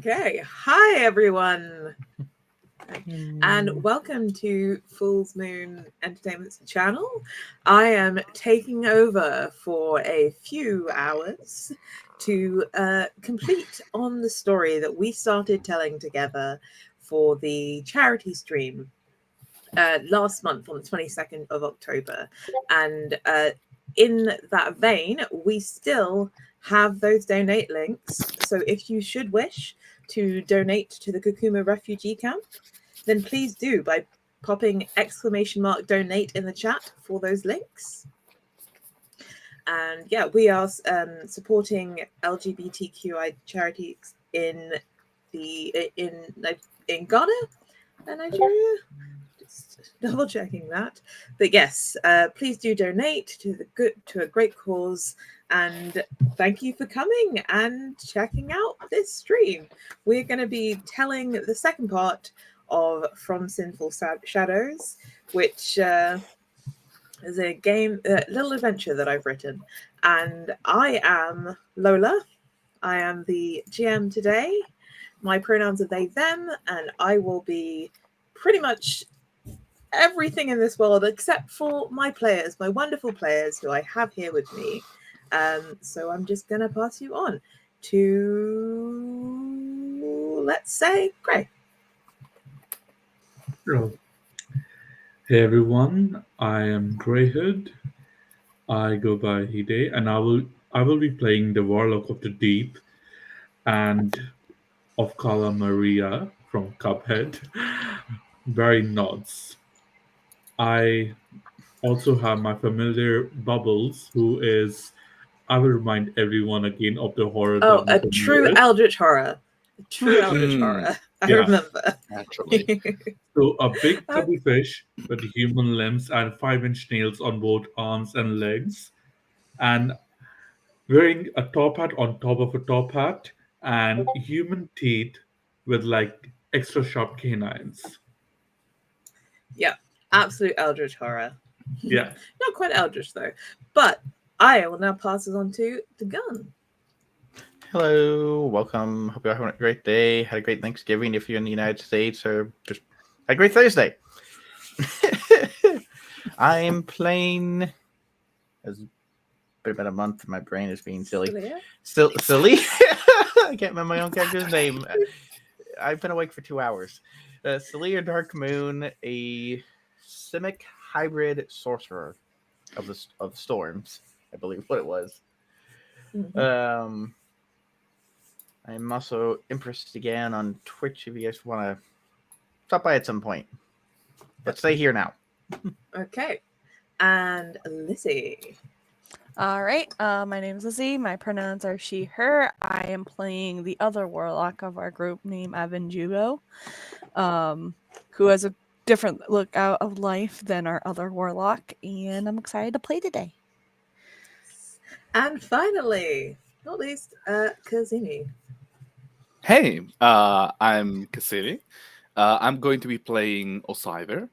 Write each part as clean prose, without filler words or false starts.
Okay, hi everyone, and welcome to Fool's Moon Entertainment's channel. I am taking over for a few hours to complete on the story that we started telling together for the charity stream last month on the 22nd of October. And in that vein, we still have those donate links. So if you should wish to donate to the Kakuma refugee camp, then please do by popping !donate in the chat for those links. And yeah, we are supporting LGBTQI charities in Ghana and Nigeria. Just double checking that. But yes, please do donate to a great cause. And thank you for coming and checking out this stream. We're going to be telling the second part of From Sinful Shadows, which is a game, little adventure that I've written. And I am Lola. I am the GM today. My pronouns are they, them, and I will be pretty much everything in this world except for my players, my wonderful players who I have here with me. So I'm just going to pass you on to, let's say, Gray. Hello. Hey everyone, I am Greyhood. I go by Hide, and I will be playing the Warlock of the Deep and of Kala Maria from Cuphead. Very nods. I also have my familiar Bubbles, who is, I will remind everyone again of the horror Oh, that a true eldritch horror. True eldritch horror. I remember. Naturally. So a big chubby fish with human limbs and 5-inch nails on both arms and legs, and wearing a top hat on top of a top hat, and human teeth with like extra sharp canines. Yeah, absolute eldritch horror. Yeah. Not quite eldritch though. But I will now pass it on to the gun. Hello, welcome. Hope you're having a great day. Had a great Thanksgiving if you're in the United States, or just had a great Thursday. I'm playing. It's been about a month. My brain is being silly. Silly. I can't remember my own character's name. I've been awake for 2 hours. Thaliya Dark Moon, a Simic hybrid sorcerer of storms, I believe what it was. Mm-hmm. I'm also Empress again on Twitch if you guys want to stop by at some point. Let's stay here now. Okay. And Lizzie. All right. My name is Lizzie. My pronouns are she, her. I am playing the other warlock of our group named Evan Jugo, who has a different look out of life than our other warlock, and I'm excited to play today. And finally, not least, Kazini. Hey, I'm Cassini. I'm going to be playing Osiver,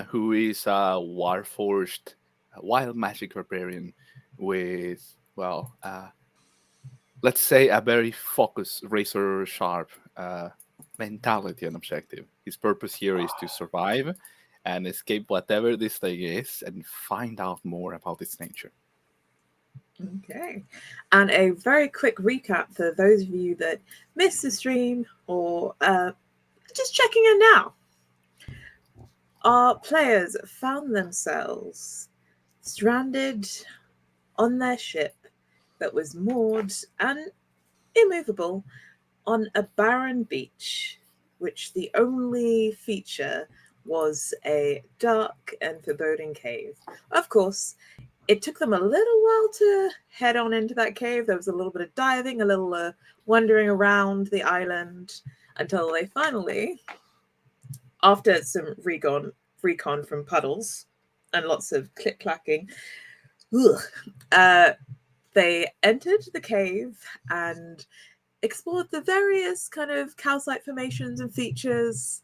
who is a Warforged wild magic barbarian with, well, let's say a very focused, razor-sharp mentality and objective. His purpose here is to survive and escape whatever this thing is and find out more about its nature. Okay. And a very quick recap for those of you that missed the stream or just checking in now. Our players found themselves stranded on their ship that was moored and immovable on a barren beach, which the only feature was a dark and foreboding cave. Of course, it took them a little while to head on into that cave. There was a little bit of diving, a little wandering around the island until they finally, after some recon from puddles and lots of click-clacking, they entered the cave and explored the various kind of calcite formations and features,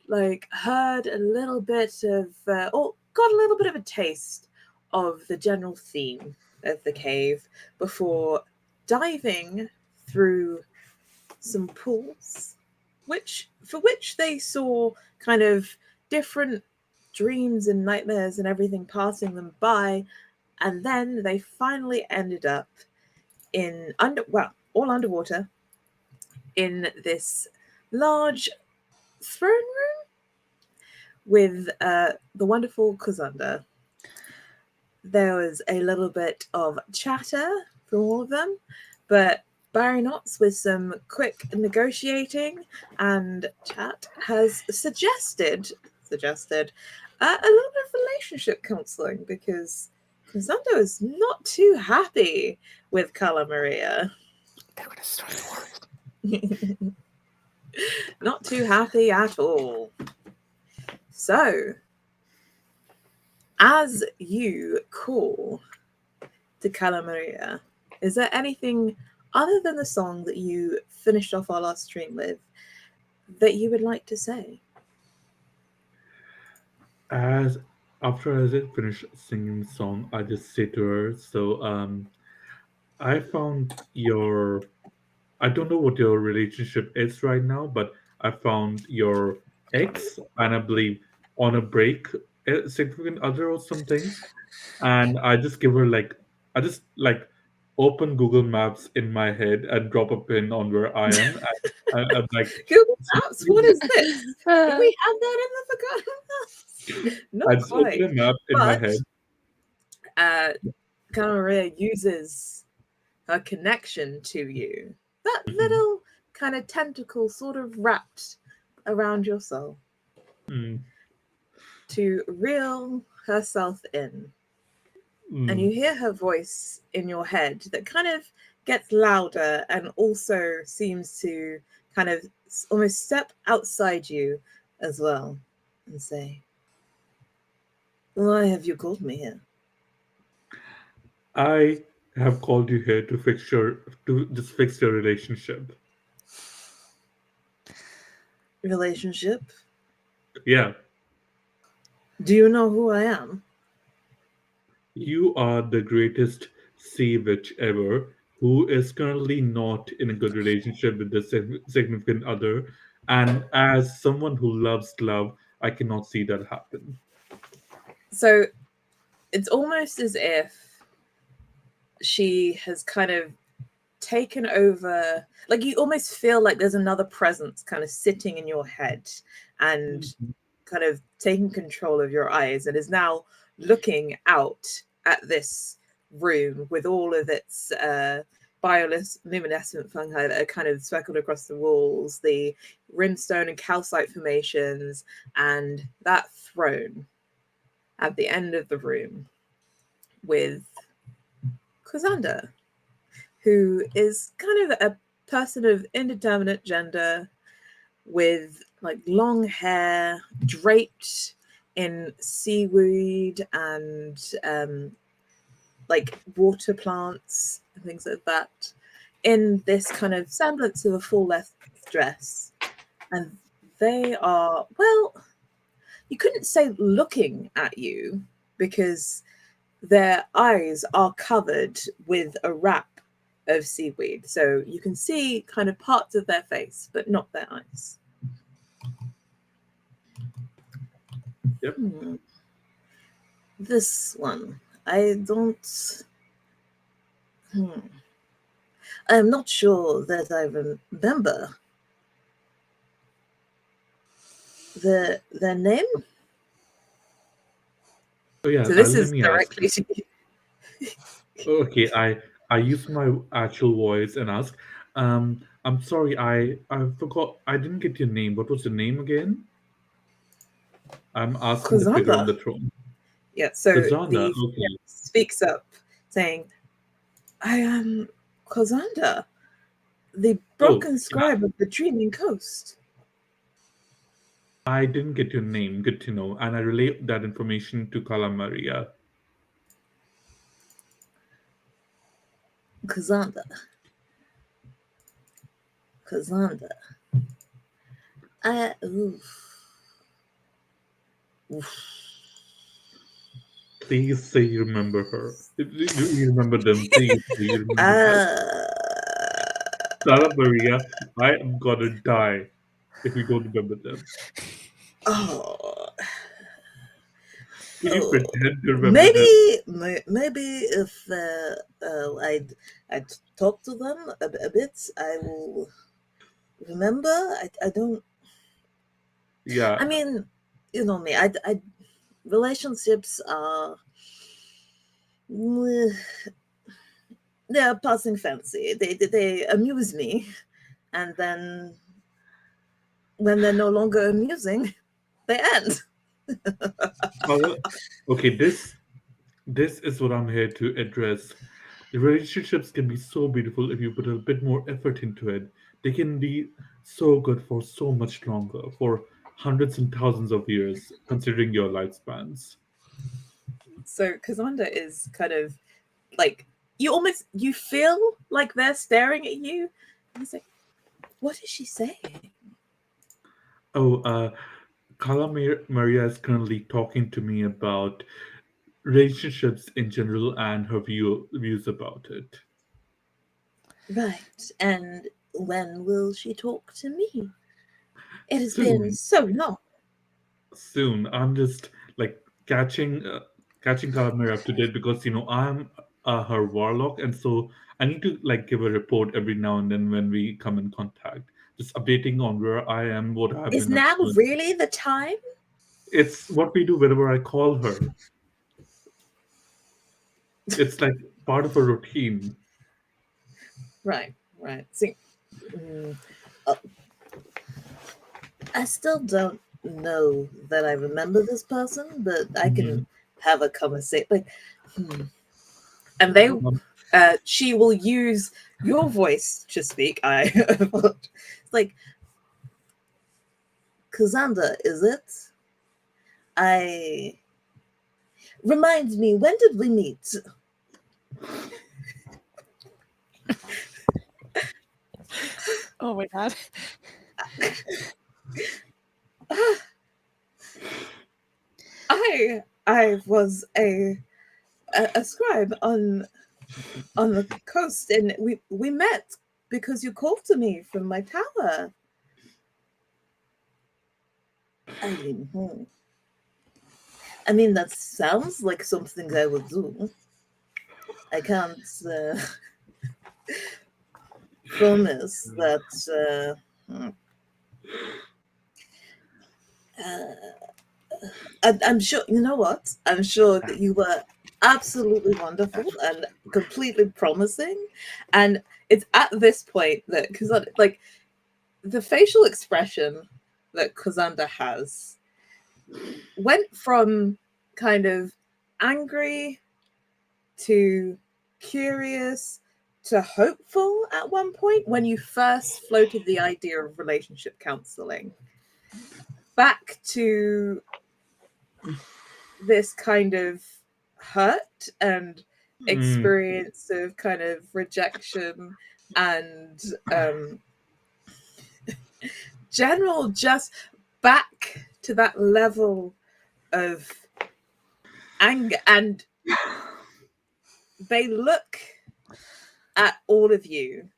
like heard a little bit of, or got a little bit of a taste of the general theme of the cave before diving through some pools, for which they saw kind of different dreams and nightmares and everything passing them by, and then they finally ended up in all underwater in this large throne room with the wonderful Kazanda. There was a little bit of chatter from all of them, but Barry Knotts, with some quick negotiating and chat, has suggested a little bit of relationship counseling, because Kazanda is not too happy with Carla Maria. They're gonna start the war. Not too happy at all. So, as you call to Carla Maria, is there anything other than the song that you finished off our last stream with that you would like to say? After I finish singing the song, I just say to her, "So, I found your. I don't know what your relationship is right now, but I found your ex, and I believe on a break, a significant other or something." And I just give her I just open Google Maps in my head and drop a pin on where I am. And I'm like, Google Maps? What is this? Did we have that in the Forgotten Maps? I Not just open quite. a map in my head. Carla Maria uses her connection to you. That little kind of tentacle sort of wrapped around your soul to reel herself in. And you hear her voice in your head that kind of gets louder and also seems to kind of almost step outside you as well and say, "Why have you called me here?" I have called you here to just fix your relationship. Relationship? Yeah. Do you know who I am? You are the greatest sea witch ever, who is currently not in a good relationship with the significant other. And as someone who loves love, I cannot see that happen. So it's almost as if she has kind of taken over, like you almost feel like there's another presence kind of sitting in your head and kind of taking control of your eyes, and is now looking out at this room with all of its bioluminescent fungi that are kind of speckled across the walls, the rimstone and calcite formations, and that throne at the end of the room with Kazanda, who is kind of a person of indeterminate gender with like long hair draped in seaweed and like water plants and things like that, in this kind of semblance of a full-length dress. And they are, well, you couldn't say looking at you, because their eyes are covered with a wrap of seaweed. So you can see kind of parts of their face, but not their eyes. Yep. This one, I don't... I'm not sure that I remember their name. Oh yeah, So this let is me ask. directly to you. Okay, I use my actual voice and ask. I'm sorry, I forgot. I didn't get your name. What was your name again? I'm asking the figure on the Kazanda. throne. Yeah, so Kazanda. the Okay. speaks up, saying, "I am Kazanda, the broken scribe of the Dreaming Coast." I didn't get your name. Good to know. And I relay that information to Kala Maria. Kazanda. Please say you remember her. You remember them. Please, do you remember that? Santa Maria, I am gonna die if you don't remember them. Oh, Can you oh. pretend to remember them? Maybe if I'd talk to them a bit, I will remember. I don't. Yeah. I mean, you know me. I relationships are they're passing fancy. They amuse me, and then when they're no longer amusing, they end. Okay, this is what I'm here to address. The relationships can be so beautiful if you put a bit more effort into it. They can be so good for so much longer, for hundreds and thousands of years, considering your lifespans. So Kazanda is kind of like you feel like they're staring at you. And it's like, what is she saying? Oh, Kala Maria is currently talking to me about relationships in general and her views about it. Right. And when will she talk to me? It has been Soon, so long. soon. I'm just like catching Kalamir up to date because I'm her warlock, and so I need to like give a report every now and then when we come in contact, just updating on where I am, what I've Is been up now to. really the time? It's what we do whenever I call her. It's like part of a routine. Right, right. See, uh, I still don't know that I remember this person, but I can Mhm. have a conversation. Like, and they, Um, she will use your voice to speak. It's like, Kazanda, is it? I reminds me. When did we meet? Oh my god. I was a scribe on the coast, and we met because you called to me from my tower. I I mean, that sounds like something I would do. I can't promise that. I'm sure. You know what? I'm sure that you were absolutely wonderful and completely promising. And it's at this point that because like the facial expression that Kazanda has went from kind of angry to curious to hopeful at one point when you first floated the idea of relationship counseling, back to this kind of hurt and experience of kind of rejection and general, just back to that level of anger. And they look at all of you,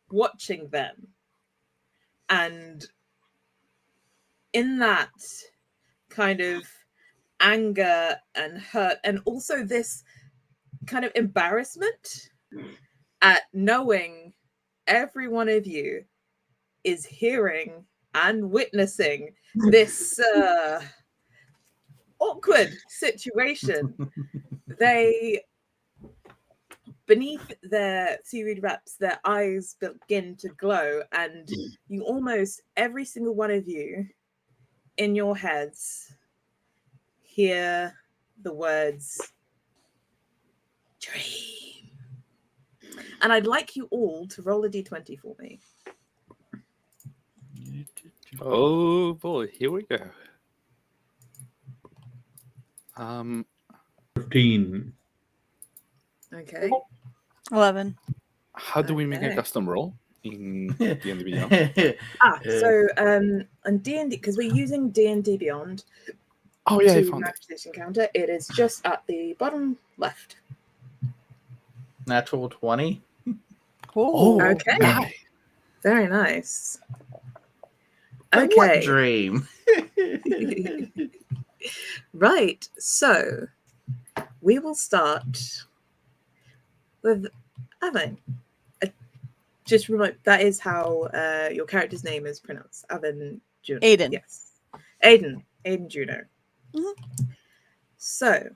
watching them, and in that kind of anger and hurt, and also this kind of embarrassment at knowing every one of you is hearing and witnessing this awkward situation. They, beneath their seaweed wraps, their eyes begin to glow, and you almost, every single one of you, in your heads, hear the words dream. And I'd like you all to roll a d20 for me. Oh boy, here we go. 15. Okay. 11. How do we make a Okay. custom roll in D&D Beyond? So on D&D, because we're using D&D Beyond Oh yeah, I to found it. manifestation counter, it is just at the bottom left. Natural 20. Oh, Okay. nice. Very nice. But what Okay. dream? Right. So we will start with Evan. Just remember that is how your character's name is pronounced. Evan Juno. Aiden. Yes. Aiden Juno. Mhm. So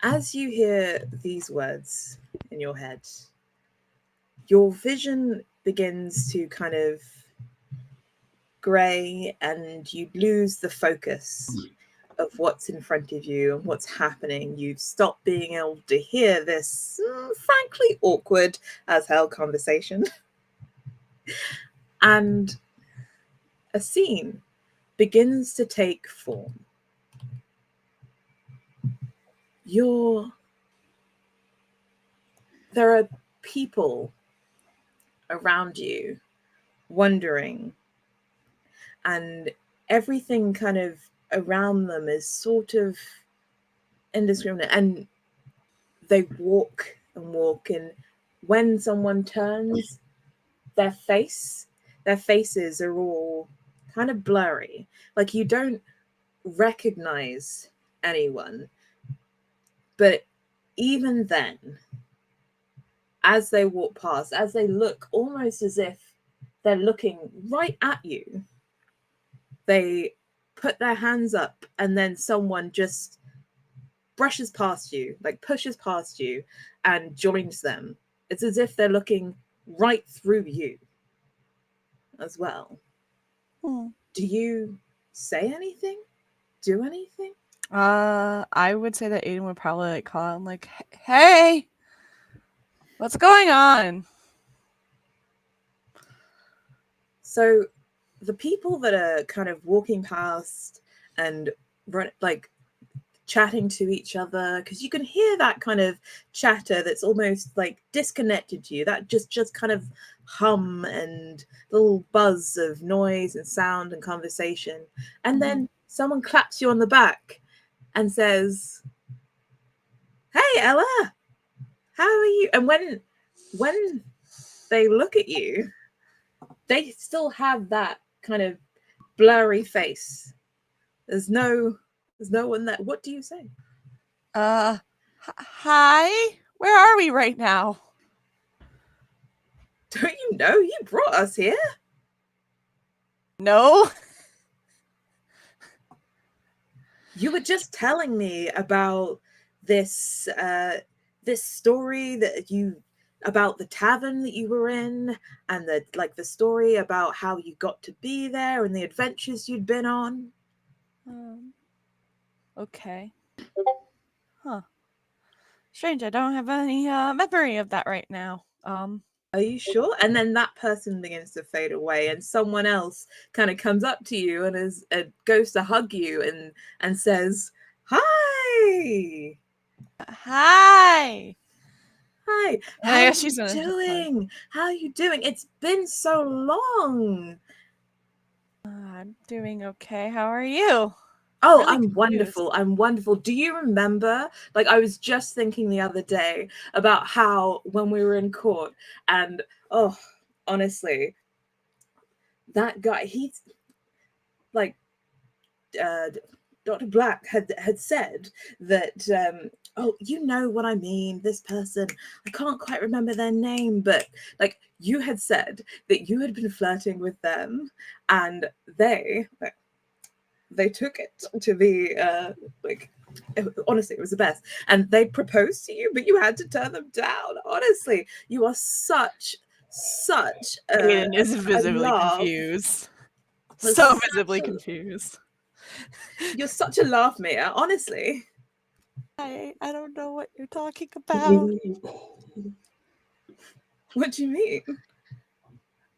as you hear these words in your head, your vision begins to kind of grey and you lose the focus of what's in front of you and what's happening. You've stopped being able to hear this frankly awkward as hell conversation. And a scene begins to take form. There are people around you wondering, and everything kind of around them is sort of indiscriminate, and they walk and walk, and when someone turns, their faces are all kind of blurry, like you don't recognize anyone. But even then, as they walk past, as they look almost as if they're looking right at you, they put their hands up and then someone just brushes past you, like pushes past you and joins them. It's as if they're looking right through you as well. Do you say anything? Do anything? I would say that Aiden would probably like call out and like, "Hey, what's going on?" So the people that are kind of walking past and like chatting to each other, because you can hear that kind of chatter that's almost like disconnected to you, that just kind of hum and little buzz of noise and sound and conversation, and then someone claps you on the back and says, "Hey Ella, how are you?" And when they look at you, they still have that kind of blurry face. There's no one there. What do you say? Hi, where are we right now? Don't you know you brought us here? No. You were just telling me about this this story that you about the tavern that you were in, and the story about how you got to be there and the adventures you'd been on. Okay. Huh. Strange. I don't have any memory of that right now. Are you sure? And then that person begins to fade away, and someone else kind of comes up to you and goes to hug you and says, "Hi, Hi. hi. How I are guess she's you gonna doing? How are you doing? It's been so long." I'm doing okay. How are you? Oh, Really I'm confused. wonderful. I'm wonderful. Do you remember? Like, I was just thinking the other day about how when we were in court, and oh, honestly, that guy, he's like, Dr. Black had said that, oh, you know what I mean, this person, I can't quite remember their name, but like you had said that you had been flirting with them, and they took it to be like, honestly, it was the best, and they proposed to you, but you had to turn them down. Honestly, you are such Aiden is visibly confused. So visibly confused. You're such a laugh, Mia, honestly. I don't know what you're talking about. What do you mean?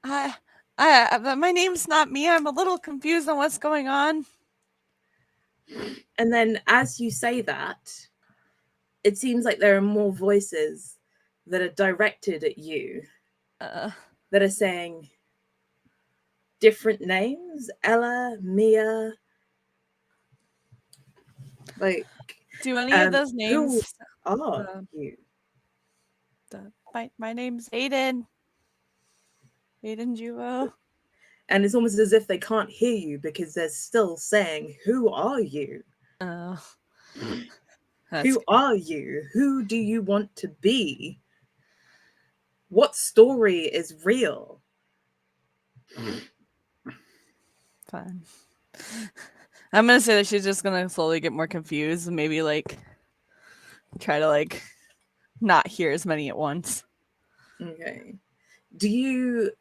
My name's not Mia. I'm a little confused on what's going on. And then as you say that, it seems like there are more voices that are directed at you, that are saying different names. Ella, Mia. Like, do any of those names who are you? my name's Aiden. Aiden Juvo. And it's almost as if they can't hear you because they're still saying, "Who are you? Oh. Who are you? Who do you want to be? What story is real?" Fine. I'm gonna say that she's just gonna slowly get more confused and maybe like try to like not hear as many at once. Okay. Do you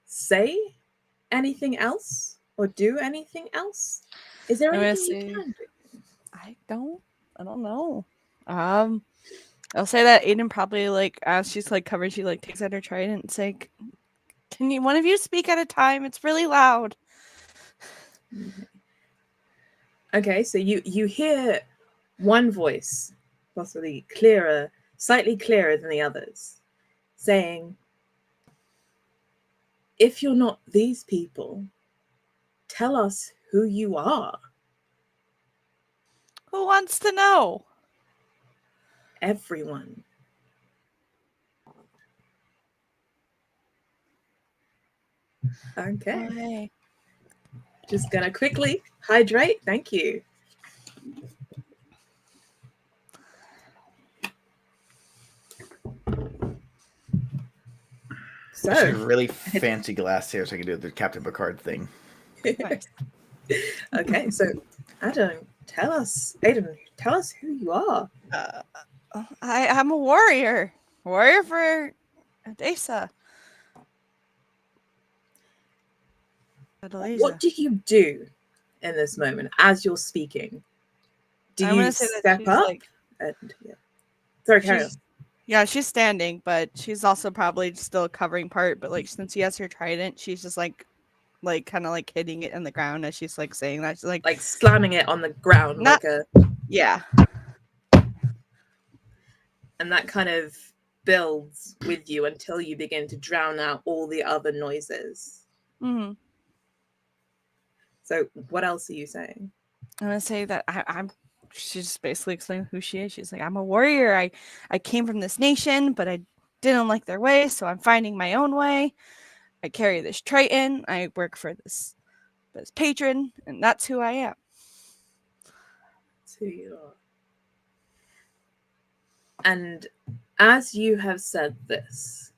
say anything else or do anything else? Is there I'm gonna anything you say- can do? I don't know. I'll say that Aiden probably like as she's like covered, she like takes out her trident and say, "Can you one of you speak at a time? It's really loud." Okay, so you hear one voice, possibly clearer, slightly clearer than the others, saying, "If you're not these people, tell us who you are." Who wants to know? Everyone. Okay. Okay. Just gonna quickly hydrate. Thank you. I should So, have really fancy glass here so I can do the Captain Picard thing. Nice. okay, so Aiden, tell us who you are. I'm a warrior. Warrior for Adesa. What do you do in this moment as you're speaking? Do I'm you gonna say that step she's up? like And, yeah. Sorry, carry on. yeah, she's standing, but she's also probably still covering part. But like since she has her trident, she's just like kind of like hitting it in the ground as she's like saying that. She's Like slamming it on the ground, Not- like a, yeah. and that kind of builds with you until you begin to drown out all the other noises. Mm-hmm. So, what else are you saying? I'm gonna say that I'm. She's just basically explaining who she is. She's like, I'm a warrior. I came from this nation, but I didn't like their way, so I'm finding my own way. I carry this Triton. I work for this patron, and that's who I am. That's who you are. And as you have said this,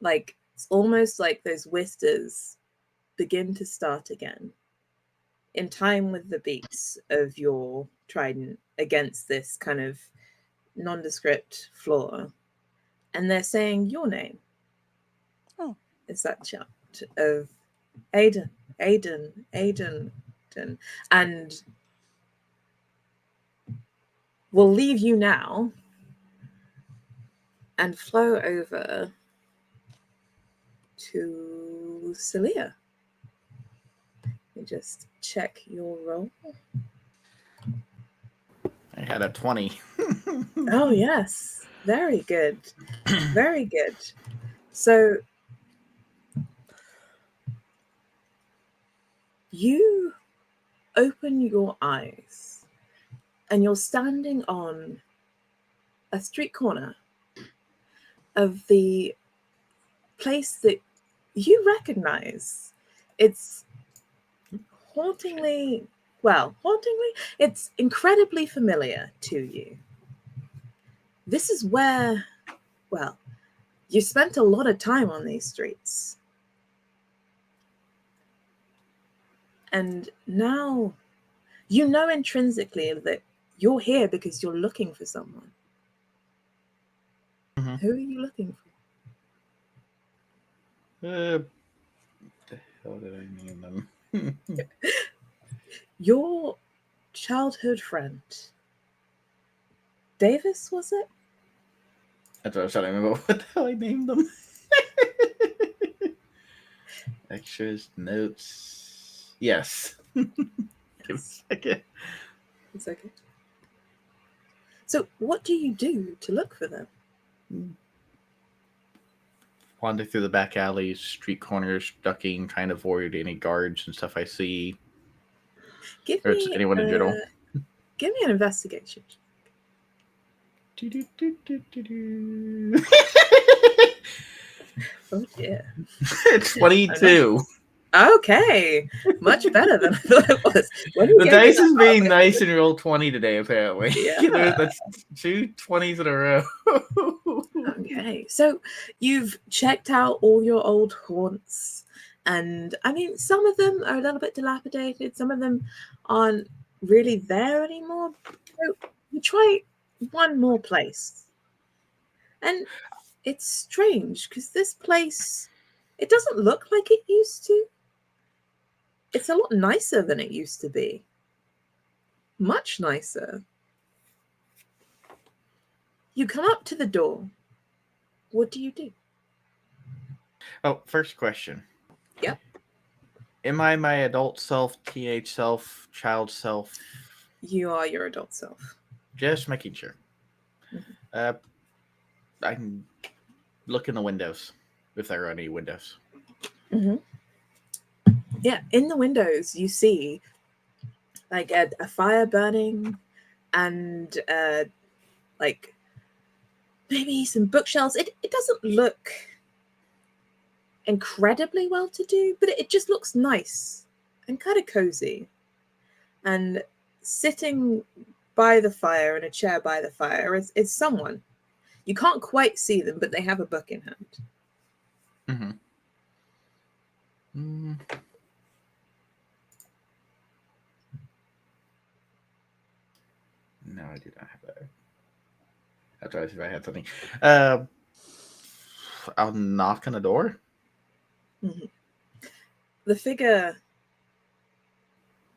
like it's almost like those whispers begin to start again in time with the beats of your trident against this kind of nondescript floor. And they're saying your name. Oh. It's that chant of Aiden, Aiden, Aiden. And we'll leave you now and flow over to Thaliya. Let me just check your roll. I had a 20. Oh, yes. Very good. Very good. So you open your eyes and you're standing on a street corner of the place that you recognize. It's hauntingly, it's incredibly familiar to you. This is where, well, you spent a lot of time on these streets. And now you know intrinsically that you're here because you're looking for someone. Mm-hmm. Who are you looking for? What the hell did I name them? Your childhood friend. Davis, was it? That's what I was trying to remember. What the hell I named them? Extras, notes. Yes. Give me a second. It's okay. So, what do you do to look for them? Wander through the back alleys, street corners, ducking, trying to avoid any guards and stuff I see. Give Or it's me anyone in general. Give me an investigation. Oh dear. 22. Okay, much better than I thought it was. When you The gave me dice that is being mark, nice and roll 20 today, apparently. Yeah. That's 2 20s in a row. Okay, so you've checked out all your old haunts, and I mean, some of them are a little bit dilapidated, some of them aren't really there anymore. So you try one more place, and it's strange because this place, it doesn't look like it used to. It's a lot nicer than it used to be. Much nicer. You come up to the door. What do you do? Oh, first question. Yep. Am I my adult self, teenage self, child self? You are your adult self. Just making sure. Mhm. I can look in the windows, if there are any windows. Mm-hmm. Yeah, in the windows you see like a fire burning and like maybe some bookshelves. It doesn't look incredibly well to do, but it just looks nice and kind of cozy. And sitting by the fire in a chair by the fire is someone. You can't quite see them, but they have a book in hand. Mm. No, I do not have that. I'll try to see if I had something. I'll knock on the door. Mm-hmm. The figure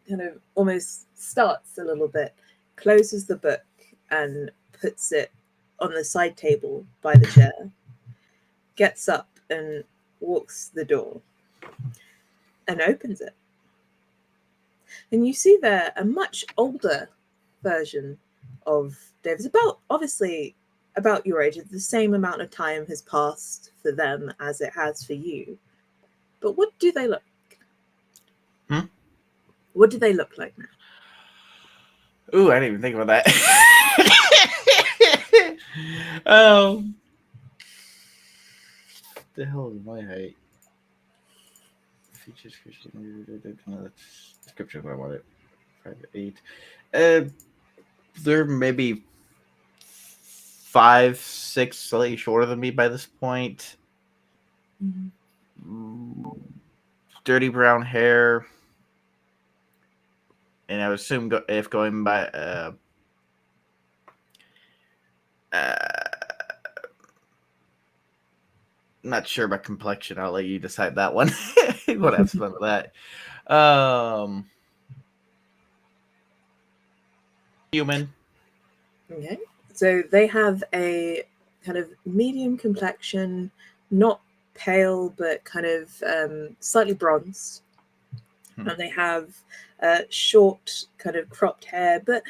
kind of almost starts a little bit, closes the book, and puts it on the side table by the chair, gets up and walks the door and opens it. And you see there a much older version of Davis, obviously about your age. The same amount of time has passed for them as it has for you. But what do they look like? What do they look like now? Ooh, I didn't even think about that. The hell is my height? Features, description. I want it. 5'8". They're maybe 5, 6, slightly shorter than me by this point. Dirty brown hair, and I would assume if going by not sure about complexion. I'll let you decide that one. What have fun with that. Human. Okay. So they have a kind of medium complexion, not pale, but kind of slightly bronzed. And they have short, kind of cropped hair, but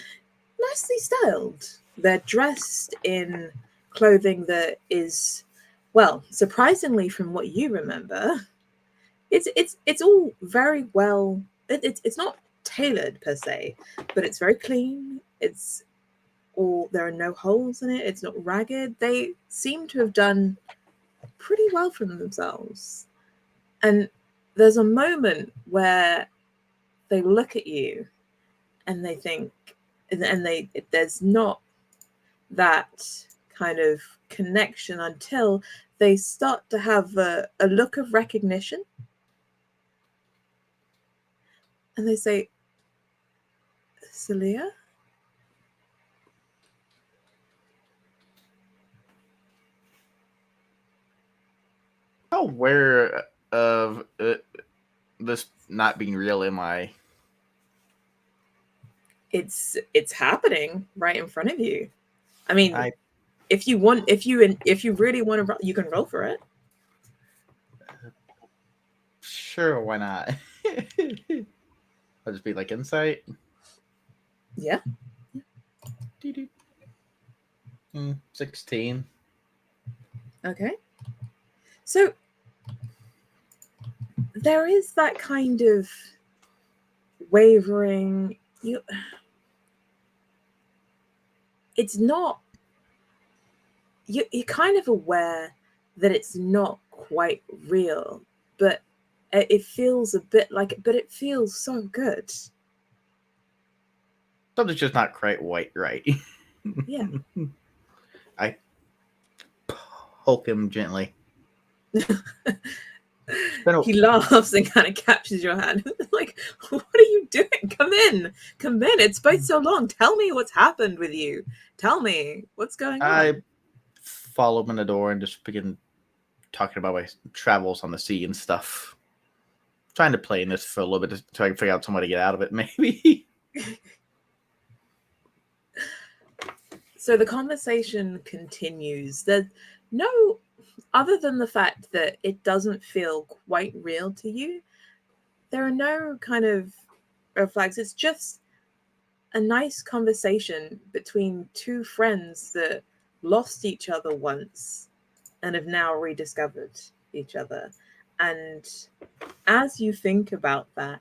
nicely styled. They're dressed in clothing that is, well, surprisingly from what you remember, it's all very well. It's not tailored per se, but it's very clean. It's all, there are no holes in it. It's not ragged. They seem to have done pretty well for themselves. And there's a moment where they look at you and they think, and there's not that kind of connection until they start to have a look of recognition. And they say, Thaliya? How aware of this not being real am I? It's happening right in front of you. I mean, I- if you really want to, you can roll for it. Sure, why not? I'll just be like insight. Yeah. 16. Okay. So there is that kind of wavering. It's not you're kind of aware that it's not quite real, but it feels a bit like it, but it feels so good. Something's just not quite right. Yeah. I poke him gently. He laughs and kind of captures your hand. Like, what are you doing? Come in. It's been so long. Tell me what's happened with you. Tell me what's going on. I follow him in the door and just begin talking about my travels on the sea and stuff. Trying to play in this for a little bit to try and figure out some way to get out of it, maybe. So the conversation continues. There's no, other than the fact that it doesn't feel quite real to you, there are no kind of red flags. It's just a nice conversation between two friends that lost each other once and have now rediscovered each other. And as you think about that,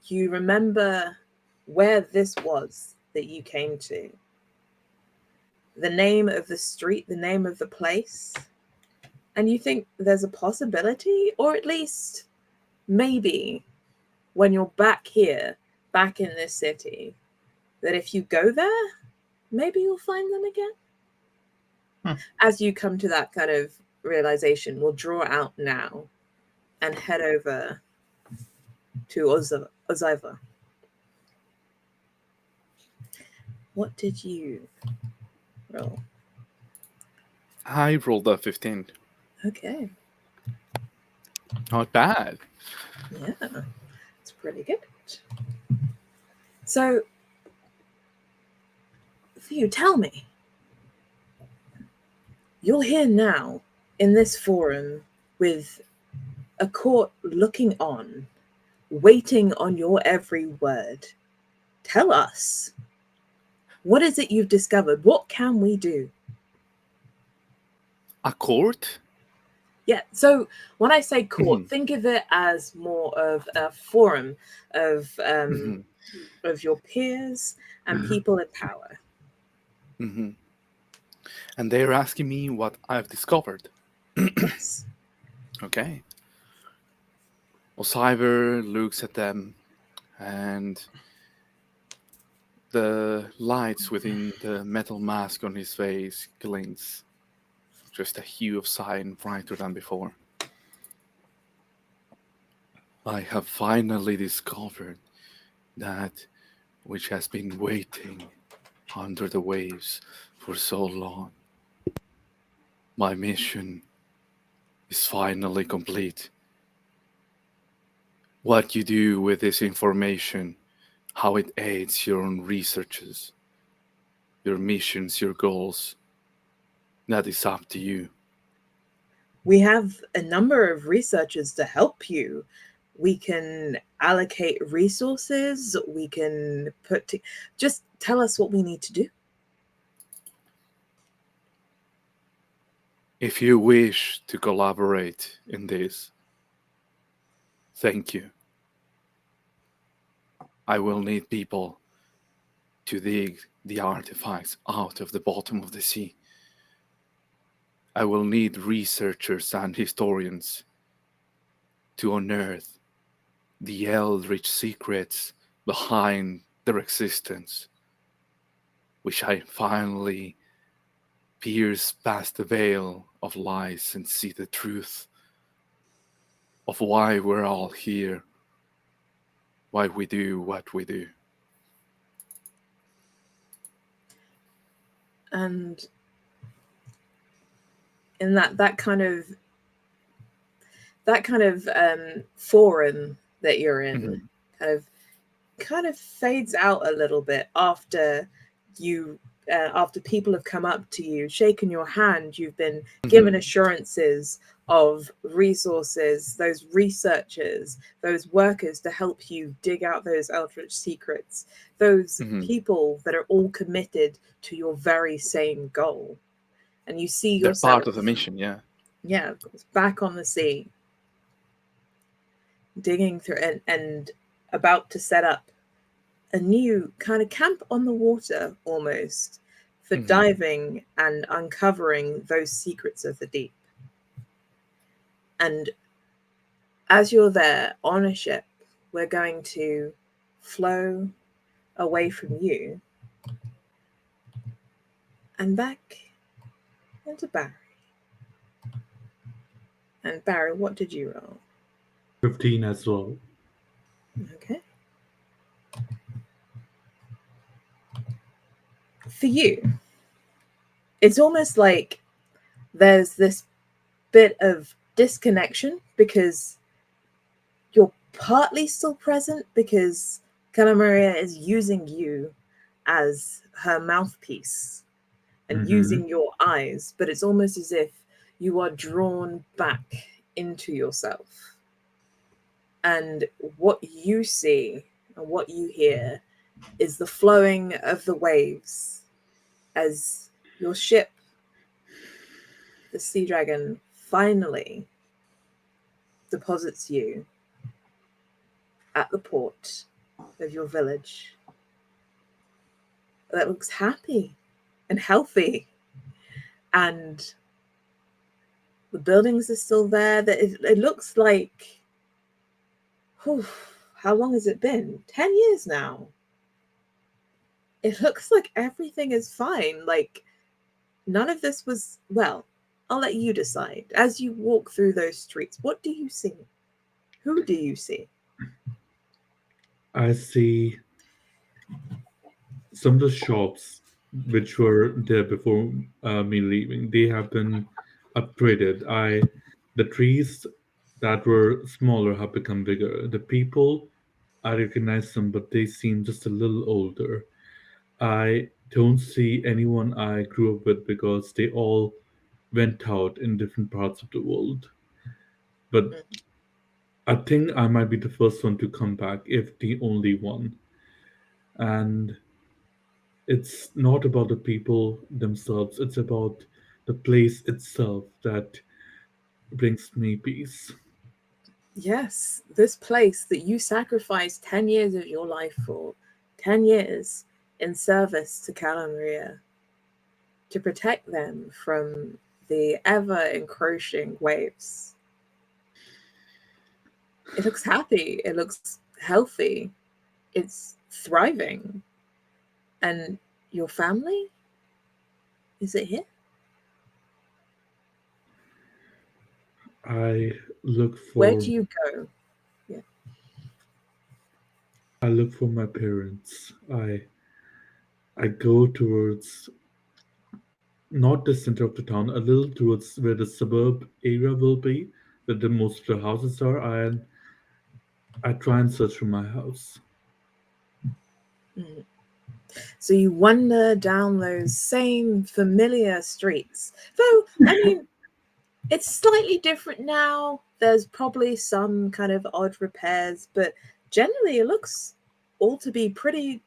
you remember where this was that you came to, the name of the street, the name of the place, and you think there's a possibility, or at least maybe when you're back here, back in this city, that if you go there, maybe you'll find them again. As you come to that kind of realization, we'll draw out now and head over to Oziva. What did you roll? I rolled a 15. Okay. Not bad. Yeah, it's pretty good. So, for you, tell me, you're here now in this forum with a court looking on, waiting on your every word. Tell us, what is it you've discovered? What can we do? A court? Yeah, so when I say court, think of it as more of a forum of your peers and people in power. And they're asking me what I've discovered. Yes. Okay. Osiver looks at them, and the lights within the metal mask on his face glints, just a hue of cyan brighter than before. I have finally discovered that which has been waiting under the waves for so long. My mission is finally complete. What you do with this information, how it aids your own researches, your missions, your goals, that is up to you. We have a number of researchers to help you. We can allocate resources. We can just tell us what we need to do. If you wish to collaborate in this, thank you. I will need people to dig the artifacts out of the bottom of the sea. I will need researchers and historians to unearth the eldritch secrets behind their existence, which I finally pierce past the veil of lies and see the truth of why we're all here, why we do what we do. And in that kind of forum that you're in kind of fades out a little bit after after people have come up to you, shaken your hand, you've been given assurances of resources, those researchers, those workers to help you dig out those eldritch secrets, those people that are all committed to your very same goal. And you see yourself. They're part of the mission, yeah. Yeah, of course, back on the sea, digging through and about to set up a new kind of camp on the water almost for diving and uncovering those secrets of the deep. And as you're there on a ship, we're going to flow away from you and back into Barry. And Barry, what did you roll? 15 as well. Okay. For you, it's almost like there's this bit of disconnection because you're partly still present because Kana Maria is using you as her mouthpiece and using your eyes, but it's almost as if you are drawn back into yourself. And what you see and what you hear is the flowing of the waves as your ship, the Sea Dragon, finally deposits you at the port of your village that looks happy and healthy, and the buildings are still there. That it looks like, whew, how long has it been? 10 years now. It looks like everything is fine. Like none of this was, well, I'll let you decide. As you walk through those streets, what do you see? Who do you see? I see some of the shops which were there before me leaving. They have been upgraded. The trees that were smaller have become bigger. The people, I recognize them, but they seem just a little older. I don't see anyone I grew up with because they all went out in different parts of the world. But I think I might be the first one to come back, if the only one. And it's not about the people themselves, it's about the place itself that brings me peace. Yes, this place that you sacrificed 10 years of your life for, 10 years in service to Calamaria, to protect them from the ever encroaching waves. It looks happy, it looks healthy, it's thriving. And your family? Is it here? I look Where for do you go? I look for my parents. I go towards not the center of the town, a little towards where the suburb area will be, where the most of the houses are, and I try and search for my house. Mm. So you wander down those same familiar streets. Though, I mean, it's slightly different now. There's probably some kind of odd repairs, but generally it looks all to be pretty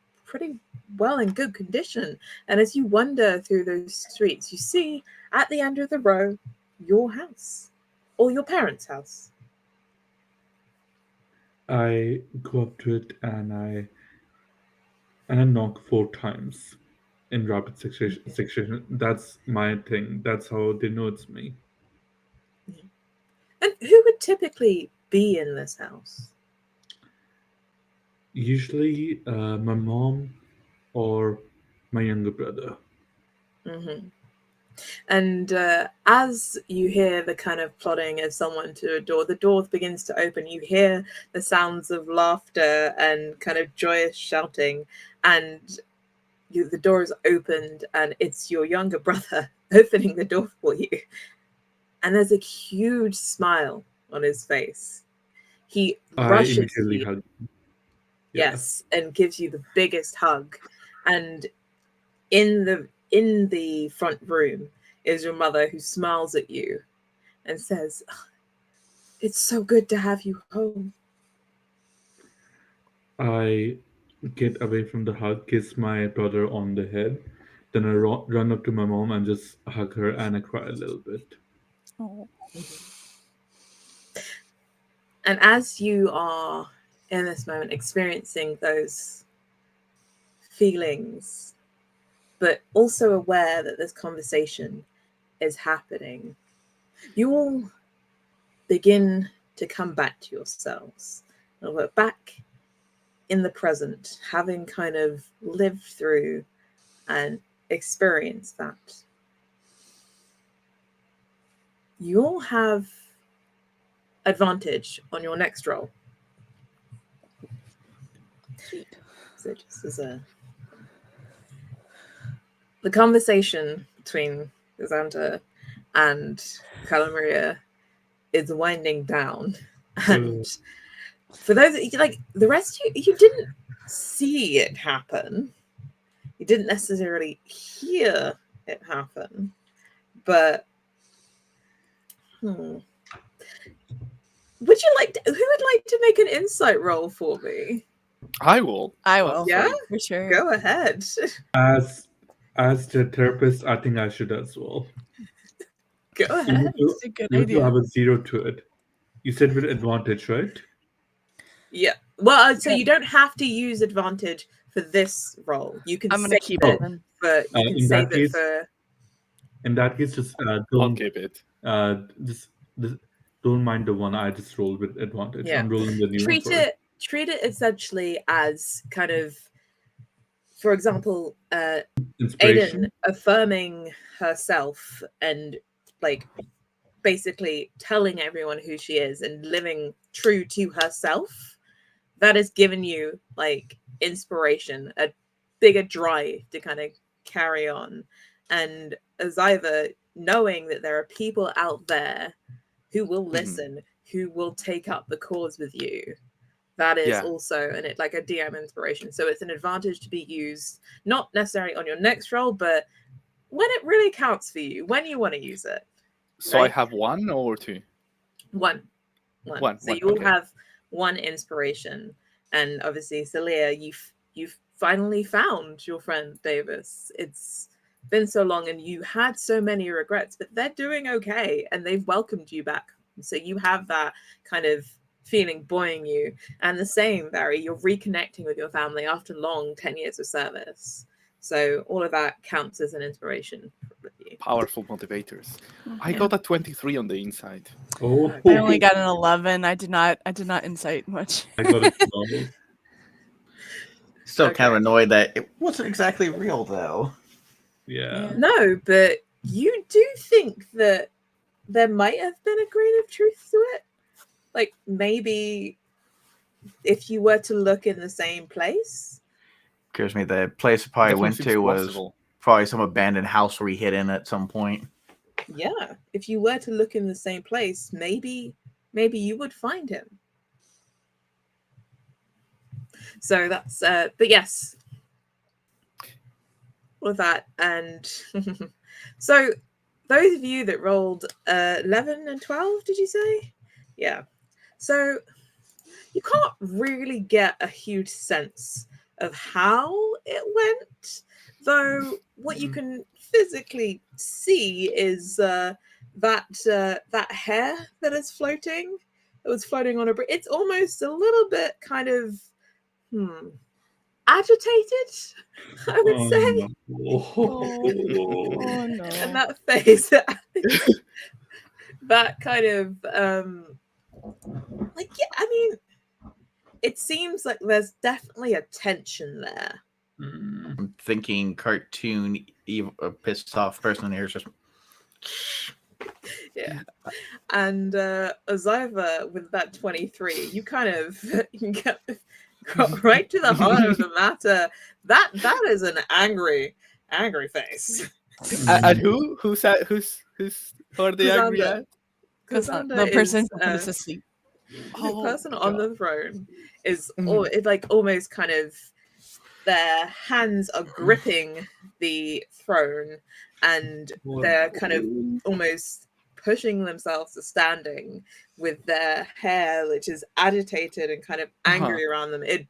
well in good condition. And as you wander through those streets, you see at the end of the row your house or your parents' house. I go up to it and I knock 4 times in rapid succession. That's my thing. That's how they know it's me. And who would typically be in this house? Usually, my mom or my younger brother. Mm-hmm. And as you hear the kind of plodding of someone to a door, the door begins to open. You hear the sounds of laughter and kind of joyous shouting, and the door is opened, and it's your younger brother opening the door for you. And there's a huge smile on his face. He I rushes immediately you, hug. yes, and gives you the biggest hug. And in the front room is your mother, who smiles at you and says, "It's so good to have you home." I get away from the hug, kiss my brother on the head, then I run up to my mom and just hug her and I cry a little bit. Oh. And as you are in this moment experiencing those feelings, but also aware that this conversation is happening, you all begin to come back to yourselves. And we're back in the present, having kind of lived through and experienced that. You all have advantage on your next roll. Sweet. So just as the conversation between Xander and Calamaria is winding down, and for those like the rest of you didn't see it happen. You didn't necessarily hear it happen, but would you like to, who would like to make an insight roll for me? I will. I will. Yeah? For sure. Go ahead. As the therapist, I think I should as well. Go ahead. It's a good You idea. have a 0 to it. You said with advantage, right? Yeah. Well, so you don't have to use advantage for this roll. You can I'm gonna save keep it it then. for you can in save that it case- for In that case, just I'll don't keep it. don't mind the one I just rolled with advantage. Yeah. I'm rolling the new one treat first. it essentially as kind of, for example, Inspiration. Aiden affirming herself and like basically telling everyone who she is and living true to herself. That has given you like inspiration, a bigger drive to kind of carry on. And as either knowing that there are people out there who will listen, who will take up the cause with you. That is also like a DM inspiration. So it's an advantage to be used, not necessarily on your next roll, but when it really counts for you, when you want to use it. So I right? have 1 or 2? One. So you will have one inspiration. And obviously, Thaliya, you've finally found your friend Davis. It's been so long and you had so many regrets, but they're doing okay and they've welcomed you back. So you have that kind of feeling buoying you. And the same, Barry, you're reconnecting with your family after long 10 years of service. So all of that counts as an inspiration with you. Powerful motivators. I got a 23 on the inside. Oh, I only got an 11. I did not insight much. I got it wrong. Still kind of annoyed that it wasn't exactly real, though. Yeah. No, but you do think that there might have been a grain of truth to it. Like maybe if you were to look in the same place. Occurs to me the place I probably Definitely went seems to was plausible. probably some abandoned house where he hid in at some point. Yeah, if you were to look in the same place, maybe you would find him. So that's but yes, all of that. And so those of you that rolled 11 and 12, did you say? Yeah. So you can't really get a huge sense of how it went, though what you can physically see is that hair that is floating. It was floating on a bridge. It's almost a little bit kind of agitated, I would say. Oh no. And that face, that kind of like, yeah, I mean, it seems like there's definitely a tension there. I'm thinking cartoon, evil, pissed off person in here is just. Yeah. And Aziva, with that 23, you kind of got right to the heart of the matter. That is an angry face. And who's heard the angry at? Cassandra The person is, who put us to sleep. the person on the throne is like almost kind of their hands are gripping the throne and they're kind of almost pushing themselves to standing with their hair which is agitated and kind of angry around them. It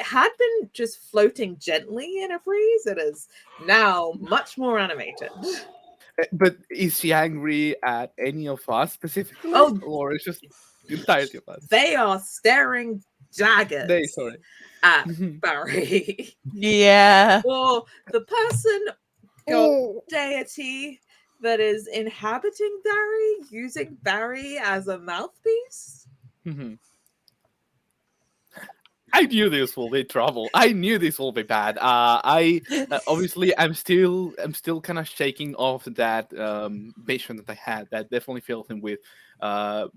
had been just floating gently in a breeze. It is now much more animated. But is she angry at any of us specifically? Oh, or it's just the entirety of us? They are staring daggers at Barry. Yeah. Or the person deity that is inhabiting Barry, using Barry as a mouthpiece? I knew this will be trouble. I knew this will be bad. I obviously I'm still kind of shaking off that vision that I had. That definitely filled him with a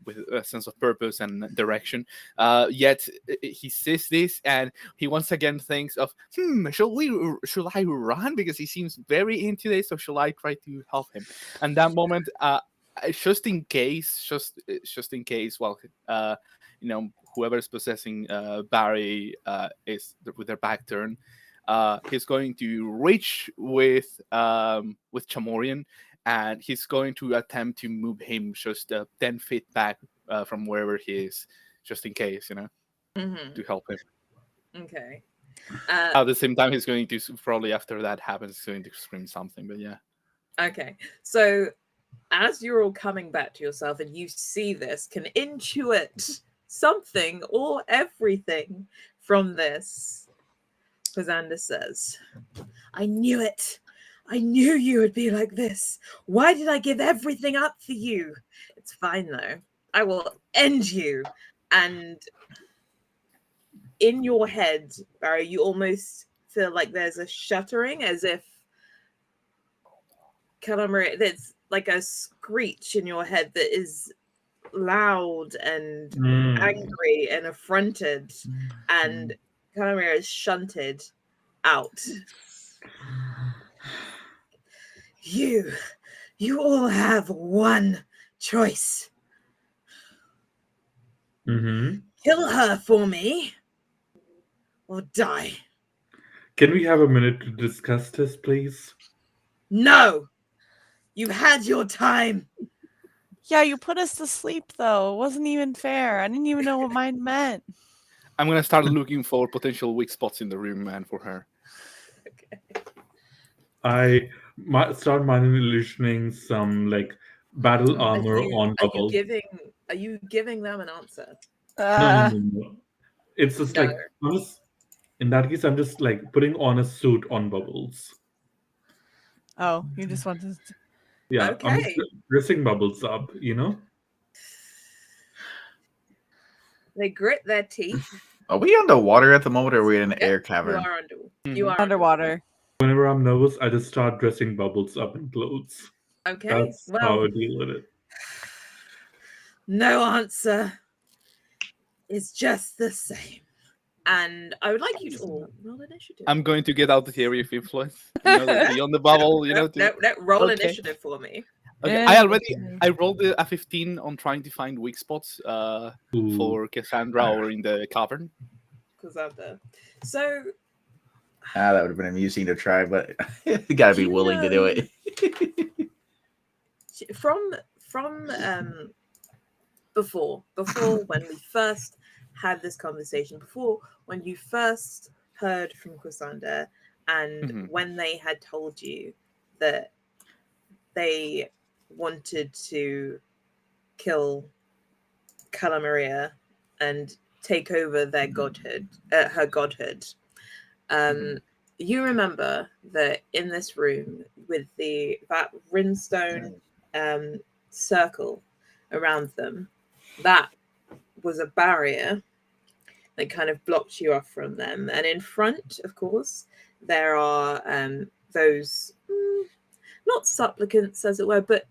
sense of purpose and direction. Yet he sees this and he once again thinks of, should I run, because he seems very into this, or should I try to help him? And that moment, just in case, well, whoever's possessing Barry is with their back turned. He's going to reach with Chamorian, and he's going to attempt to move him just 10 feet back from wherever he is, just in case, to help him. Okay. At the same time, he's going to probably, after that happens, he's going to scream something. But yeah. Okay. So as you're all coming back to yourself and you see this, can intuit something or everything from this, Xander says, I knew it. I knew you would be like this. Why did I give everything up for you? It's fine though. I will end you. And in your head, Barry, you almost feel like there's a shuddering, as if there's like a screech in your head that is loud and angry and affronted, and Calamari is shunted out. You all have one choice. Kill her for me or die. Can we have a minute to discuss this, please? No! You've had your time. Yeah, you put us to sleep, though. It wasn't even fair. I didn't even know what mine meant. I'm going to start looking for potential weak spots in the room, man, for her. Okay. I might start illusioning some like battle armor on bubbles. Are you giving them an answer? No. It's just like in that case, I'm just like putting on a suit on bubbles. Oh, you just want to... Yeah, okay. I'm just dressing bubbles up, They grit their teeth. Are we underwater at the moment, or are we in an air cavern? You are underwater. Whenever I'm nervous, I just start dressing bubbles up in clothes. Okay. That's how I deal with it. No answer is just the same. And I would like you to all roll initiative. I'm going to get out the theory of influence. Beyond the bubble, No, roll initiative for me. Okay. I rolled a 15 on trying to find weak spots for Cassandra or in the cavern. Cassandra. So that would have been amusing to try, but you gotta be willing to do it. From before when we first had this conversation, before when you first heard from Cassandra, and when they had told you that they wanted to kill Calamaria and take over their godhood, her godhood. You remember that in this room with that rimstone circle around them, that was a barrier that kind of blocked you off from them. And in front, of course, there are those not supplicants, as it were, but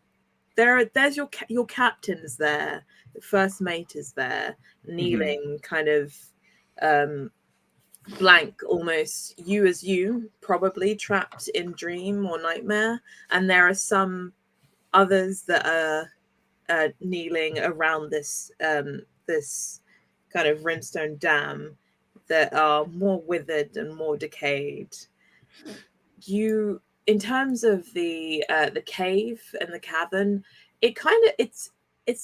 there's your captains there. The first mate is there, kneeling, kind of blank, almost you, probably trapped in dream or nightmare. And there are some others that are kneeling around this this kind of rimstone dam that are more withered and more decayed. In terms of the cave and the cavern, it's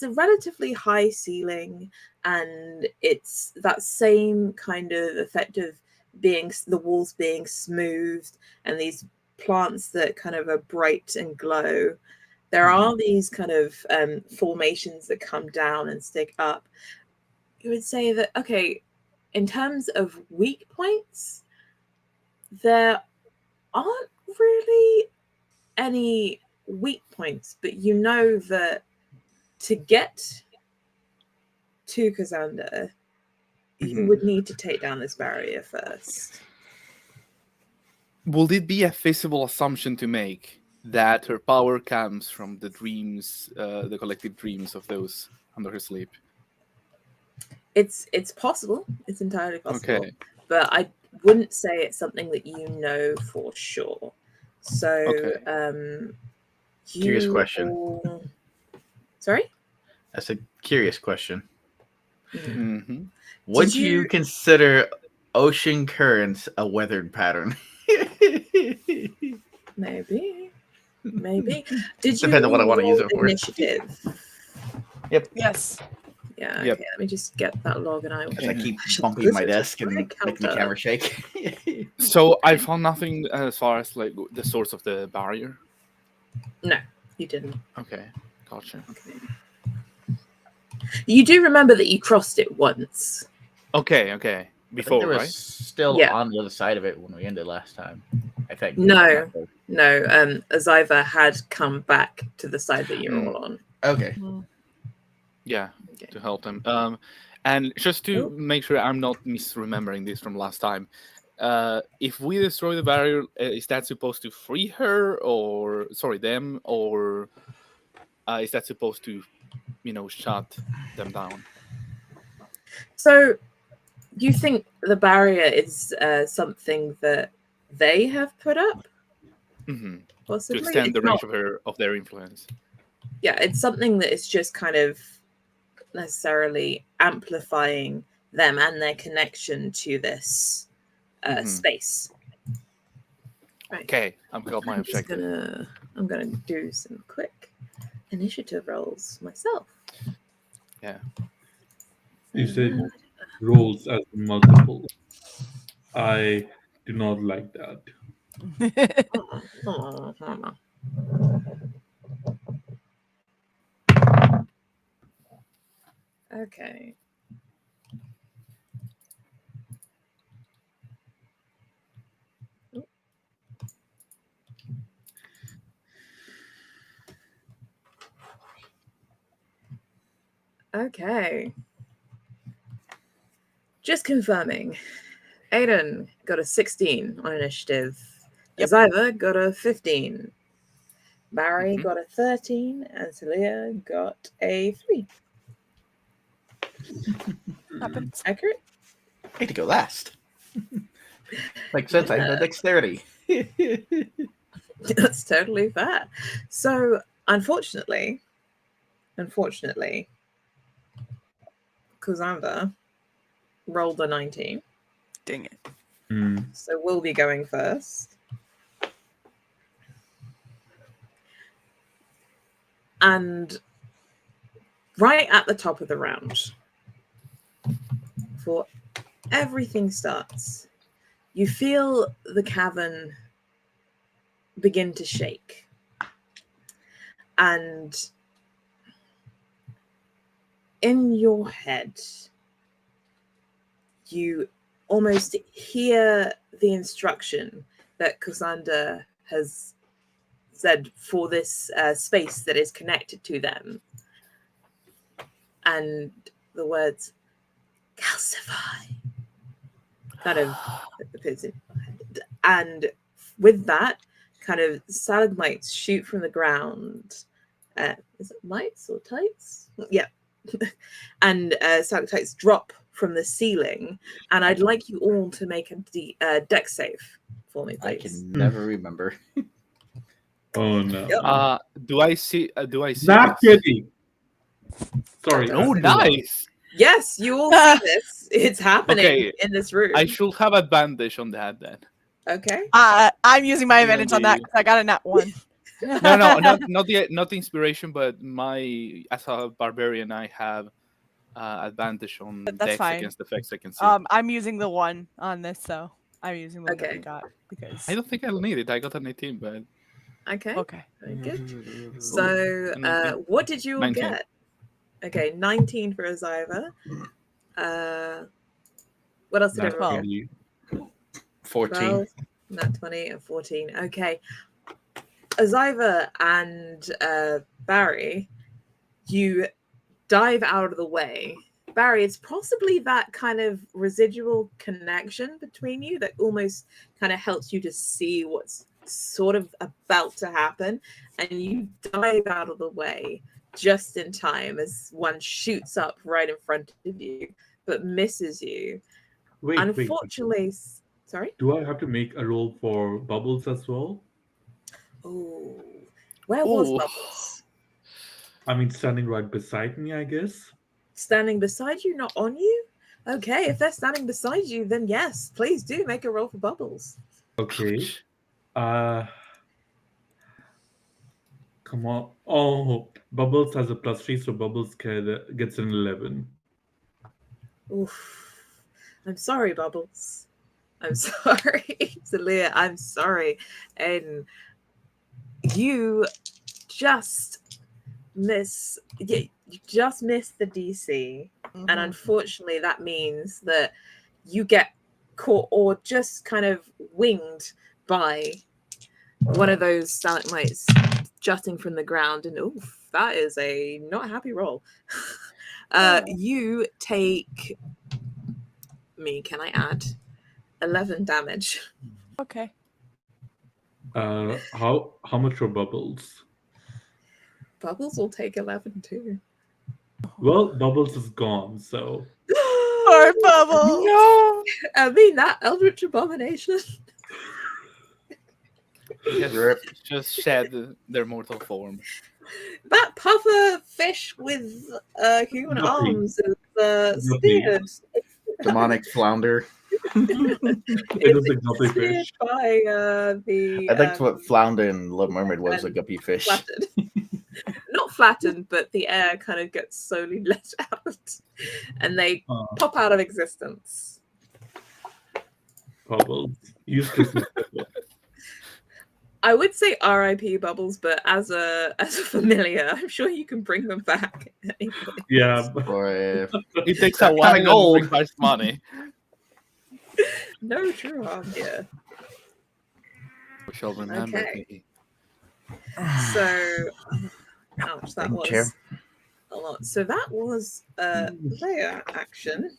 a relatively high ceiling, and it's that same kind of effect of the walls being smoothed and these plants that kind of are bright and glow. There are these kind of formations that come down and stick up. You would say that, okay, in terms of weak points, there aren't really any weak points, but you know that to get to Cassandra, you would need to take down this barrier first. Will it be a feasible assumption to make that her power comes from the dreams, the collective dreams of those under her sleep? It's possible. It's entirely possible. Okay. But I wouldn't say it's something that you know for sure. So, Okay. Curious question. Sorry? That's a curious question. Mm-hmm. Would you consider ocean currents a weathered pattern? Maybe. Did you Depends on what I want to use it for. initiative? Yep. Yes. Yeah. Yep. Okay. Let me just get that log, and I will. As I keep bumping my desk and making the camera shake. So I found nothing as far as like the source of the barrier. No, you didn't. Okay, gotcha. Okay. You do remember that you crossed it once. Okay. Before, there was right? still on the other side of it when we ended last time. I think. No. Aziva had come back to the side that you're all on. Okay. Yeah, to help them. And just to make sure I'm not misremembering this from last time, if we destroy the barrier, is that supposed to free her, or them, or is that supposed to, shut them down? So, you think the barrier is something that they have put up? Mm-hmm. Possibly To extend it's the range not, of their influence. Yeah, it's something that is just kind of necessarily amplifying them and their connection to this space. Right. Okay, I've got my objective. I'm gonna do some quick initiative rolls myself. Yeah. You said rolls as multiple. I do not like that. Okay. Okay. Just confirming. Aiden got a 16 on initiative. Yep. Aziva got a 15. Barry got a 13, and Thaliya got a 3. Happens. Accurate? I hate to go last. Makes sense. I have no dexterity. That's totally fair. So, unfortunately, Cassandra rolled a 19. Dang it. So we'll be going first. And right at the top of the round, before everything starts, you feel the cavern begin to shake. And in your head, you almost hear the instruction that Cassandra has said for this space that is connected to them. And the words, calcify, kind of appears in. And with that, kind of stalagmites shoot from the ground. Is it mites or tights? Yeah. And stalactites drop from the ceiling. And I'd like you all to make a deck save for me, please. I can never remember. Oh no. Yep. Do I see? Not this? kidding. Sorry. Oh, nice. Yes, you all see this. It's happening in this room. I should have advantage on that then. Okay. I'm using my advantage on that because I got a nat 1. No, not the inspiration, but as a barbarian, I have advantage on dex against effects I can see. I'm using the 1 on this, so I'm using the one that we got because I don't think I'll need it. I got an 18, but okay. Very good. So, what did you all 19. get? Okay, 19 for Aziva. What else did everyone get? 14. 12, not 20, and 14. Okay. Aziva and Barry, you dive out of the way. Barry, it's possibly that kind of residual connection between you that almost kind of helps you to see what's sort of about to happen, and you dive out of the way just in time as one shoots up right in front of you but misses you. Wait. Unfortunately, sorry? Do I have to make a roll for bubbles as well? Oh, where was Ooh. Bubbles? I mean, standing right beside me, I guess. Standing beside you, not on you? Okay, if they're standing beside you, then yes, please do make a roll for Bubbles. Okay. Come on. Oh, Bubbles has a +3, so Bubbles gets an 11. Oof. I'm sorry, Bubbles. I'm sorry. Thaliya, I'm sorry. And you just you just missed the DC. Mm-hmm. And unfortunately, that means that you get caught or just kind of winged by one of those stalagmites jutting from the ground. And oof, that is a not happy roll. You take can I add 11 damage? Okay. How much for Bubbles? Bubbles will take 11 too. Well, Bubbles is gone, so Poor Bubbles. No. I mean, that Eldritch Abomination. Just shed their mortal form. That puffer fish with human Guppy. arms is Guppy. speared. Demonic flounder. It was a guppy Speared fish. by the. I think what flounder in Little Mermaid was, a and guppy fish. flattened. Not flattened, but the air kind of gets slowly let out, and they pop out of existence. Bubbles. Useless. I would say R.I.P. Bubbles, but as a familiar, I'm sure you can bring them back. Yeah. Or It takes That a while kinda gold. and requires money. No true harm here. We shall remember. Okay. Vicky. So, ouch, that Thank was you. a lot. So that was their action.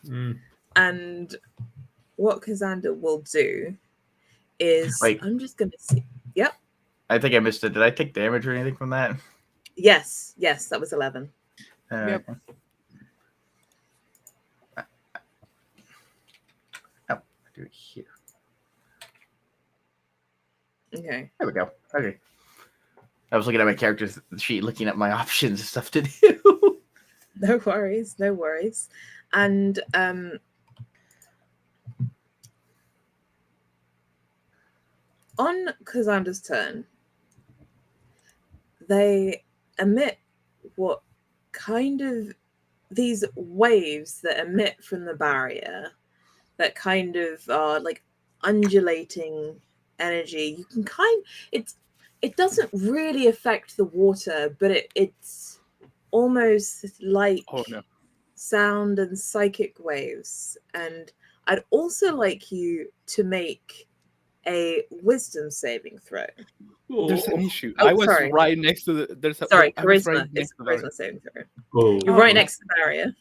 Mm. And what Cassandra will do is, Wait. I'm just going to see. Yep. I think I missed it. Did I take damage or anything from that? Yes, that was 11. Yep. Oh, do it here. Okay. There we go. Okay. I was looking at my character's sheet, looking at my options and stuff to do. No worries. And on Cassandra's turn, they emit what kind of these waves that emit from the barrier that kind of are like undulating energy. You can it doesn't really affect the water, but it's almost like sound and psychic waves. And I'd also like you to make a wisdom saving throw. There's an issue. Oh, I was sorry. right next to the. Charisma. It's a charisma saving throw. Oh. You're right next to the barrier.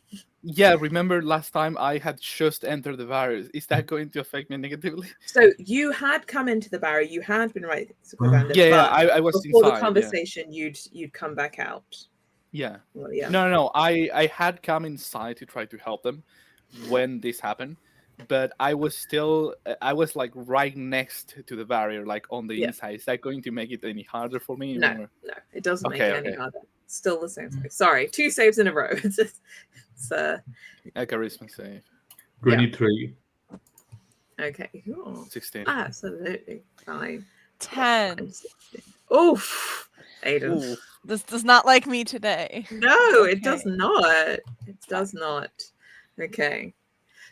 Yeah, remember last time I had just entered the barrier. Is that going to affect me negatively? So you had come into the barrier. You had been right to Cassandra, Yeah, but I was before inside. the conversation, you'd come back out. Yeah. Well, yeah. No. I had come inside to try to help them when this happened, but I was like right next to the barrier, like on the inside. Is that going to make it any harder for me? No, or? no, it doesn't make it any harder. Still the same. Sorry, 2 saves in a row. It's a charisma save. 23. Okay. Ooh. 16. Absolutely fine. 10. Oof, Aiden. Ooh. This does not like me today. No, Okay. it does not. It does not. Okay.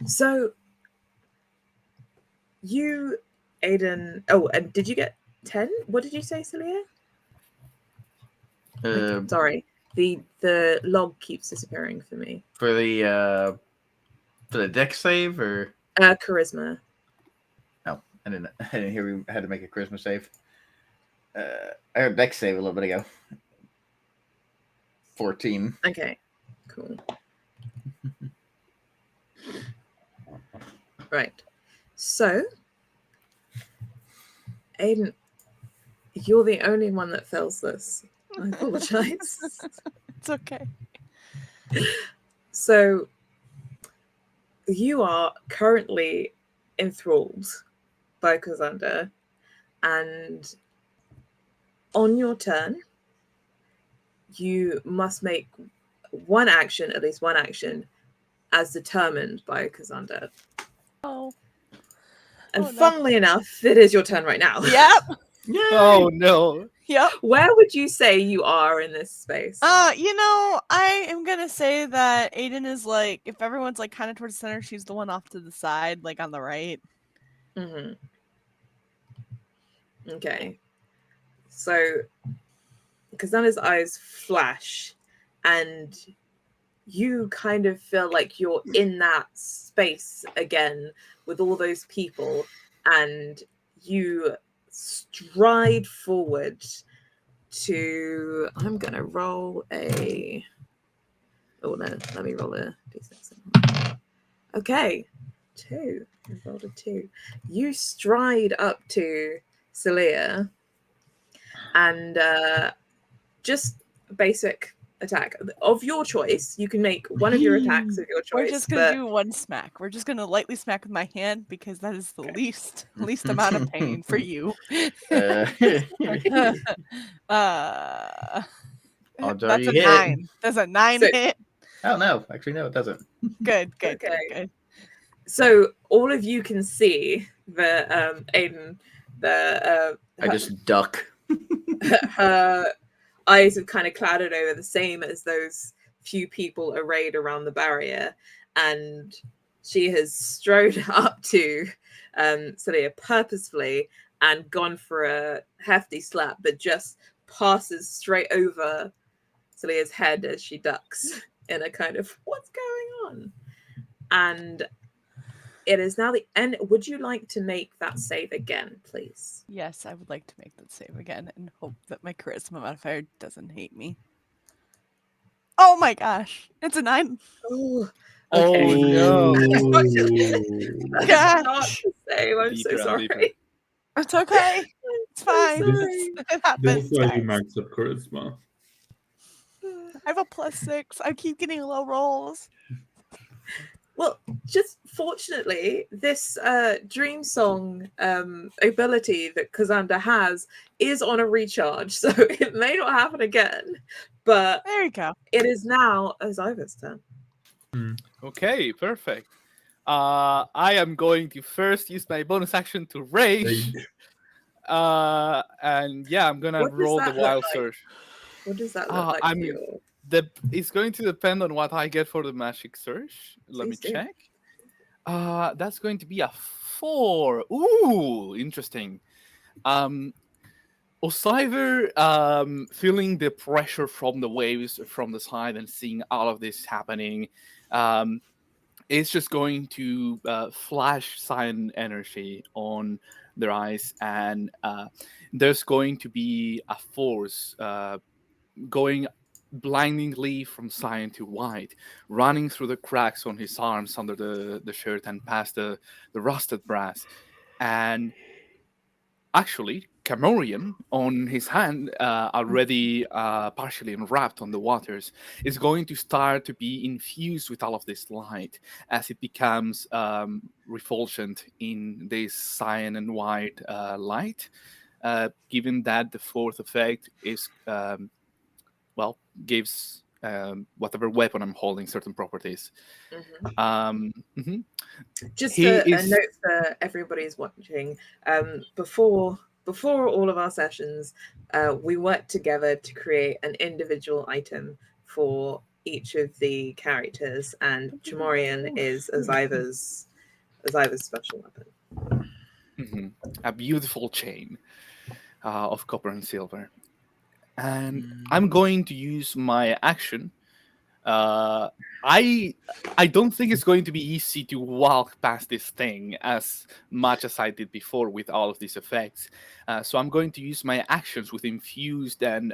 So you, Aiden. Oh, and did you get 10? What did you say, Thaliya? Sorry. The log keeps disappearing for me. For the deck save or charisma. no, I didn't hear we had to make a charisma save. I had dex save a little bit ago. 14. Okay, cool. Right. So, Aiden, you're the only one that fails this. I apologize. It's okay. So, you are currently enthralled by Cassandra, and on your turn, you must make one action, at least one action, as determined by Cassandra. Oh. And Oh, no. funnily enough, it is your turn right now. Yep. Yay! Oh no! Yep. Where would you say you are in this space? I am gonna say that Aiden is like, if everyone's like kind of towards the center, she's the one off to the side, like on the right. Mm-hmm. Okay. So, Kazana's eyes flash, and you kind of feel like you're in that space again with all those people, and you stride forward to. I'm gonna roll a. Oh no! Let me roll a d6. Okay, 2. I rolled a 2. You stride up to Celia, and just a basic attack of your choice. You can make one of your attacks of your choice. We're just gonna do one smack. We're just gonna lightly smack with my hand because that is the least amount of pain for you. Odds are That's you a hit. 9. That's a 9 So- hit. Oh no, actually no, it doesn't. Good. Okay. So all of you can see that Aiden, I just duck. her eyes have kind of clouded over, the same as those few people arrayed around the barrier, and she has strode up to Celia purposefully and gone for a hefty slap, but just passes straight over Celia's head as she ducks in a kind of what's going on. And it is now the end. Would you like to make that save again, please? Yes, I would like to make that save again and hope that my charisma modifier doesn't hate me. Oh my gosh, it's a 9. Oh, Oh no! That's Gosh. not the same. I'm so Deeper and sorry. deeper. It's okay. It's fine. sorry. It happens. This is why you Guys. max up charisma. I have a +6. I keep getting low rolls. Well, just fortunately, this dream song ability that Kazanda has is on a recharge, so it may not happen again. But There you go. it is now Oziva's turn. Okay, perfect. I am going to first use my bonus action to rage. And yeah, I'm gonna What does roll the that look wild like? surge. What does that look like I for mean, you? It's going to depend on what I get for the magic surge. Let me Please do. check. That's going to be a 4. Ooh, interesting. Osiver, feeling the pressure from the waves from the side and seeing all of this happening, is just going to flash cyan energy on their eyes, and there's going to be a force going blindingly from cyan to white, running through the cracks on his arms under the shirt and past the rusted brass. And actually, Camorian, on his hand, already partially enwrapped on the waters, is going to start to be infused with all of this light as it becomes refulgent in this cyan and white light, given that the fourth effect is, gives whatever weapon I'm holding certain properties. Just He a is- note for everybody who's watching. Before all of our sessions, we worked together to create an individual item for each of the characters, and Chamorian is Oziva's special weapon. A beautiful chain of copper and silver. And I'm going to use my action I don't think it's going to be easy to walk past this thing as much as I did before with all of these effects. So I'm going to use my actions with infused and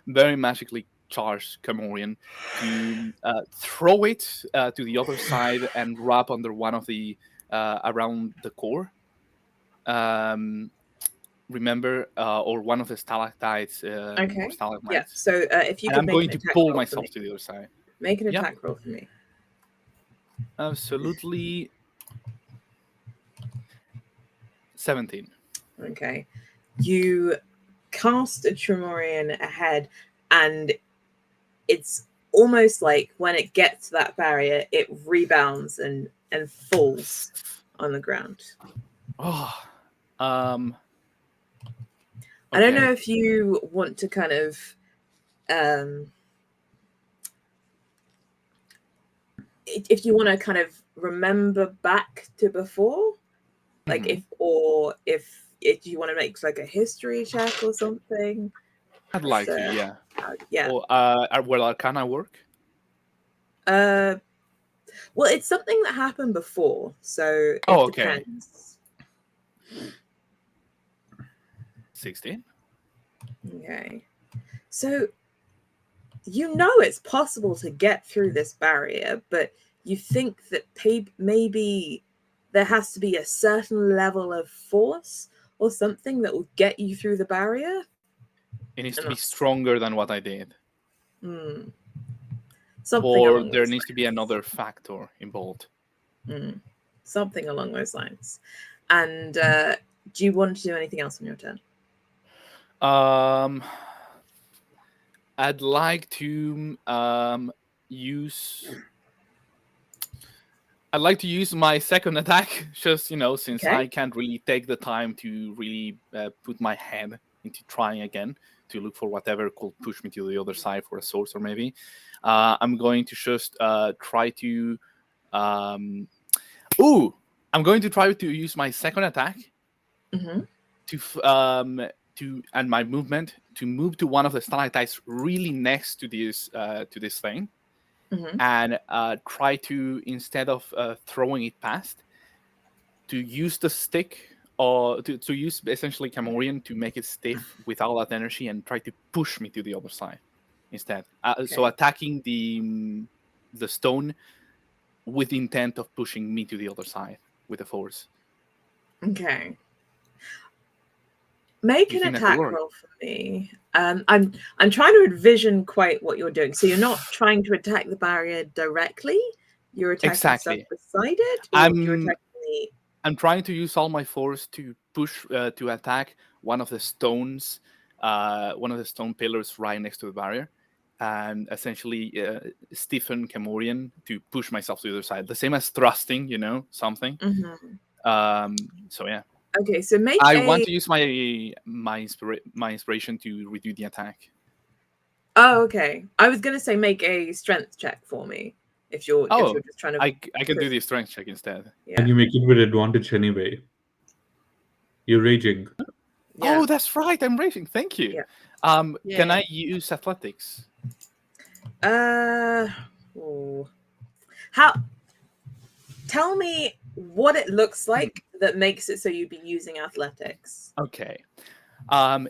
very magically charged Camorian to throw it to the other side and wrap under one of the around the core. Remember, or one of the stalactites or Okay. stalagmites. Yeah. So if you And could I'm make going an to attack pull roll for myself me. to the other side. Make an Yep. attack roll for me. Absolutely. 17. Okay. You cast a Tremorian ahead, and it's almost like when it gets to that barrier, it rebounds and falls on the ground. Oh, I don't know okay. if you want to kind of if you want to kind of remember back to before, like Mhm. if you want to make like a history check or something. I'd like to, yeah. Yeah. Or will Arcana work? Well, it's something that happened before, so it okay. depends. 16. Okay. So you know it's possible to get through this barrier, but you think that maybe there has to be a certain level of force or something that will get you through the barrier. It needs to be stronger than what I did. Something or along there those needs lines. to be another factor involved. Something along those lines. And do you want to do anything else on your turn? I'd like to use. I'd like to use my second attack, just since I can't really take the time to really put my head into trying again to look for whatever could push me to the other side for a source, or maybe I'm going to just try to. I'm going to try to use my second attack to and my movement to move to one of the stalactites really next to this thing. And try to, instead of throwing it past, to use the stick or to use essentially Camorian to make it stiff with all that energy and try to push me to the other side instead. So attacking the stone with the intent of pushing me to the other side with the force. Okay. Make an attack roll for me. I'm trying to envision quite what you're doing. So you're not trying to attack the barrier directly. You're attacking stuff beside it. I'm trying to use all my force to push to attack one of the stones, one of the stone pillars right next to the barrier, and essentially stiffen Camorian to push myself to the other side. The same as thrusting, something. So yeah. Okay, so want to use my inspiration to redo the attack. Oh, okay. I was gonna say make a strength check for me if you're just trying to. I can do the strength check instead. Yeah. And you make it with advantage anyway. You're raging. Yeah. Oh, that's right. I'm raging. Thank you. Yeah. Can I use athletics? How? Tell me what it looks like that makes it so you'd be using athletics. Okay.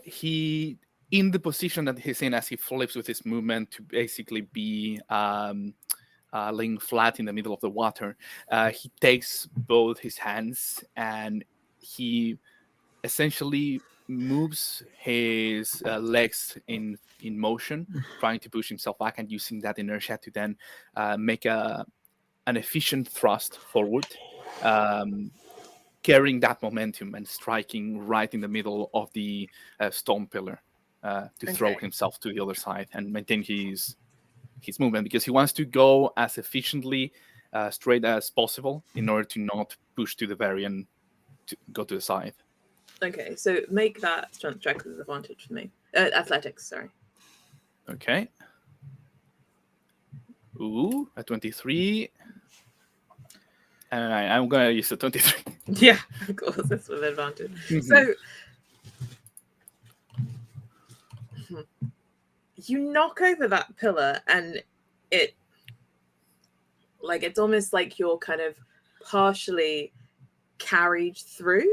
He, in the position that he's in as he flips with his movement to basically be laying flat in the middle of the water, he takes both his hands and he essentially moves his legs in motion, trying to push himself back and using that inertia to then make an efficient thrust forward, carrying that momentum and striking right in the middle of the stone pillar to throw himself to the other side and maintain his movement, because he wants to go as efficiently straight as possible in order to not push to the very end to go to the side. Okay, so make that strength check with advantage for me. Athletics, sorry. Okay. Ooh, a 23. And I'm going to use a 23. Yeah, of course, that's with advantage. So, you knock over that pillar and it Like it's almost like you're kind of partially carried through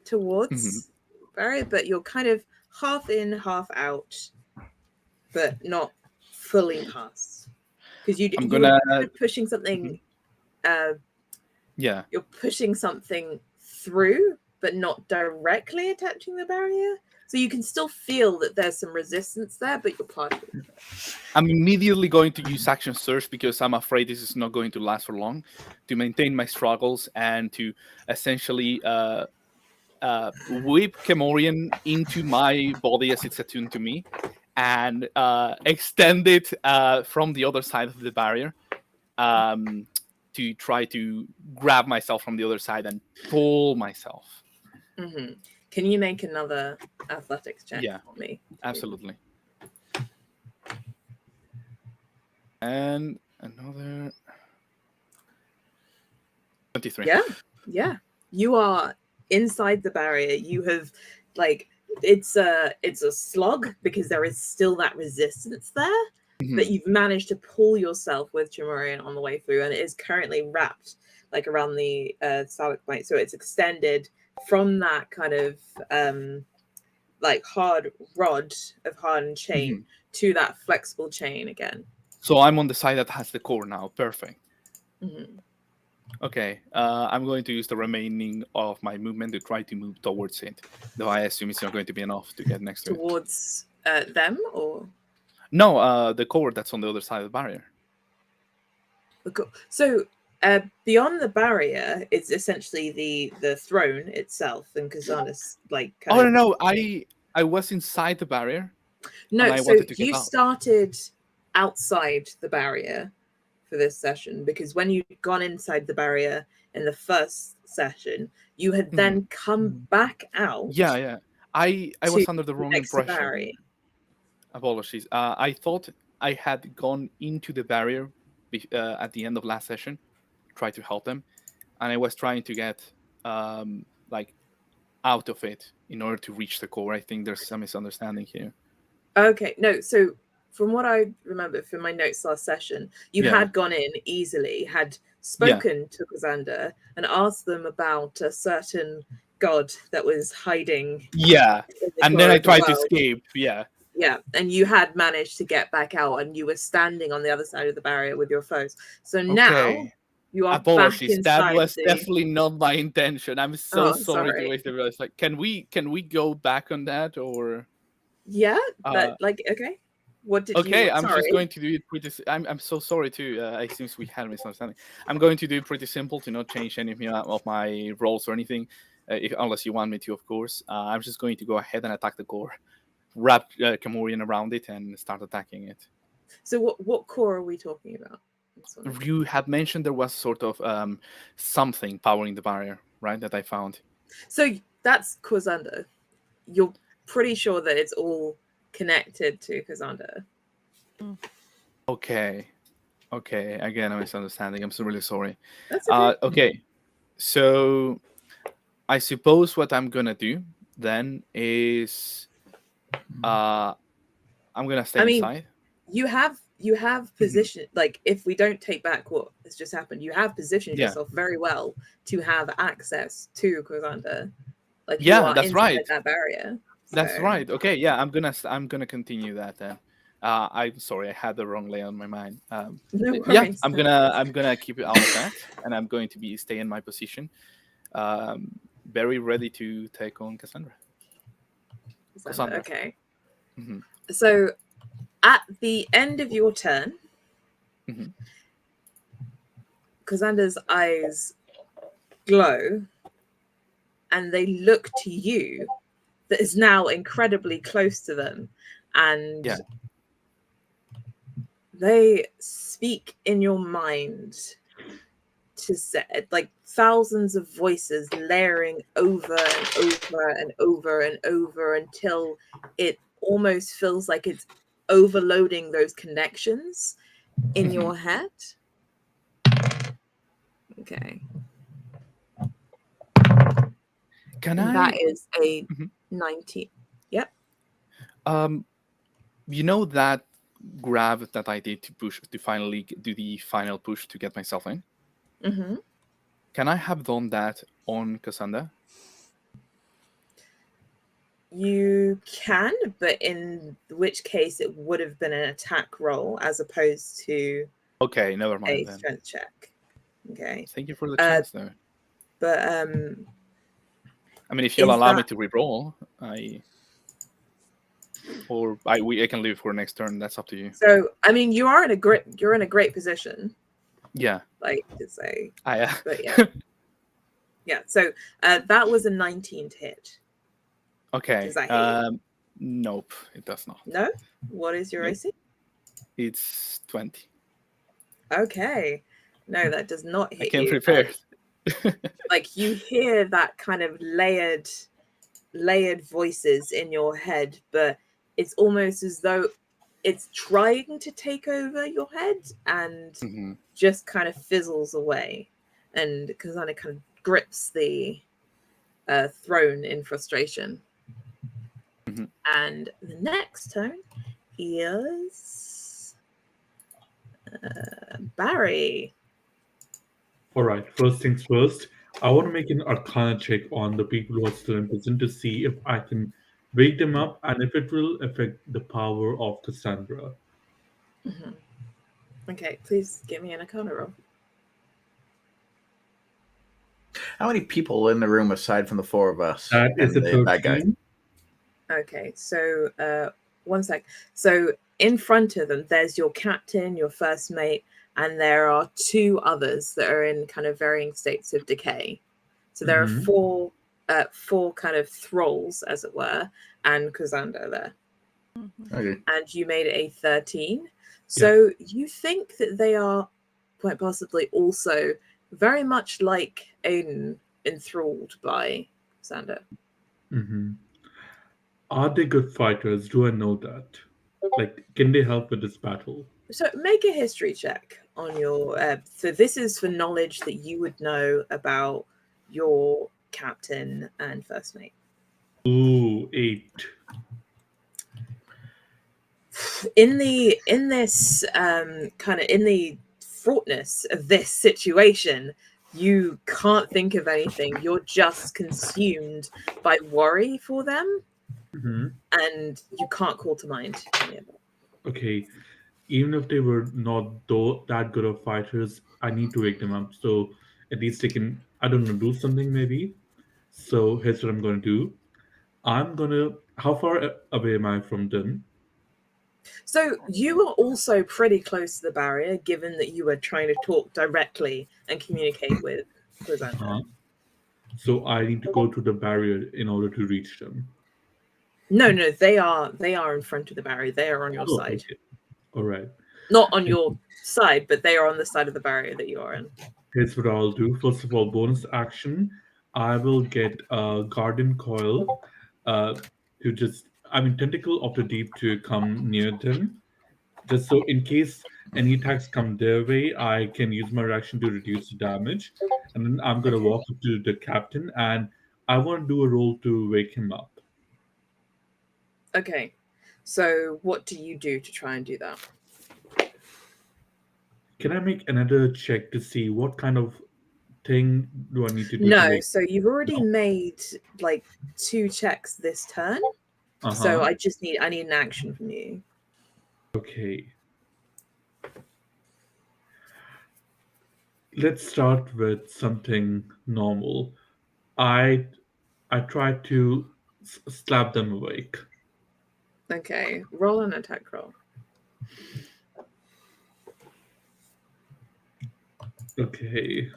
towards barrier, but you're kind of half in, half out, but not fully past. Because you're kind of pushing something. You're pushing something through, but not directly attaching the barrier. So you can still feel that there's some resistance there, but you're partially. I'm immediately going to use action surge because I'm afraid this is not going to last for long, to maintain my struggles and to essentially whip Kemorian into my body as it's attuned to me and extend it from the other side of the barrier to try to grab myself from the other side and pull myself. Mm-hmm. Can you make another athletics check for me? Absolutely. And another 23. Yeah. You are inside the barrier. You have it's a slog because there is still that resistance there. But you've managed to pull yourself with Tremorian on the way through, and it is currently wrapped around the stalagmite, so it's extended from that kind of hard rod of hardened chain to that flexible chain again. So I'm on the side that has the core now. Perfect. Mm-hmm. Okay, I'm going to use the remaining of my movement to try to move towards it, though I assume it's not going to be enough to get next to it. Towards them, or? No, the core that's on the other side of the barrier. So beyond the barrier is essentially the throne itself, and Kazana's No! I was inside the barrier. No, so you started outside the barrier for this session, because when you'd gone inside the barrier in the first session, you had then come back out. Yeah. I was under the wrong impression. Apologies. I thought I had gone into the barrier at the end of last session, tried to help them, and I was trying to get out of it in order to reach the core. I think there's some misunderstanding here. Okay, no, so from what I remember from my notes last session, you had gone in easily, had spoken to Kazander and asked them about a certain god that was hiding. Yeah, and then I tried to escape. Yeah, and you had managed to get back out, and you were standing on the other side of the barrier with your foes. So now you are back inside. That was definitely not my intention. I'm so sorry to waste the can we go back on that, or? Yeah, but okay. What did you? Okay, I'm just going to do it pretty. I'm so sorry too. I seems we had a misunderstanding. I'm going to do it pretty simple to not change any of my roles or anything, unless you want me to, of course. I'm just going to go ahead and attack the core, wrap Kemorian around it, and start attacking it. So what core are we talking about? You had mentioned there was sort of something powering the barrier, right? That I found. So that's Kazander. You're pretty sure that it's all connected to Kazander. Okay. Again, a misunderstanding. I'm so really sorry. That's okay. Okay. So I suppose what I'm gonna do then is I'm gonna stay inside. You have position, if we don't take back what has just happened, you have positioned yourself very well to have access to Kazander. That's right. That barrier. That's right. Okay, yeah, I'm gonna continue that then. I'm sorry, I had the wrong layout in my mind. No worries. I'm gonna keep it out of that, and I'm going to stay in my position, very ready to take on Cassandra. Okay. So, at the end of your turn, Cassandra's eyes glow, and they look to you. That is now incredibly close to them, and they speak in your mind to say, thousands of voices layering over and over and over and over until it almost feels like it's overloading those connections in your head. Okay. That is a 19. Yep. You know that grab that I did to finally do the final push to get myself in. Mm-hmm. Can I have done that on Cassandra? You can, but in which case it would have been an attack roll as opposed to Okay, never a mind then. strength check. Okay. Thank you for the chance, though. But I mean, if you'll allow me to re-roll, I can leave for next turn. That's up to you. so I mean, you're in a great position. Yeah. Like to say, I. but yeah, yeah. So that was a 19 to hit. Okay. Does that hit you? Nope, it does not. No. What is your Nope. AC? It's 20. Okay. No, that does not hit I came you. prepared. Like you hear that kind of layered voices in your head, but it's almost as though it's trying to take over your head and just kind of fizzles away. And Kazana kind of grips the throne in frustration. And the next turn is Barry. All right, first things first. I want to make an Arcana check on the people who are still in prison to see if I can wake them up and if it will affect the power of Cassandra. Mm-hmm. Okay, please give me an Arcana roll. How many people in the room aside from the four of us? That is a that guy? 13. Okay, so 1 sec. So in front of them, there's your captain, your first mate, and there are two others that are in kind of varying states of decay. So there are four kind of thralls, as it were, and Kazanda there. Okay. And you made it a 13. So you think that they are quite possibly also very much like Aiden, enthralled by Sander. Are they good fighters? Do I know that? Like, can they help with this battle? So make a history check on your. So this is for knowledge that you would know about your captain and first mate. Ooh, 8. In this kind of in the fraughtness of this situation, you can't think of anything. You're just consumed by worry for them, and you can't call to mind any of it. Okay, even if they were not that good of fighters, I need to wake them up. So at least they can, I don't know, do something maybe. So here's what I'm going to do. How far away am I from them? So you are also pretty close to the barrier, given that you were trying to talk directly and communicate with Glazanda. So I need to go to the barrier in order to reach them. No, they are in front of the barrier. They are on your side. Okay. All right. Not on your side, but they are on the side of the barrier that you are in. Here's what I'll do. First of all, bonus action. I will get a garden coil tentacle of the deep to come near them. Just so in case any attacks come their way, I can use my reaction to reduce the damage. And then I'm going to walk up to the captain and I want to do a roll to wake him up. Okay. So what do you do to try and do that? Can I make another check to see what kind of thing do I need to do? No, so you've already made like 2 checks this turn. So I need an action from you. Okay. Let's start with something normal. I try to slap them awake. Okay, roll an attack roll. Okay.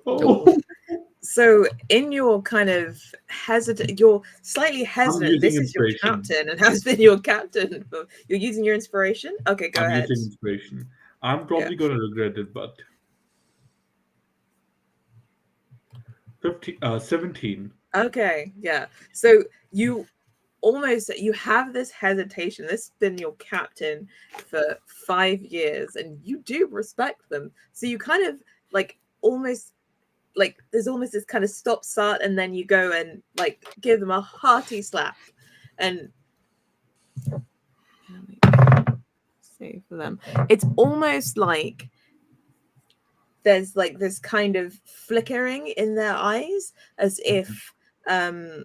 Oh. So in your kind of you're slightly hesitant. This is your captain and has been your captain. You're using your inspiration? Okay, go ahead. I'm using inspiration. I'm probably going to regret it, but 17. Okay, yeah. So you have this hesitation. This has been your captain for 5 years, and you do respect them. So you kind of there's almost this kind of stop start, and then you go and like give them a hearty slap. and say for them, it's almost like there's like this kind of flickering in their eyes, as if they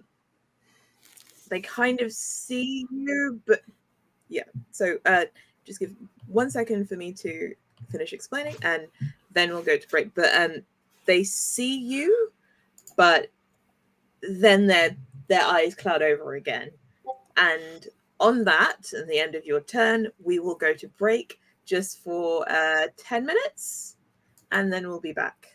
kind of see you, but yeah. So just give 1 second for me to finish explaining, and then we'll go to break. But they see you, but then their eyes cloud over again, and on that, at the end of your turn, we will go to break just for 10 minutes, and then we'll be back.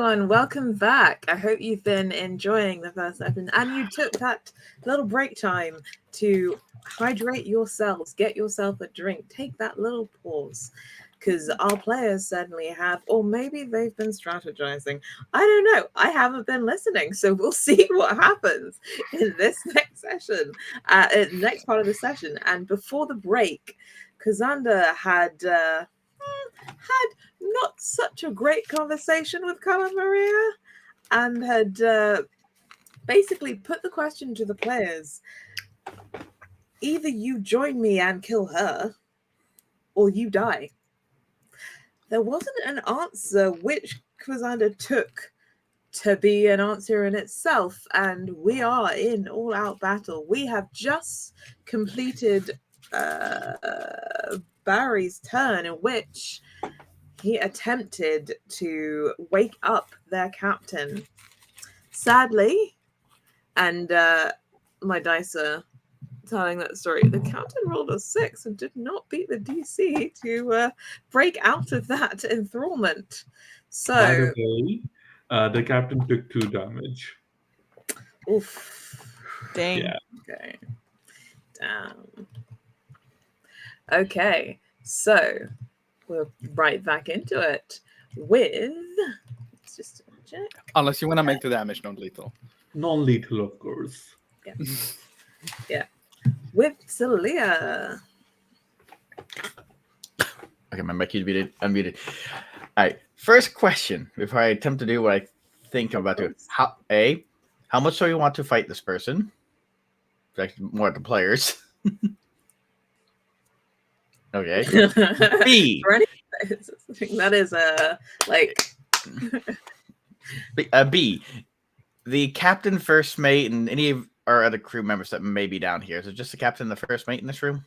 everyone. Welcome back. I hope you've been enjoying the first episode and you took that little break time to hydrate yourselves, get yourself a drink, take that little pause. Because our players certainly have, or maybe they've been strategizing. I don't know. I haven't been listening, so we'll see what happens in this next session, next part of the session. And before the break, Kazanda had not such a great conversation with Carla Maria, and had basically put the question to the players: either you join me and kill her, or you die. There wasn't an answer which Kazanda took to be an answer in itself, and we are in all-out battle. We have just completed Barry's turn, in which he attempted to wake up their captain. Sadly, and my dice are telling that story, the captain rolled a 6 and did not beat the DC to break out of that enthrallment. So, by the way, the captain took 2 damage. Oof. Dang. Yeah. Okay. Damn. Okay, so we're right back into it with. Let's just check. Unless you want to make the damage non-lethal. Non-lethal, of course. Yeah. With Thaliya. Okay, my mic is unmuted. All right, first question before I attempt to do what I think I'm about to. How much do you want to fight this person? Like more the players. Okay. B. That is B. The captain, first mate, and any of our other crew members that may be down here. Is it just the captain and the first mate in this room?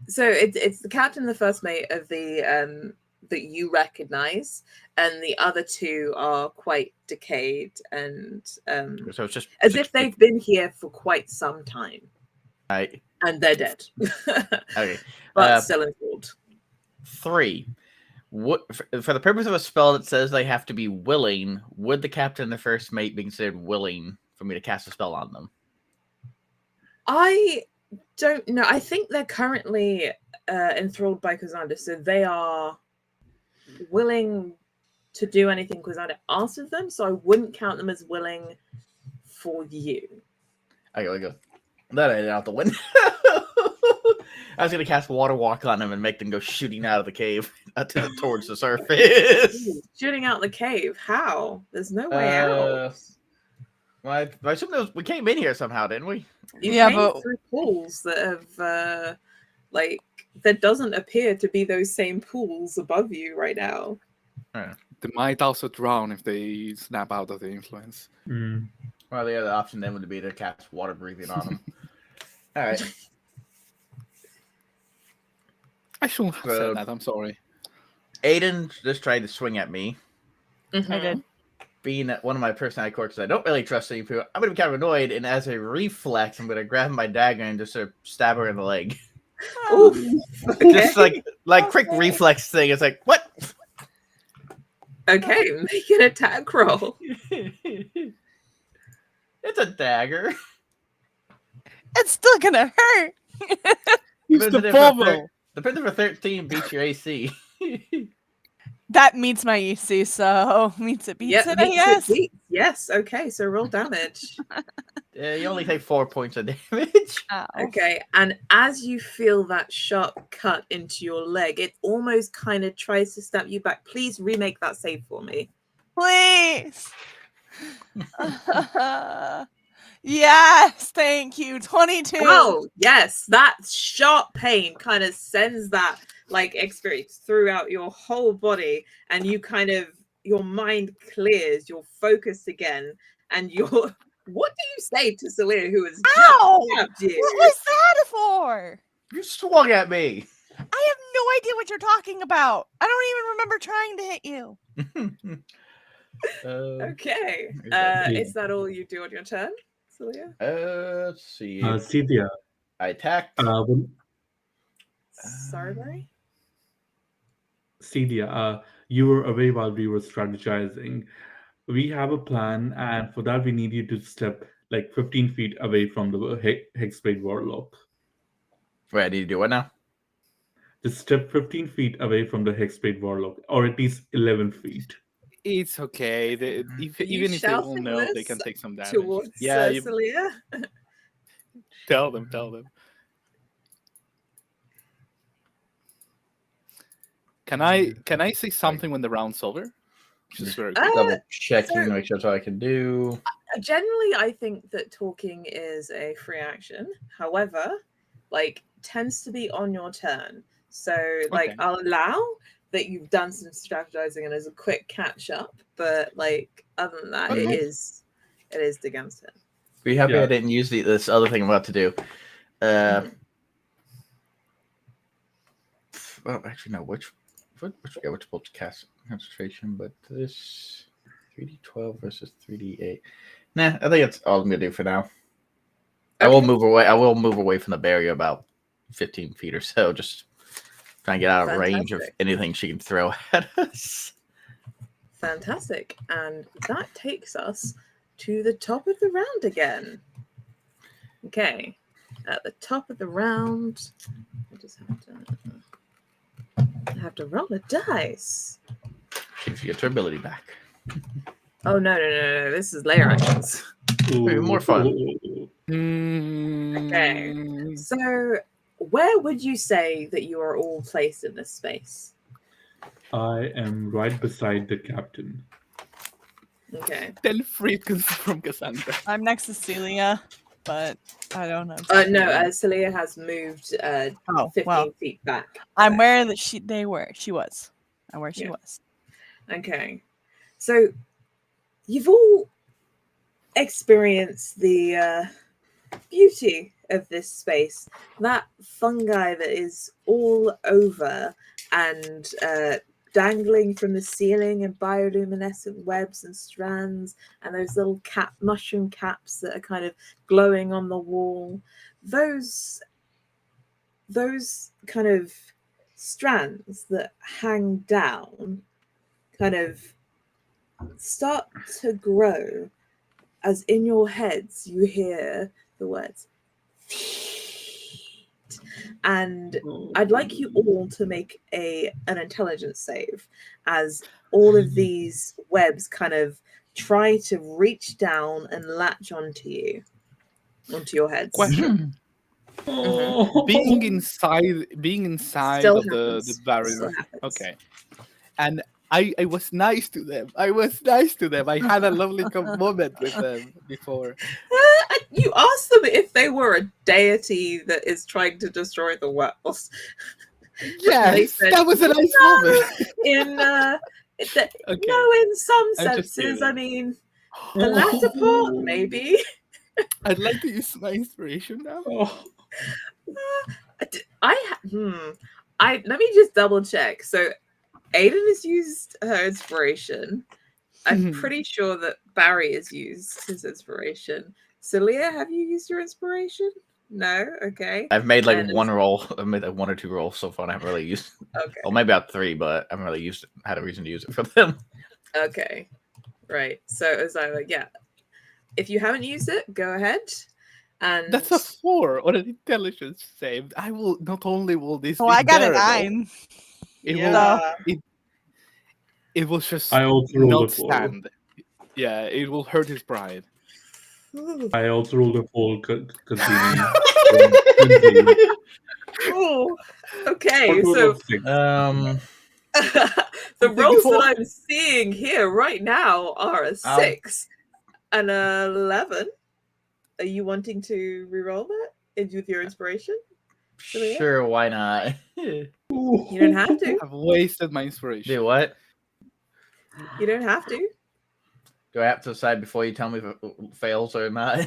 So it's the captain and the first mate of the that you recognize, and the other 2 are quite decayed and So it's just as if they've been here for quite some time. Right. And they're dead. Okay. But still enthralled. 3. What for the purpose of a spell that says they have to be willing, would the captain and the first mate be considered willing for me to cast a spell on them? I don't know. I think they're currently enthralled by Kazanda, so they are willing to do anything Kazanda asks of them, so I wouldn't count them as willing for you. Okay, we go. That ain't out the window. I was gonna cast Water Walk on them and make them go shooting out of the cave towards the surface. Ooh, shooting out the cave? How? There's no way out. Well, I assume we came in here somehow, didn't we? You Yeah, came but through pools that have there doesn't appear to be those same pools above you right now. They might also drown if they snap out of the influence. Mm. Well, the other option then would be to cast water breathing on them. All right. I shouldn't have said that. I'm sorry. Aiden just tried to swing at me. Mm-hmm. I did. Being that one of my personality quirks, I don't really trust any people. I'm going to be kind of annoyed, and as a reflex, I'm going to grab my dagger and just sort of stab her in the leg. Oof. Okay. Just like quick reflex thing. It's like, what? Okay, make an attack roll. It's a dagger. It's still gonna hurt. Use the bubble. The Prince of 13 beats your AC. That meets my EC, so meets it, beats it, I guess. Yes, okay, so roll damage. You only take 4 points of damage. Ow. Okay, and as you feel that sharp cut into your leg, it almost kind of tries to stab you back. Please remake that save for me. Please. Yes, thank you. 22. Oh, yes, that sharp pain kind of sends that experience throughout your whole body, and you kind of, your mind clears, you're focused again, and you're, what do you say to Thaliya, who has Ow! just stabbed you? What was that for? You swung at me. I have no idea what you're talking about. I don't even remember trying to hit you. Okay, is that all you do on your turn, Thaliya? Let's see. Cynthia. I attacked. Sorry, Barry? Celia, You were away while we were strategizing. We have a plan, and for that, we need you to step like 15 feet away from the Hexblade Warlock. Wait, I need to do what now? Just step 15 feet away from the Hexblade Warlock, or at least 11 feet. It's okay. Are you Even if they won't shouting know, they this can take some damage. towards Yeah, you Thaliya? tell them. Tell them. Can I say something when the round's over? Just very quick. Double checking so- to make sure that's all I can do. Generally, I think that talking is a free action. However, like, tends to be on your turn. So, like, Okay. I'll allow that you've done some strategizing and as a quick catch up, but like, other than that, Okay. it is Digan's turn. Be happy Yeah. I didn't use this other thing I'm about to do. Well, actually, no. Which bolt to cast concentration? But this 3d12 versus 3d8. Nah, I think that's all I'm gonna do for now. I will move away. I will move away from the barrier about 15 feet or so, just trying to get out of range of Fantastic. anything she can throw at us. Fantastic. And that takes us to the top of the round again. Okay. At the top of the round, I just have to roll a dice. She gets her ability back. Oh no. This is layer actions. Maybe more fun. Okay. So where would you say that you are all placed in this space? I am right beside the captain. Okay. Tell Friedkins from Cassandra. I'm next to Celia, but I don't know. No, Celia has moved 15 feet back. I'm where that she was. I'm where she was. Okay. So you've all experienced the beauty of this space. That fungi that is all over and dangling from the ceiling and bioluminescent webs and strands, and those little mushroom caps that are kind of glowing on the wall. Those kind of strands that hang down kind of start to grow as in your heads you hear the words feet. And I'd like you all to make an intelligence save as all of these webs kind of try to reach down and latch onto your heads. Question. Being inside Still of the happens. barrier. Still happens. Okay. And I was nice to them. I had a lovely moment with them before. You asked them if they were a deity that is trying to destroy the world. Yes, said, that was a nice moment. Okay. No, in some I'm just senses. kidding. I mean, the latter part, maybe. I'd like to use my inspiration now. Let me just double check. So, Aiden has used her inspiration. I'm pretty sure that Barry has used his inspiration. Celia, have you used your inspiration? No? Okay. I've made like one roll. I've made like one or two rolls so far. I haven't really used. Okay. Well, maybe about three, but I haven't really used it. Had a reason to use it for them. Okay. Right. So it was like, yeah. If you haven't used it, go ahead. And That's a 4 on an intelligence save. I will not only will this. Oh, be I got a bearable, 9. It will just I also rolled not a 4. stand. Yeah, it will hurt his pride. I also rolled a 4 because Oh, okay. So the rolls that I'm seeing here right now are a 6 and a 11. Are you wanting to reroll that with your inspiration? Sure, why not? You don't have to. I've wasted my inspiration. Do what? You don't have to. Do I have to decide before you tell me if it fails or not?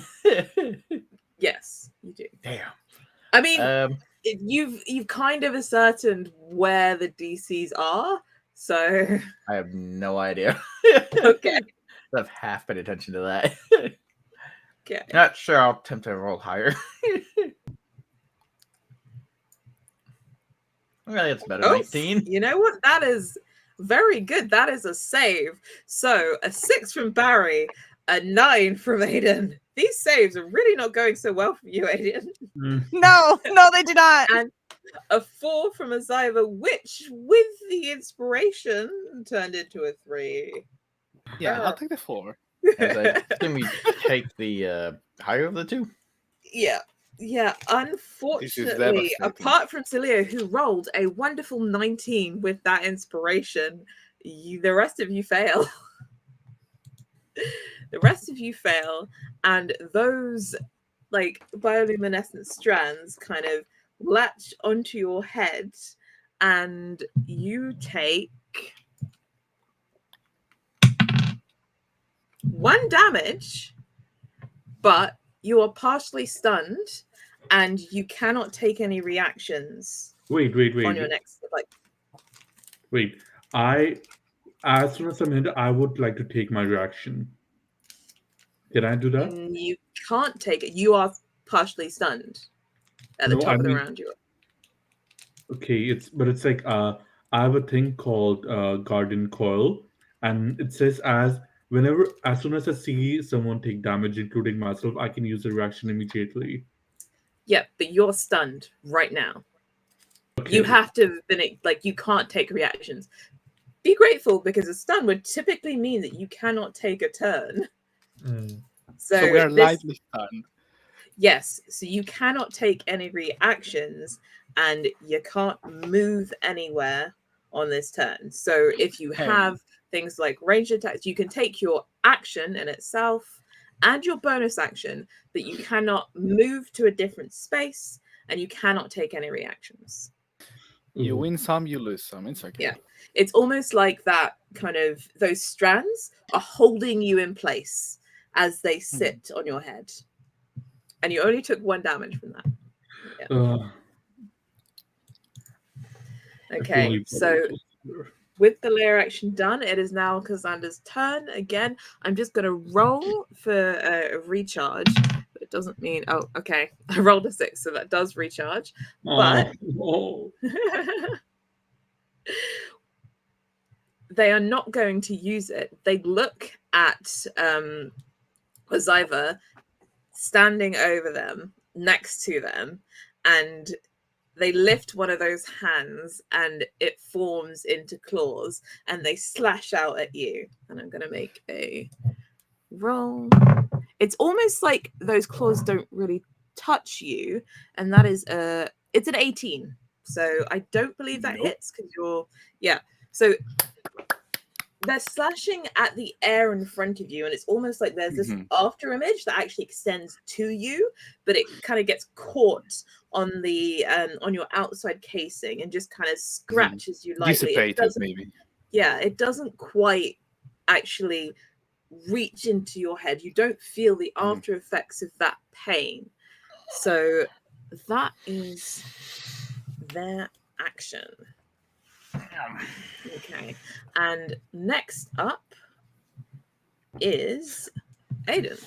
Yes, you do. Damn. I mean, you've kind of ascertained where the DCs are, so I have no idea. Okay. I've half paid attention to that. Okay. Not sure. I'll attempt to roll higher. Okay, it's better. 19. You know what? That is Very good. That is a save. So a 6 from Barry, a 9 from Aiden. These saves are really not going so well for you, Aiden. No, they do not. And a 4 from Aziva, which with the inspiration turned into a 3. Yeah, I'll take the 4. As I assume we take the higher of the two. Yeah. Unfortunately, devastating. apart from Thaliya, who rolled a wonderful 19 with that inspiration, the rest of you fail. The rest of you fail, and those like bioluminescent strands kind of latch onto your head, and you take 1 damage, but you are partially stunned and you cannot take any reactions Wait. on your next Wait. As soon as I'm in, I would like to take my reaction. Can I do that? You can't take it. You are partially stunned at the No, top I of the mean- round you are. Okay, it's like I have a thing called Guardian Coil, and it says as soon as I see someone take damage, including myself, I can use a reaction immediately. Yeah, but you're stunned right now. Okay. You have to have been like, you can't take reactions. Be grateful, because a stun would typically mean that you cannot take a turn. So we are lightly stunned. Yes, so you cannot take any reactions and you can't move anywhere on this turn. So if you have things like ranged attacks, you can take your action in itself and your bonus action, but you cannot move to a different space and you cannot take any reactions. You win some, you lose some. It's okay. Yeah. It's almost like that kind of, those strands are holding you in place as they sit on your head. And you only took 1 damage from that. Yeah. Okay, so with the layer action done, it is now Cassandra's turn. Again, I'm just going to roll for a recharge. But it doesn't mean... Oh, okay. I rolled a 6, so that does recharge. But... they are not going to use it. They look at Aziva standing over them, next to them, and they lift one of those hands and it forms into claws and they slash out at you. And I'm going to make a roll. It's almost like those claws don't really touch you, and that is it's an 18. So I don't believe that hits, because you're... Yeah. So they're slashing at the air in front of you, and it's almost like there's this after image that actually extends to you, but it kind of gets caught on the on your outside casing and just kind of scratches you lightly. Maybe. Yeah, it doesn't quite actually reach into your head. You don't feel the after effects of that pain. So that is their action. Okay, and next up is Aiden.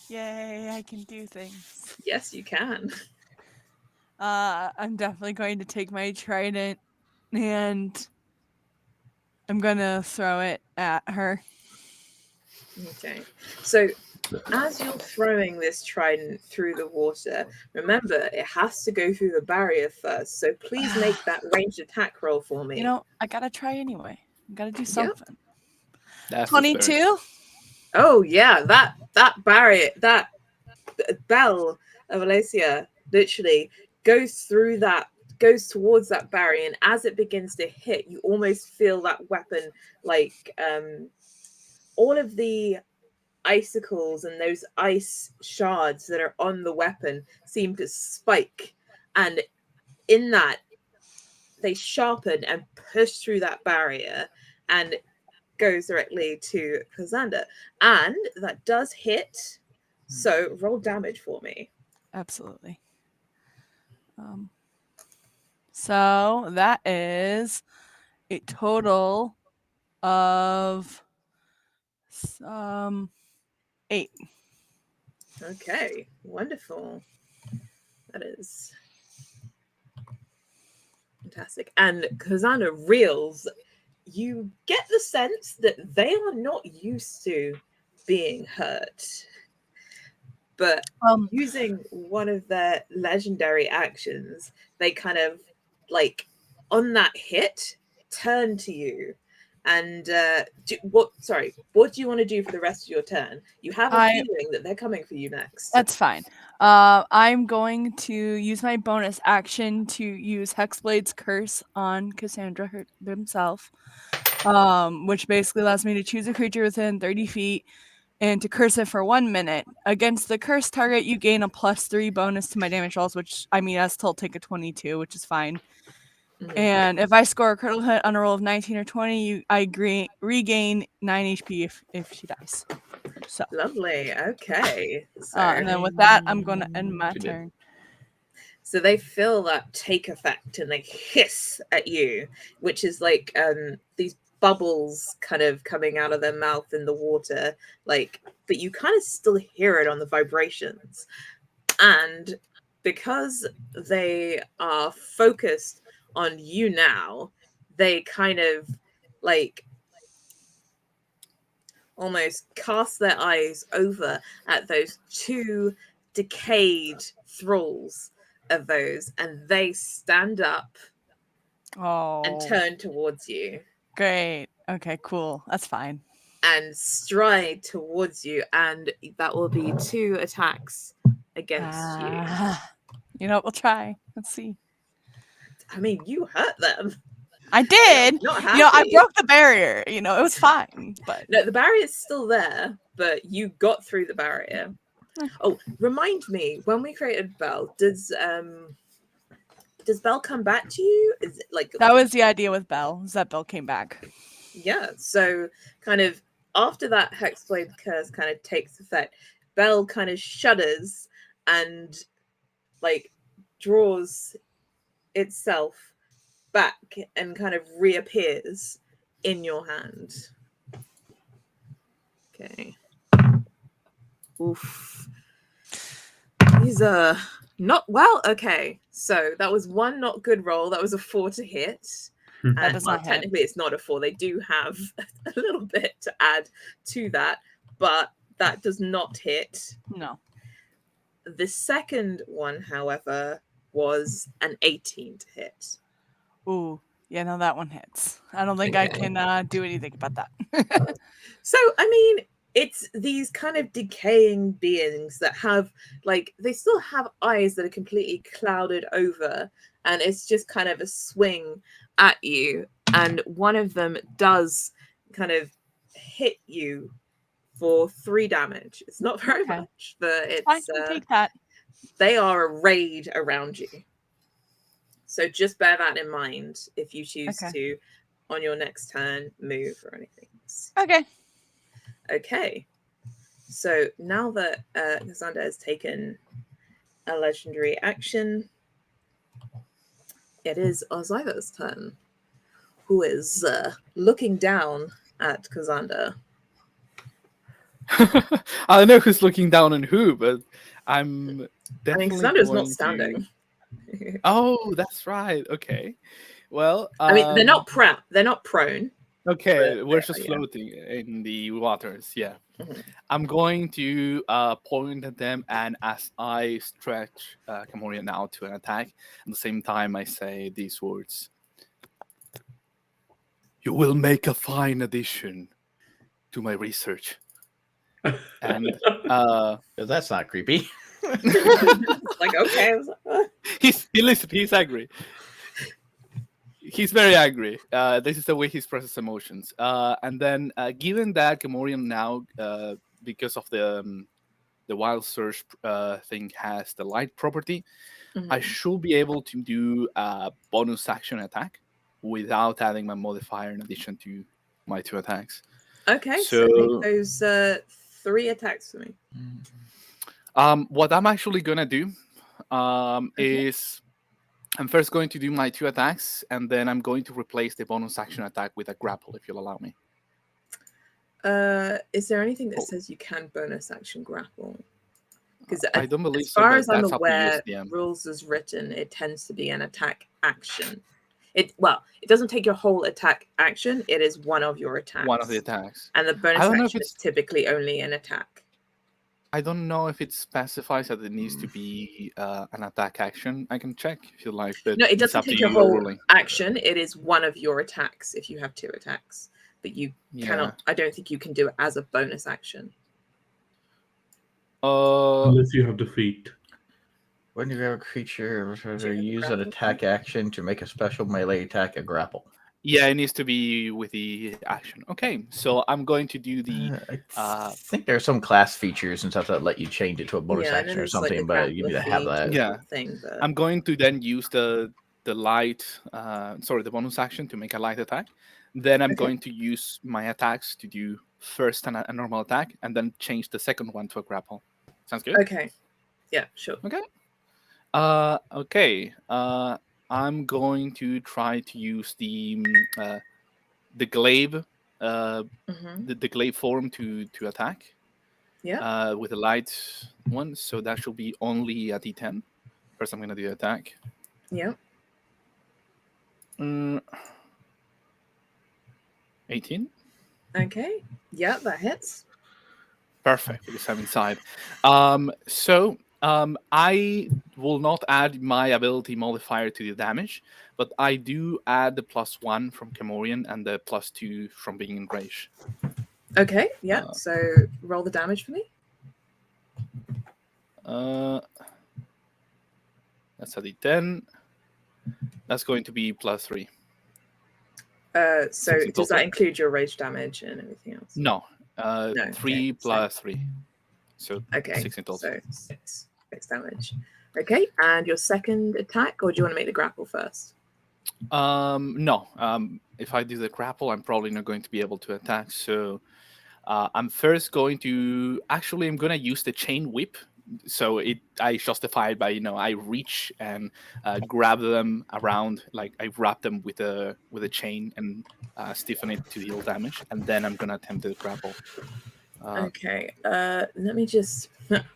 Yay, I can do things. Yes, you can. I'm definitely going to take my trident and I'm gonna throw it at her. Okay, so as you're throwing this trident through the water, remember it has to go through the barrier first. So please make that ranged attack roll for me. You know, I gotta try anyway. I gotta do something. That's 22. Oh yeah, that barrier, that bell of Alacia literally goes towards that barrier, and as it begins to hit, you almost feel that weapon, like all of the icicles and those ice shards that are on the weapon seem to spike, and in that they sharpen and push through that barrier and goes directly to Cassandra, and that does hit. So roll damage for me. Absolutely. So that is a total of 8. Okay, wonderful. That is fantastic. And Cassandra reels. you get the sense that they are not used to being hurt. But using one of their legendary actions, they kind of like on that hit turn to you. And what do you want to do for the rest of your turn? You have a feeling that they're coming for you next. That's fine. I'm going to use my bonus action to use Hexblade's Curse on Cassandra himself, which basically allows me to choose a creature within 30 feet and to curse it for 1 minute. Against the cursed target, you gain a +3 bonus to my damage rolls, which, I mean, I still take a 22, which is fine. Mhm. And if I score a critical hit on a roll of 19 or 20, I regain 9 HP if she dies. So Lovely. Okay. So, and then with that, I'm going to end my turn. So they feel that take effect and they hiss at you, which is like these bubbles kind of coming out of their mouth in the water, like, but you kind of still hear it on the vibrations. And because they are focused on you now, they kind of like almost cast their eyes over at those two decayed thralls of those, and they stand up and turn towards you. Great. Okay, cool. That's fine. And stride towards you, and that will be 2 attacks against you. You know what? We'll try. Let's see. I mean, you hurt them. I did. Not happy. You know, I broke the barrier. You know, it was fine. But no, the barrier's still there, but you got through the barrier. Oh, remind me, when we created Belle, does Belle come back to you? Is it like that was the idea with Belle, is that Belle came back. Yeah, so kind of after that Hexblade curse kind of takes effect, Belle kind of shudders and like draws itself back and kind of reappears in your hand. Okay. Oof. These are not well. Okay, so that was 1 not good roll. That was a 4 to hit. That does not hit. Technically, it's not a 4. They do have a little bit to add to that, but that does not hit. No. The second one, however, was an 18 to hit. Ooh, yeah, no, that one hits. I don't think I can do anything about that. So, I mean, it's these kind of decaying beings that have, like, they still have eyes that are completely clouded over, and it's just kind of a swing at you. And one of them does kind of hit you for 3 damage. It's not very much, but it's I can take that. They are arrayed around you. So just bear that in mind if you choose to, on your next turn, move or anything else. Okay. So now that Cassandra has taken a legendary action, it is Oziva's turn, who is looking down at Cassandra. I don't know who's looking down on who, but I'm definitely Cassandra's not standing. Oh, that's right. Okay. Well, I mean, they're not prone. Okay, we're just floating in the waters. Yeah. Mm-hmm. I'm going to point at them, and as I stretch Kamorian out to an attack, at the same time I say these words: "You will make a fine addition to my research." And that's not creepy. Like, okay. He's angry. He's very angry. This is the way he expresses emotions. And then, given that Gamorrean now, because of the wild surge thing, has the light property, I should be able to do a bonus action attack without adding my modifier in addition to my 2 attacks. Okay, so make those 3 attacks for me. What I'm actually gonna do is I'm first going to do my 2 attacks, and then I'm going to replace the bonus action attack with a grapple, if you'll allow me. Is there anything that says you can bonus action grapple? Because I don't believe as far as I'm that's aware, rules as written, it tends to be an attack action. It doesn't take your whole attack action. It is one of your attacks. One of the attacks. And the bonus action is typically only an attack. I don't know if it specifies that it needs to be an attack action. I can check if you like. But No, it doesn't take your whole action. It is one of your attacks if you have 2 attacks. But you cannot. I don't think you can do it as a bonus action. Unless you have the feat. When you have a creature, use an attack action to make a special melee attack a grapple. Yeah, it needs to be with the action. Okay, so I'm going to do the. I think there are some class features and stuff that let you change it to a bonus action or something, but you need to have that. Yeah, thing. But... I'm going to then use the light, the bonus action to make a light attack. Then I'm going to use my attacks to do first a normal attack, and then change the second one to a grapple. Sounds good? Okay. Yeah, sure. Okay. I'm going to try to use the glaive, the glaive form to attack. Yeah. With a light one, so that should be only a D10. First, I'm gonna do attack. Yeah. 18. Okay. Yeah, that hits. Perfect, because I'm inside. I will not add my ability modifier to the damage, but I do add the +1 from Camorian and the +2 from being in rage. Okay, yeah. So roll the damage for me. That's a D10. That's going to be +3. So does that include your rage damage and everything else? No. No, 3 plus 3. So okay. 6 in total. So 6 damage. Okay, and your second attack, or do you want to make the grapple first? No. If I do the grapple, I'm probably not going to be able to attack. So I'm first going to I'm going to use the chain whip. So I justify it by I reach and grab them around, like I wrap them with a chain and stiffen it to deal damage, and then I'm gonna attempt the grapple. Okay. Let me just.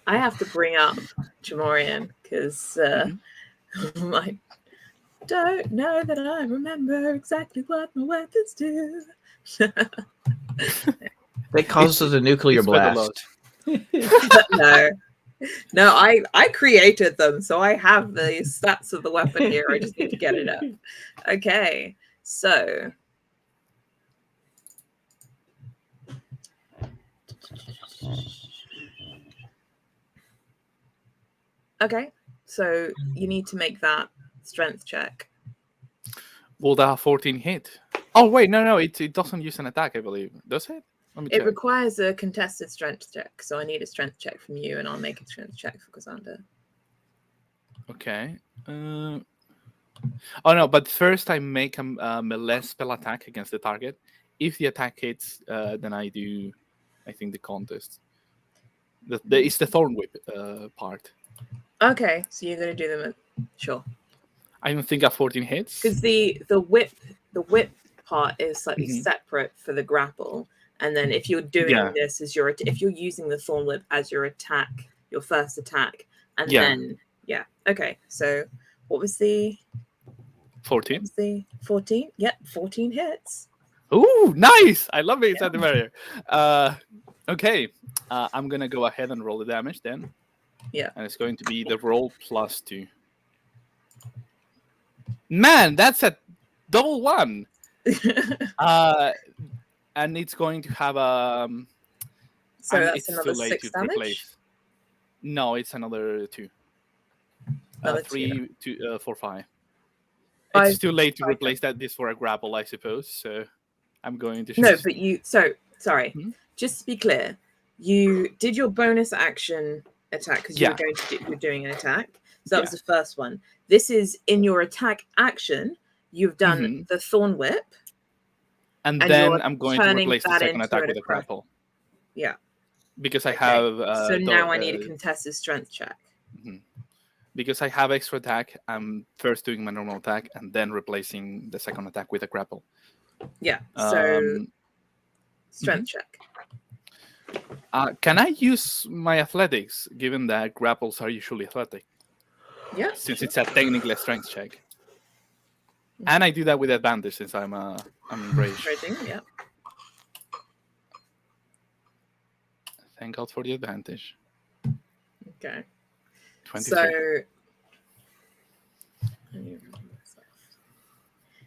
I have to bring up Jamorian because I don't know that I remember exactly what my weapons do. They caused us a nuclear blast. No, I created them, so I have the stats of the weapon here. I just need to get it up. Okay, so you need to make that strength check. Will that 14 hit? Oh wait, no, it doesn't use an attack, I believe. Does it? It requires a contested strength check, so I need a strength check from you, and I'll make a strength check for Cassandra. Okay. Oh no, but first I make a melee spell attack against the target. If the attack hits, then I do, I think, the contest. It's the thorn whip part. Okay, so you're gonna do them. Sure. I don't think a 14 hits. Because the whip part is slightly separate for the grapple. And then if you're doing this as if you're using the thorn whip as your attack, your first attack, and then okay. So what was the 14? What was the 14? Yep, 14 hits. Ooh, nice! I love it. It's barrier. Okay, I'm gonna go ahead and roll the damage then. Yeah, and it's going to be the roll +2. Man, that's a double 1. And it's going to have a. So that's another 6 damage. Replace. No, it's another 2. 3, 2, 4, 5. It's too late to replace this for a grapple, I suppose. So I'm going to. No, but you. So sorry. Just to be clear, you did your bonus action attack because you were doing an attack. So that was the first one. This is in your attack action. You've done the thorn whip. And then I'm going to replace the second attack with a grapple. Yeah. Because I have. So now I need a contested strength check. Because I have extra attack, I'm first doing my normal attack and then replacing the second attack with a grapple. Yeah. So strength check. Can I use my athletics, given that grapples are usually athletic? Yeah. Since it's a technically strength check. And I do that with advantage since I'm enraged. Raging, yeah. Thank God for the advantage. Okay. 23.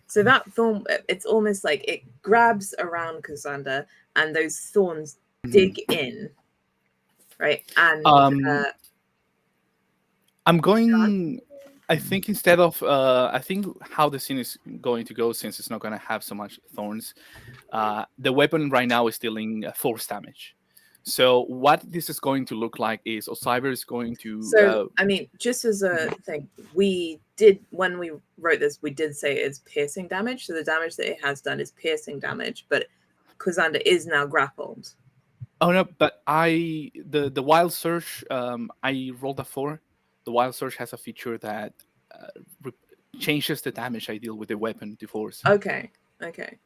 So that thorn, it's almost like it grabs around Cassandra, and those thorns dig in, right? And I'm going. I think instead of I think how the scene is going to go, since it's not going to have so much thorns, the weapon right now is dealing force damage. So what this is going to look like is Osiver is going to. So I mean, just as a thing, we did when we wrote this, we did say it's piercing damage. So the damage that it has done is piercing damage, but Cassandra is now grappled. Oh no! But the wild surge. I rolled a 4. The wild surge has a feature that changes the damage I deal with the weapon to force. Okay. Okay.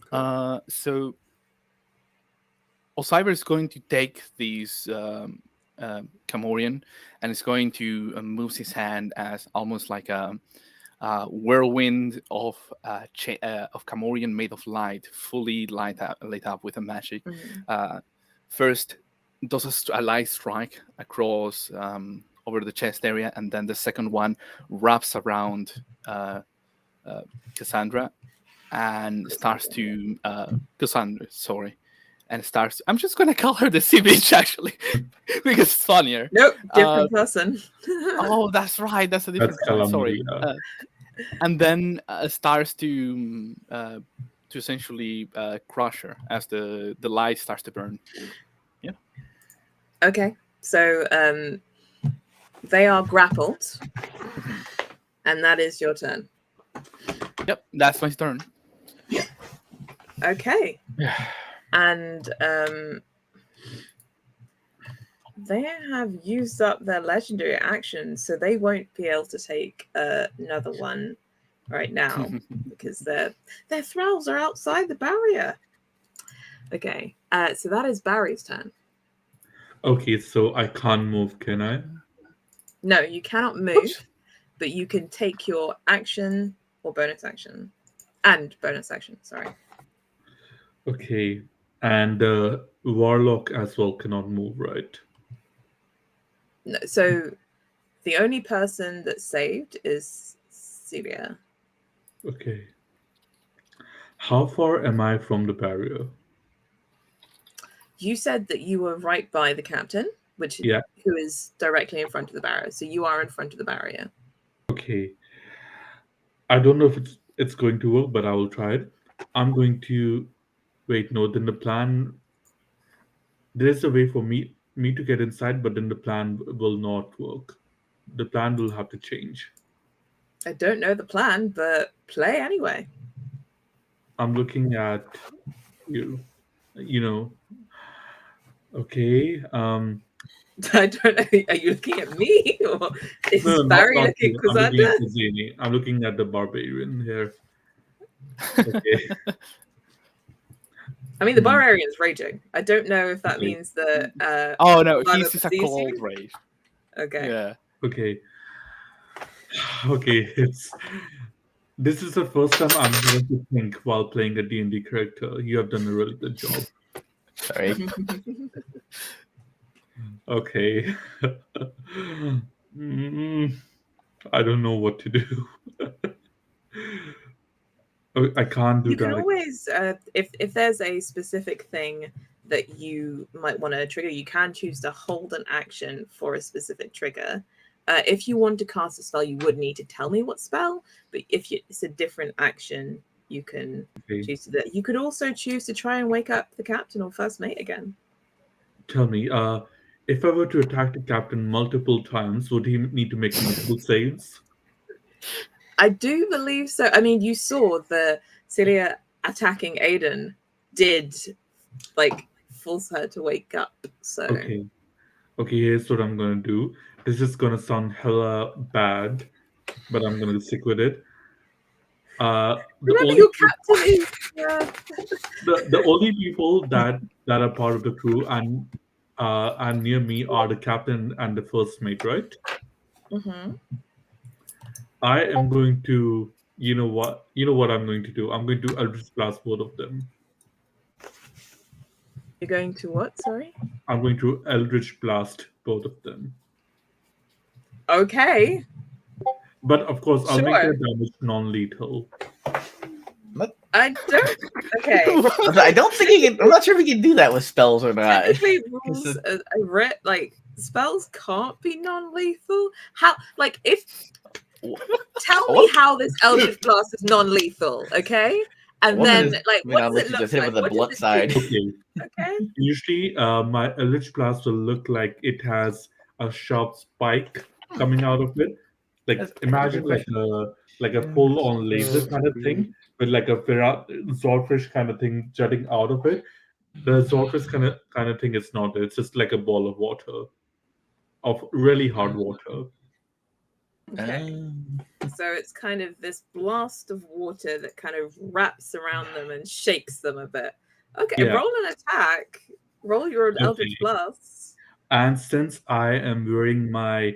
Cool. So Osiver is going to take these Camorian, and is going to move his hand as almost like a whirlwind of Camorian made of light, fully lit up with a magic. First, does a light strike across over the chest area, and then the second one wraps around Cassandra and starts to Cassandra. Sorry. And starts. I'm just gonna call her the sea bitch actually, because it's funnier. Nope, different person. Oh, that's right. That's a different. Sorry. And then starts to essentially crush her as the light starts to burn. Yeah. Okay, so they are grappled, and that is your turn. Yep, that's my turn. Yeah. Okay. And they have used up their legendary action, so they won't be able to take another one right now because their thralls are outside the barrier. Okay, so that is Barry's turn. Okay, so I can't move, can I? No, you cannot move, but you can take your action or bonus action. And bonus action, sorry. Okay, and the warlock as well cannot move, right? No, so the only person that saved is Celia. Okay. How far am I from the barrier? You said that you were right by the captain, who is directly in front of the barrier. So you are in front of the barrier. Okay. I don't know if it's going to work, but I will try it. I'm going to wait. No, then the plan. There is a way for me to get inside, but then the plan will not work. The plan will have to change. I don't know the plan, but play anyway. I'm looking at you. You know. Okay. I don't know. Are you looking at me, or is No, Barry not looking at you. I'm looking Cassandra? at Zini. I'm looking at the barbarian here. Okay. I mean, the barbarian's raging. I don't know if that means that. Oh no, he's just a cold rage. Okay. Yeah. Okay. Okay. This is the first time I'm going to think while playing a D&D character. You have done a really good job. Sorry. Okay. I don't know what to do. I can't do You can that. always, if there's a specific thing that you might want to trigger, you can choose to hold an action for a specific trigger. If you want to cast a spell, you would need to tell me what spell, but if it's a different action, you can choose to do that. You could also choose to try and wake up the captain or first mate again. Tell me, if I were to attack the captain multiple times, would he need to make multiple saves? I do believe so. I mean, you saw the Celia attacking Aiden did force her to wake up. So okay, here's what I'm gonna do. This is gonna sound hella bad, but I'm gonna stick with it. Remember, your captain is the only people that are part of the crew and near me are the captain and the first mate, right? Mm-hmm. I am going to You know what? You know what I'm going to do? I'm going to Eldritch Blast both of them. You're going to what? Sorry. I'm going to Eldritch Blast both of them. Okay. But of course, I'll make Sure. their damage non-lethal. I don't. Okay. I don't think he can. I'm not sure if he can do that with spells or not. Technically, rules. I read like spells can't be non-lethal. How? Like if. Tell me how this Eldritch Blast is non-lethal, okay? And then, like, what does it look like? With the blunt side. Okay. Okay. Usually, my Eldritch Blast will look like it has a sharp spike coming out of it. Like imagine like a full-on laser kind of thing with like a swordfish kind of thing jutting out of it. The swordfish kind of thing is not. It's just like a ball of water, of really hard water. Okay. So it's kind of this blast of water that kind of wraps around them and shakes them a bit. Okay, Yeah. roll an attack. Roll your Eldritch Blast. And since I am wearing my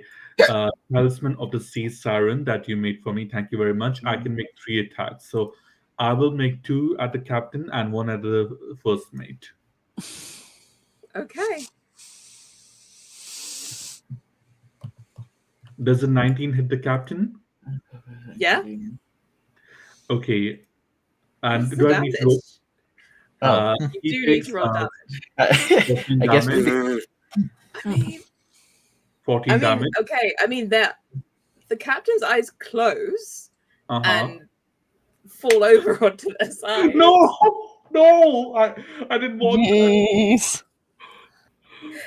Talisman of the Sea Siren that you made for me, thank you very much, I can make 3 attacks. So I will make 2 at the captain and 1 at the first mate. Okay. Does a 19 hit the captain? Yeah. Okay. And What's do the I need to roll? You he do need takes to roll damage. 14 I guess damage. I mean, 14 damage. okay. I mean, the captain's eyes close and fall over onto their side. No, I didn't want that.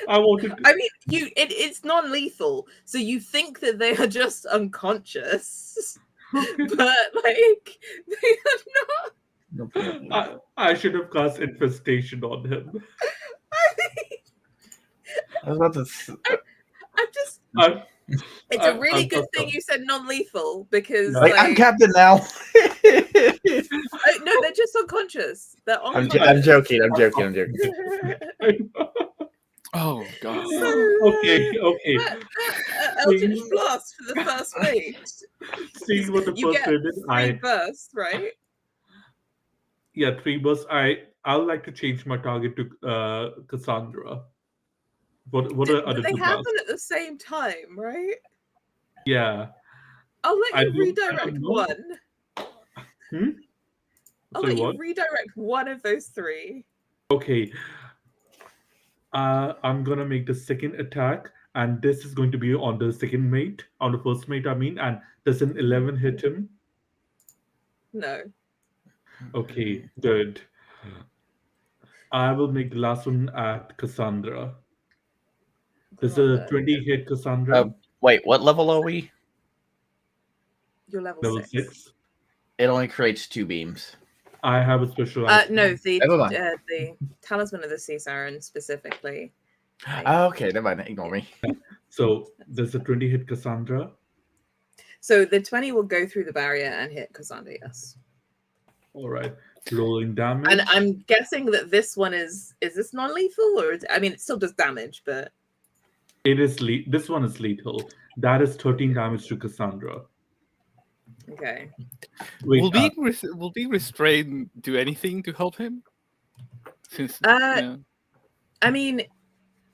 I wanted. I mean, it's non-lethal, so you think that they are just unconscious, but like they are not. I should have cast infestation on him. I was about to. I'm just. It's a really good thing you said non-lethal because I'm captain now. no, they're just unconscious. They're unconscious. I'm joking. Oh god. Okay. Eldritch Blast for the first mate. Seeing what the You first get mate is, 3 bursts, right? Yeah, 3 bursts. I'll like to change my target to Cassandra. What are other they 2 happen blasts? at the same time, right? Yeah. I'll let you redirect one. I'll let you redirect one of those 3. Okay. I'm gonna make the second attack, and this is going to be on the second mate, on the first mate, I mean. And does an 11 hit him? No. Okay, good. I will make the last one at Cassandra. Does a 20 hit Cassandra? Wait, what level are we? You're level 6. It only creates 2 beams. I have a special. No, the Talisman of the Sea Siren specifically. Okay, never mind. Ignore me. So does a 20 hit Cassandra? So the 20 will go through the barrier and hit Cassandra, yes. All right. Rolling damage. And I'm guessing that this one is this non-lethal, or I mean, it still does damage, but it is this one is lethal. That is 13 damage to Cassandra. Okay. Wait, will being restrained do anything to help him? Since I mean,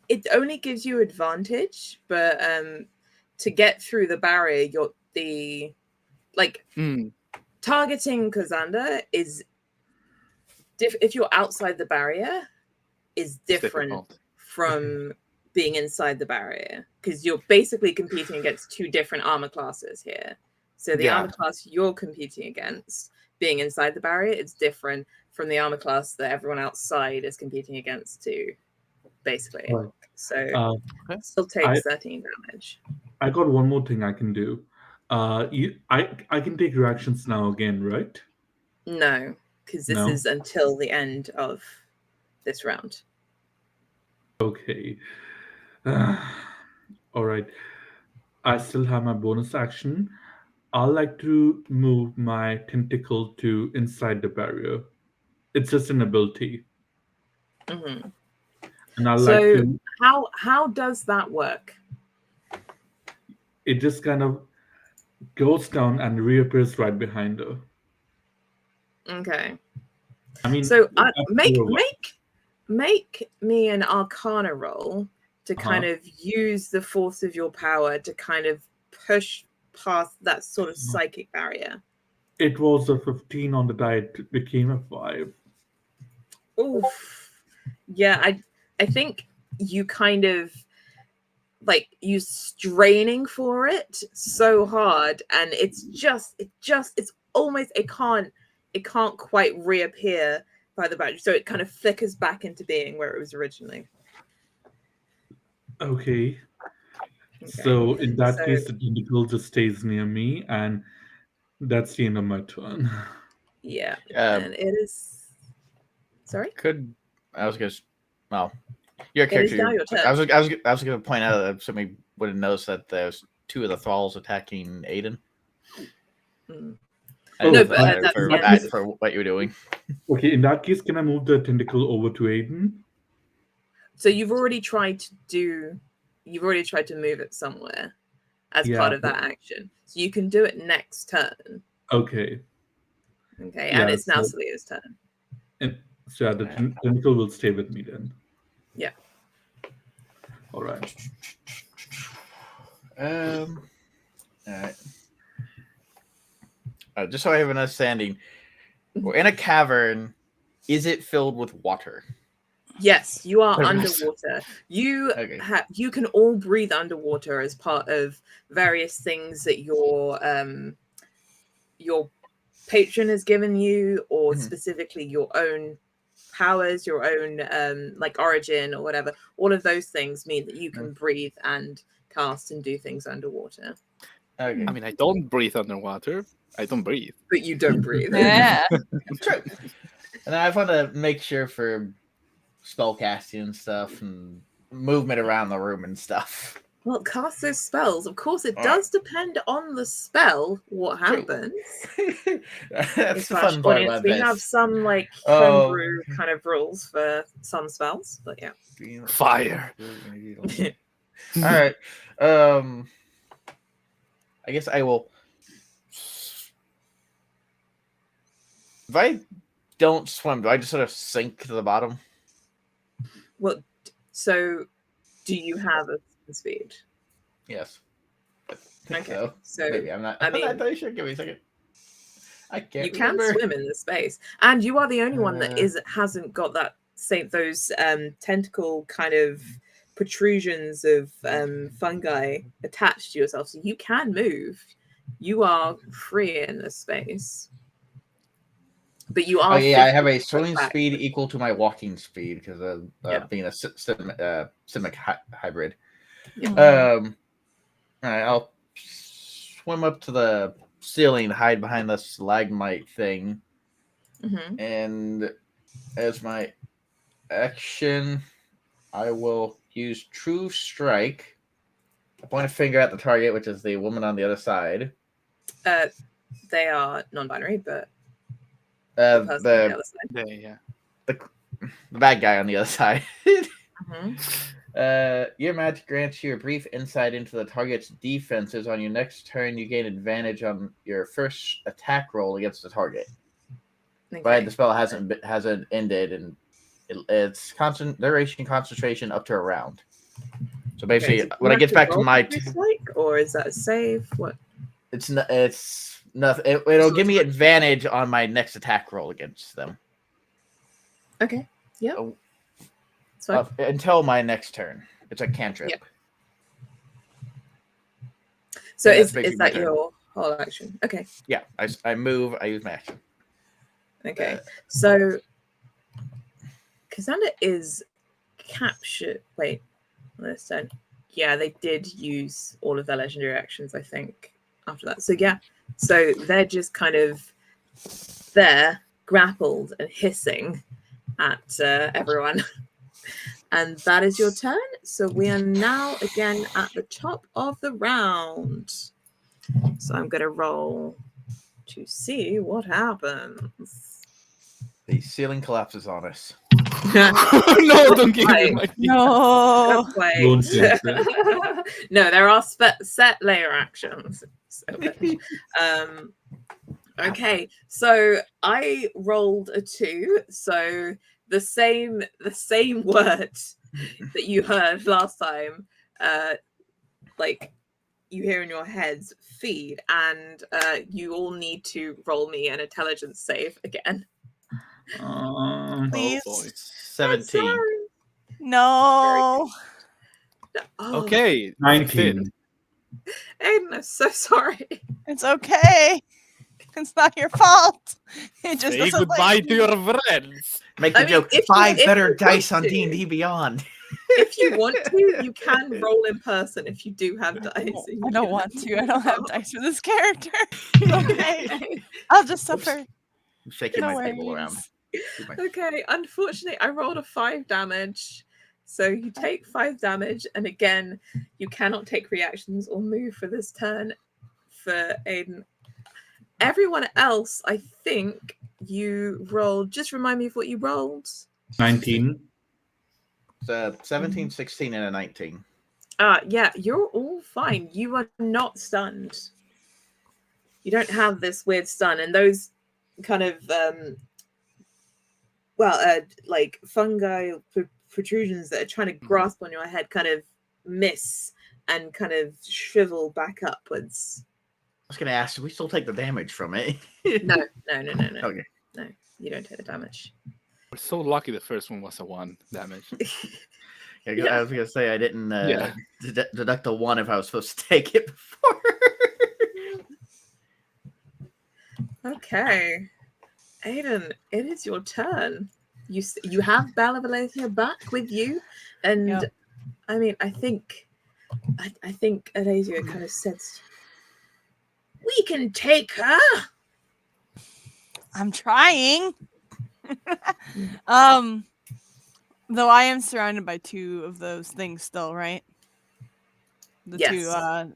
it only gives you advantage, but to get through the barrier, targeting Cassandra is if you're outside the barrier is different from being inside the barrier, because you're basically competing against 2 different armor classes here. So the armor class you're competing against being inside the barrier, it's different from the armor class that everyone outside is competing against too, basically. Right. So still takes 13 damage. I got one more thing I can do. I can take reactions now again, right? No, because this is until the end of this round. Okay. All right. I still have my bonus action. I like to move my tentacle to inside the barrier. It's just an ability. Mm-hmm. And I like to. How does that work? It just kind of goes down and reappears right behind her. Okay. I mean, So after make a while. make me an Arcana roll to kind of use the force of your power to kind of push past that sort of psychic barrier. It was a 15 on the die. It became a 5. Oof. Yeah, I think you kind of like you straining for it so hard, and it's almost it can't quite reappear by the boundary, so it kind of flickers back into being where it was originally. Okay. So in that So- case, the tentacle just stays near me, and that's the end of my turn. Yeah, and it is. Sorry. I was gonna? Well, your It character. is now your turn. I was gonna point out that somebody would have noticed that there's 2 of the thralls attacking Aiden. Mm. I No, didn't but know that's for what you were doing. Okay, in that case, can I move the tentacle over to Aiden? So you've already tried to move it somewhere as part of that action. So you can do it next turn. Okay. Okay, Yeah, and it's now so- Salia's turn. And so the tentacle will stay with me then. Yeah. All right. All right. Just so I have an understanding, we're in a cavern. Is it filled with water? Yes, you are Yes. underwater. You Okay. you can all breathe underwater as part of various things that your patron has given you, or specifically your own powers, your own like origin or whatever. All of those things mean that you can breathe and cast and do things underwater. Okay. I mean, I don't breathe underwater. I don't breathe. But you don't breathe. Yeah. True. And I want to make sure for spell casting and stuff and movement around the room and stuff. Well, cast those spells. Of course, it All does depend on the spell what happens. That's the fun part about We this. have some like homebrew kind of rules for some spells, but yeah. Fire. All right. I guess I will. If I don't swim, do I just sort of sink to the bottom? Well, so do you have a speed? Yes. Okay. So maybe I'm not. I I'm mean, not entirely sure. Give me a second. I can't. you can remember. swim in this space, and you are the only one that hasn't got that those tentacle kind of protrusions of fungi attached to yourself, so you can move. You are free in this space, but you are. Oh yeah, I have a 50 swimming back. speed equal to my walking speed because of being a simic hybrid. Yeah. All right, I'll swim up to the ceiling, hide behind the stalagmite thing, and as my action, I will use True Strike. I point a finger at the target, which is the woman on the other side. They are non-binary, but The person on the other side. Yeah. the bad guy on the other side. Your magic grants you a brief insight into the target's defenses. On your next turn, you gain advantage on your first attack roll against the target. Okay. But the spell hasn't ended, and it's constant duration concentration up to a round. So basically, Okay, so when it gets back to my dislike, or is that a save? What? it's nothing. It'll give me advantage on my next attack roll against them. Okay. Yeah. Oh. It's fine. Until my next turn. It's a cantrip. Yeah. So Yeah, is basically that my turn. your whole action? Okay. Yeah, I move. I use my action. Okay. So Cassandra is captured. Wait, this turn. Yeah, they did use all of their legendary actions, I think, after that. So yeah, so they're just kind of there, grappled and hissing at everyone. And that is your turn. So we are now again at the top of the round. So I'm going to roll to see what happens. The ceiling collapses on us. No, don't give me my No. Not quite. Don't jinx it. No, there are set layer actions. So much. Okay, so I rolled a 2, so the same word that you heard last time, like you hear in your heads, feed, and you all need to roll me an intelligence save again. Please. Oh boy. 17. No. Oh, Okay. 19. Aiden, I'm so sorry. It's okay. It's not your fault. It just Say doesn't goodbye like to your friends. Make the I mean, joke. if you- 5 if better you dice want on to. D&D Beyond. If you want to, you can roll in person if you do have dice. I don't want to. I don't have Oh. dice for this character. Okay. I'll just suffer. I'm shaking No my table around. worries. Okay, unfortunately, I rolled a 5 damage. So you take 5 damage, and again, you cannot take reactions or move for this turn for Aiden. Everyone else, I think you rolled. Just remind me of what you rolled. 19. It's a 17, 16, and a 19. Yeah, you're all fine. You are not stunned. You don't have this weird stun, and those kind of like fungi protrusions that are trying to grasp on your head kind of miss and kind of shrivel back upwards. I was going to ask, do we still take the damage from it? No. Okay. No, you don't take the damage. We're so lucky the first one was a 1 damage. Yeah, I was going to say, I didn't Yeah. deduct a 1 if I was supposed to take it before. Okay. Aiden, it is your turn. You have Bella Valencia back with you, and Yep. I mean, I think Alasia kind of says, "We can take her." I'm trying. Though I am surrounded by 2 of those things still, right? The Yes. 2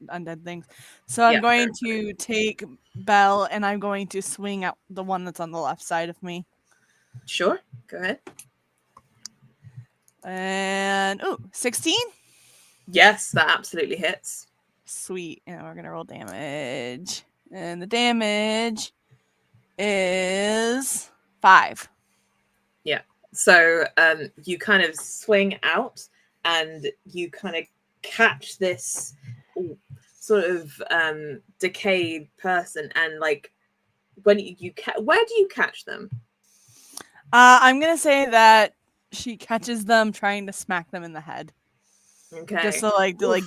undead things. So I'm Yeah, going very to take Belle and I'm going to swing at the one that's on the left side of me. Sure, go ahead. And 16? Yes, that absolutely hits. Sweet. And we're gonna roll damage. And the damage is 5. So you kind of swing out and you kind of catch this sort of decayed person, and like when you where do you catch them? I'm gonna say that she catches them trying to smack them in the head. Okay. Just to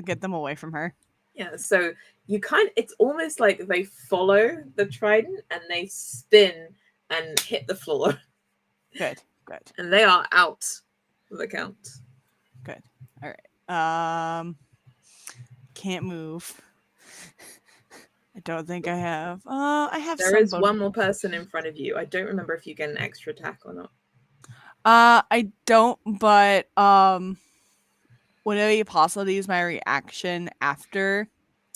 get them away from her. Yeah, so you it's almost like they follow the trident and they spin and hit the floor. Good. And they are out of the count. Good. All right. Can't move. I don't think I have. I have. There is one more person in front of you. I don't remember if you get an extra attack or not. I don't, but would it be possible to use my reaction after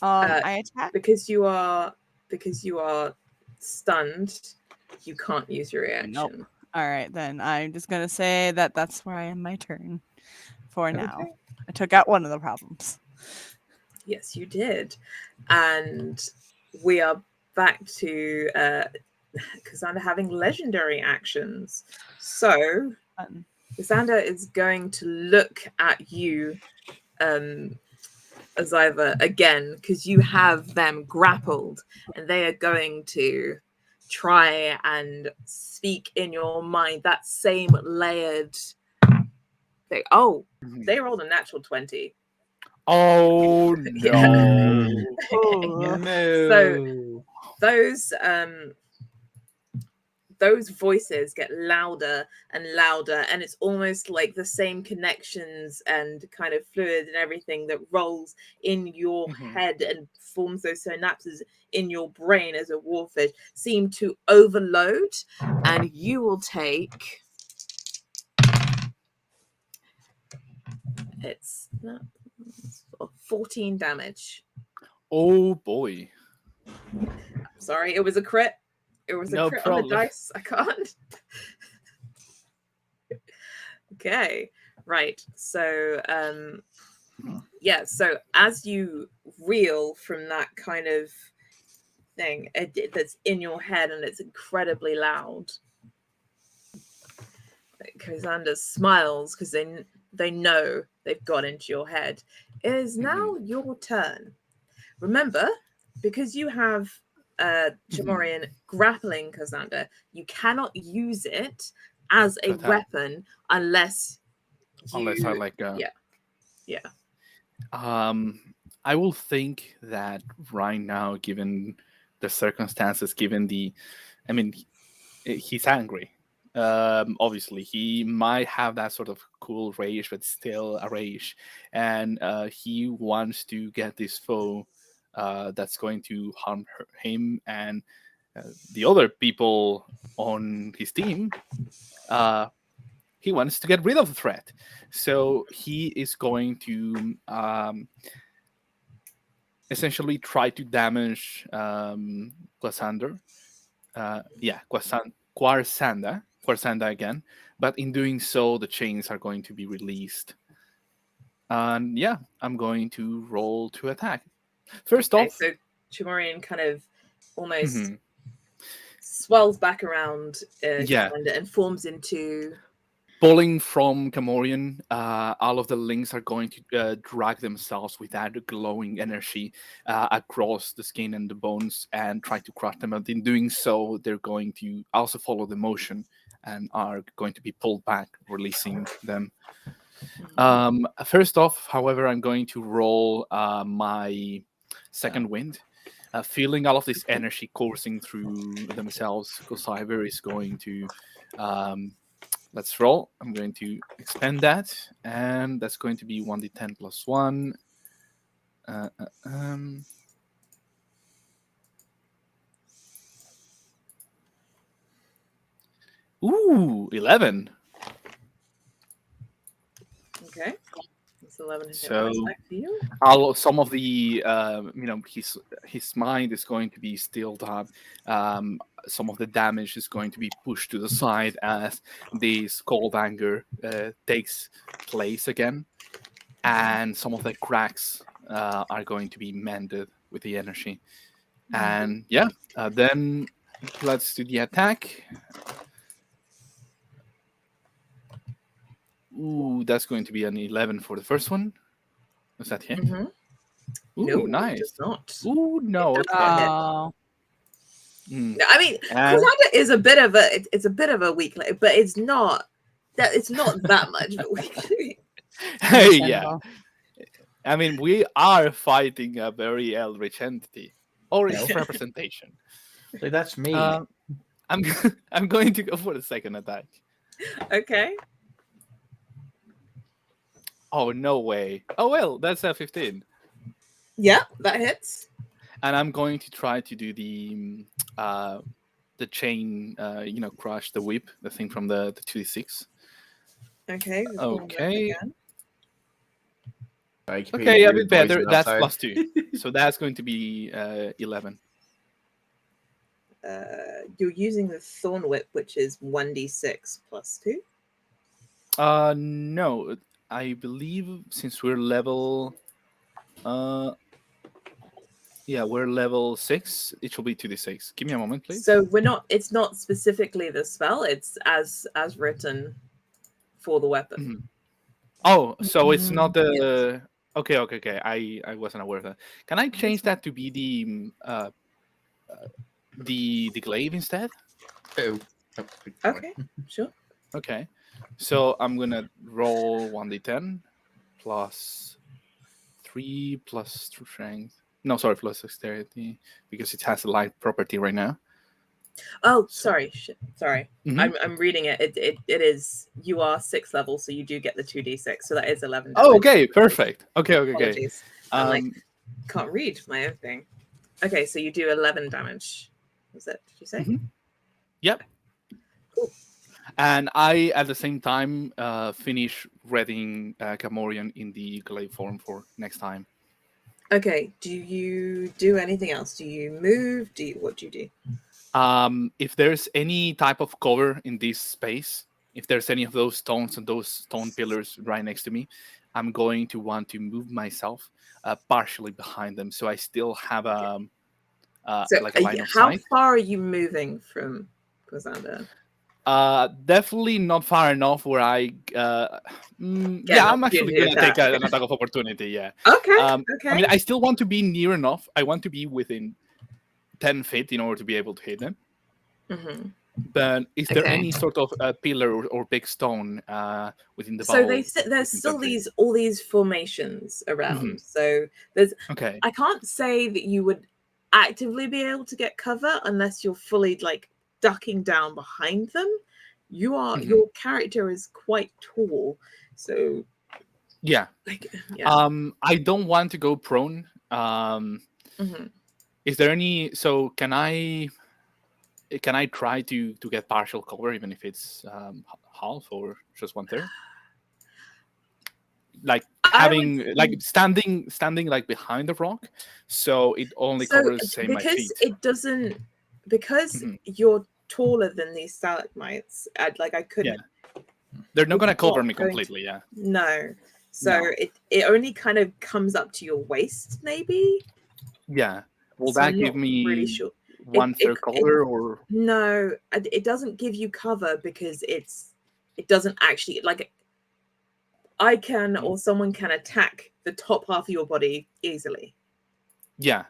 I attack? Because you are stunned, you can't use your reaction. Nope. All right, then I'm just gonna say that that's where I am my turn for now. Okay. I took out one of the problems. Yes, you did. And we are back to Cassandra having legendary actions. So Cassandra is going to look at you, Aziva, again, because you have them grappled, and they are going to try and speak in your mind that same layered thing. Oh, they rolled a natural 20. Oh no. So those voices get louder and louder, and it's almost like the same connections and kind of fluid and everything that rolls in your head and forms those synapses in your brain as a warfish seem to overload, and you will take it's 14 damage. Oh boy. Sorry, it was a crit. It was a No crit problem. on the dice. I can't. Okay, right. So Yeah, so as you reel from that kind of thing that's in your head and it's incredibly loud, Cassandra smiles because they know they've got into your head. It is now your turn. Remember, because you have Chamorian grappling Cassandra, you cannot use it as a weapon unless I like. Yeah. I will think that right now, given the circumstances, he's angry. Obviously, he might have that sort of cool rage, but still a rage, and he wants to get this foe that's going to harm him and the other people on his team. He wants to get rid of the threat, so he is going to essentially try to damage Quasanda. Quarsanda again. But in doing so, the chains are going to be released. And yeah, I'm going to roll to attack. First off, so Chamorian kind of almost swells back around Quasanda and forms into. Pulling from Gamorrean, all of the links are going to drag themselves with that glowing energy across the skin and the bones and try to crush them. And in doing so, they're going to also follow the motion and are going to be pulled back, releasing them. First off, however, I'm going to roll my second wind. Feeling all of this energy coursing through themselves, Gosiver is going to... let's roll. I'm going to expand that, and that's going to be 1d10 plus 1. Ooh, 11. Okay. It's 11 hit So points back to you. some of the his mind is going to be stilled up. Some of the damage is going to be pushed to the side as this cold anger takes place again, and some of the cracks are going to be mended with the energy. And then let's do the attack. Ooh, that's going to be an 11 for the first one. Was that hit? Ooh, no, nice. It's not. Ooh, no. Okay. No, I mean, Cassandra is a bit of a weakling, but it's not that much of a weakling. Hey, yeah. I mean, we are fighting a very eldritch entity, or its representation. So that's me. I'm going to go for the second attack. Okay. Oh, no way. Oh, well, that's a 15. Yeah, that hits. And I'm going to try to do the chain, crush, the whip, the thing from the 2d6. Okay. Okay. Okay, a bit better. That's plus 2. So that's going to be 11. You're using the Thorn Whip, which is 1d6 plus 2? No. I believe since we're level... we're level 6. It should be 2d6. Give me a moment, please. So it's not specifically the spell. It's as written for the weapon. Mm-hmm. Oh, so it's not the... Yes. Okay. I wasn't aware of that. Can I change that to be the glaive instead? Oh. Okay, sure. Okay. So I'm going to roll 1d10 plus 3 plus strength. No, sorry, plus dexterity, because it has a light property right now. Oh, sorry. Sorry. Mm-hmm. I'm reading it. It is, you are 6th level, so you do get the 2d6. So that is 11 damage. Oh, okay. Perfect. Okay. Apologies. I'm can't read my own thing. Okay, so you do 11 damage. Was it? Did you say? Mm-hmm. Yep. Cool. And I, at the same time, finish reading Gamorrean in the glaive form for next time. Okay. Do you do anything else? Do you move? What do you do? If there's any type of cover in this space, if there's any of those stones and those stone pillars right next to me, I'm going to want to move myself partially behind them, so I still have So like a line of how sight. far are you moving from Cassandra? Definitely not far enough where I. Yeah, I'm actually opportunity gonna take attack. an attack of opportunity. Yeah. Okay. I Okay. mean, I still want to be near enough. I want to be within 10 feet in order to be able to hit them. Mm-hmm. But is there Okay. any sort of pillar or big stone within the So bubble? there's still all these formations around. So there's. Okay. I can't say that you would actively be able to get cover unless you're fully like ducking down behind them. You are your character is quite tall, so yeah. like yeah. I don't want to go prone. Mm-hmm. Is there any? So can I try to get partial cover even if it's half or just 1/3? Like having like standing like behind the rock, so it only covers say my feet. It doesn't because you're taller than these stalagmites. I couldn't. Yeah. They're not gonna cover me completely. Yeah. No. So it only kind of comes up to your waist, maybe. Yeah. Will So that I'm give not me really sure. 1/3 cover or no? It doesn't give you cover because it doesn't actually like. I can or someone can attack the top half of your body easily. Yeah.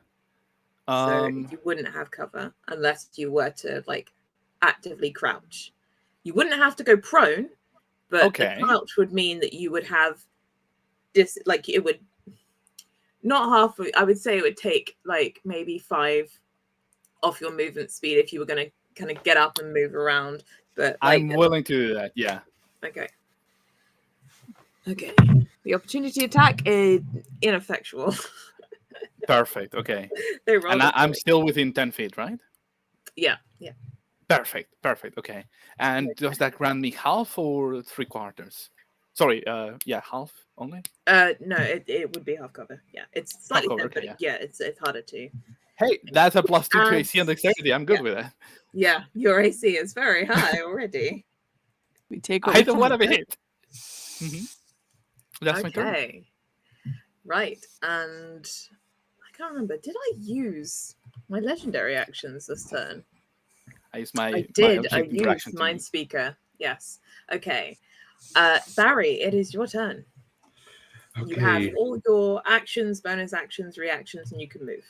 So you wouldn't have cover unless you were to like actively crouch. You wouldn't have to go prone, but the crouch would mean that you would have this like it would not half. I would say it would take like maybe 5 off your movement speed if you were going to kind of get up and move around. But like, I'm willing to do that. Yeah. Okay. Okay. The opportunity attack is ineffectual. Perfect. Okay. And I'm still within 10 feet, right? Yeah. Yeah. Perfect. Perfect. Okay. And does that grant me half or 3/4? Sorry. Yeah, half only. No, it would be half cover. Yeah, it's slightly cover, thin, but yeah, it's harder to. Hey, that's a +2 to AC and dexterity. I'm good with that. Yeah, your AC is very high already. We take. I don't want to be hit. That's my turn. Okay. Right, and I can't remember. Did I use my legendary actions this turn? I used my. I used Mind Speaker. Yes. Okay. Barry, it is your turn. Okay. You have all your actions, bonus actions, reactions, and you can move.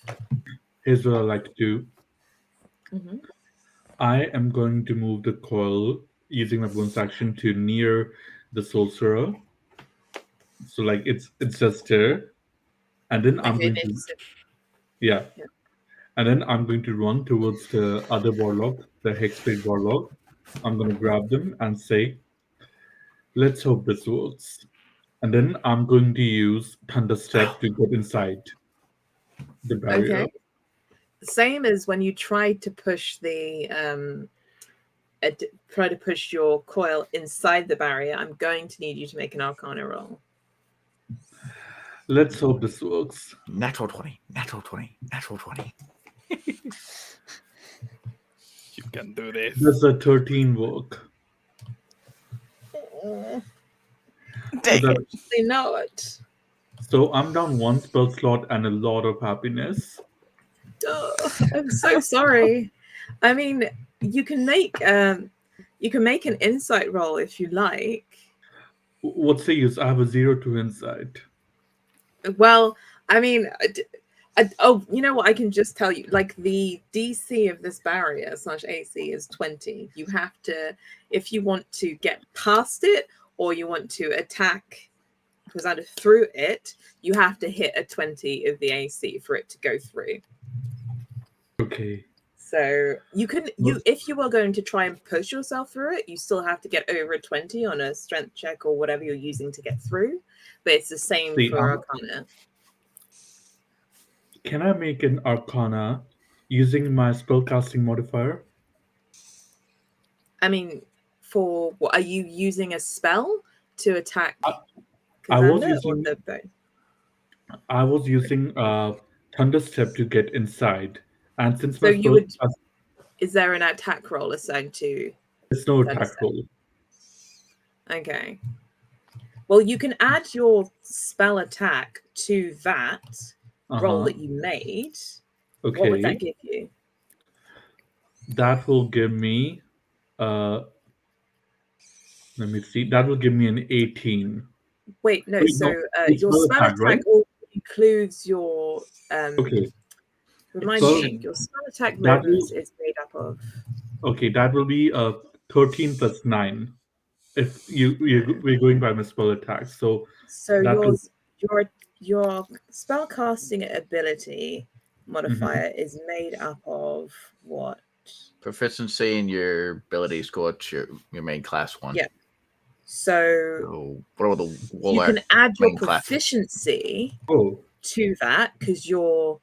Here's what I like to do. I am going to move the coil using my bonus action to near the sorcerer. So like it's just there. And then I'm going to yeah. And then I'm going to run towards the other warlock, the Hexblade warlock. I'm going to grab them and say, let's hope this works. And then I'm going to use Thunder Step to get inside the barrier. Okay. Same as when you tried to push the your coil inside the barrier. I'm going to need you to make an Arcana roll. Let's hope this works. Natural 20. Natural 20. Natural 20. You can do this. Does a 13 work? Unfortunately not. So I'm down 1 spell slot and a lot of happiness. I'm so sorry. I mean, you can make an insight roll if you like. What's the use? I have a 0 to insight. Well, I mean, you know what? I can just tell you, like the DC of this barrier / AC is 20. You have to, if you want to get past it or you want to attack Cassandra through it, you have to hit a 20 of the AC for it to go through. Okay. So if you are going to try and push yourself through it, you still have to get over a 20 on a strength check or whatever you're using to get through. But it's the same for Arcana. Can I make an Arcana using my spellcasting modifier? I mean, for what are you using a spell to attack? I was using Thunder Step to get inside, and since my is there an attack roll assigned to? There's no attack roll. Okay. Well, you can add your spell attack to that roll that you made. Okay. What would that give you? That will give me, let me see, that will give me an 18. Wait, no. Wait, So it's your spell attack right? includes your. Okay. Remind Well, me, your spell attack that bonus will, is made up of. okay, that will be 13 plus 9. If we're going by my spell attack. So So that will, your spell casting ability modifier Mhm. is made up of what? Proficiency in your ability score to your main class one. Yeah. So So what about the you Warlock can add your main class? proficiency Oh, to that because your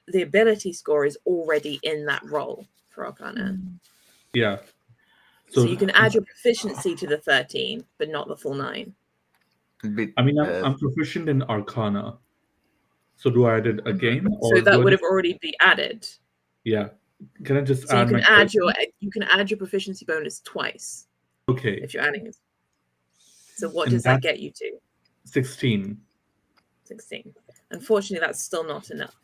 the ability score is already in that roll for Arcana. yeah. So you can add your proficiency to the 13, but not the full 9. I mean, I'm proficient in Arcana. So do I add it again, So or do that I would just, have already be added. yeah? Can I just So you add can my add character? your proficiency bonus twice Okay, if you're adding it. So what and does that that get you to? 16. 16. Unfortunately, that's still not enough.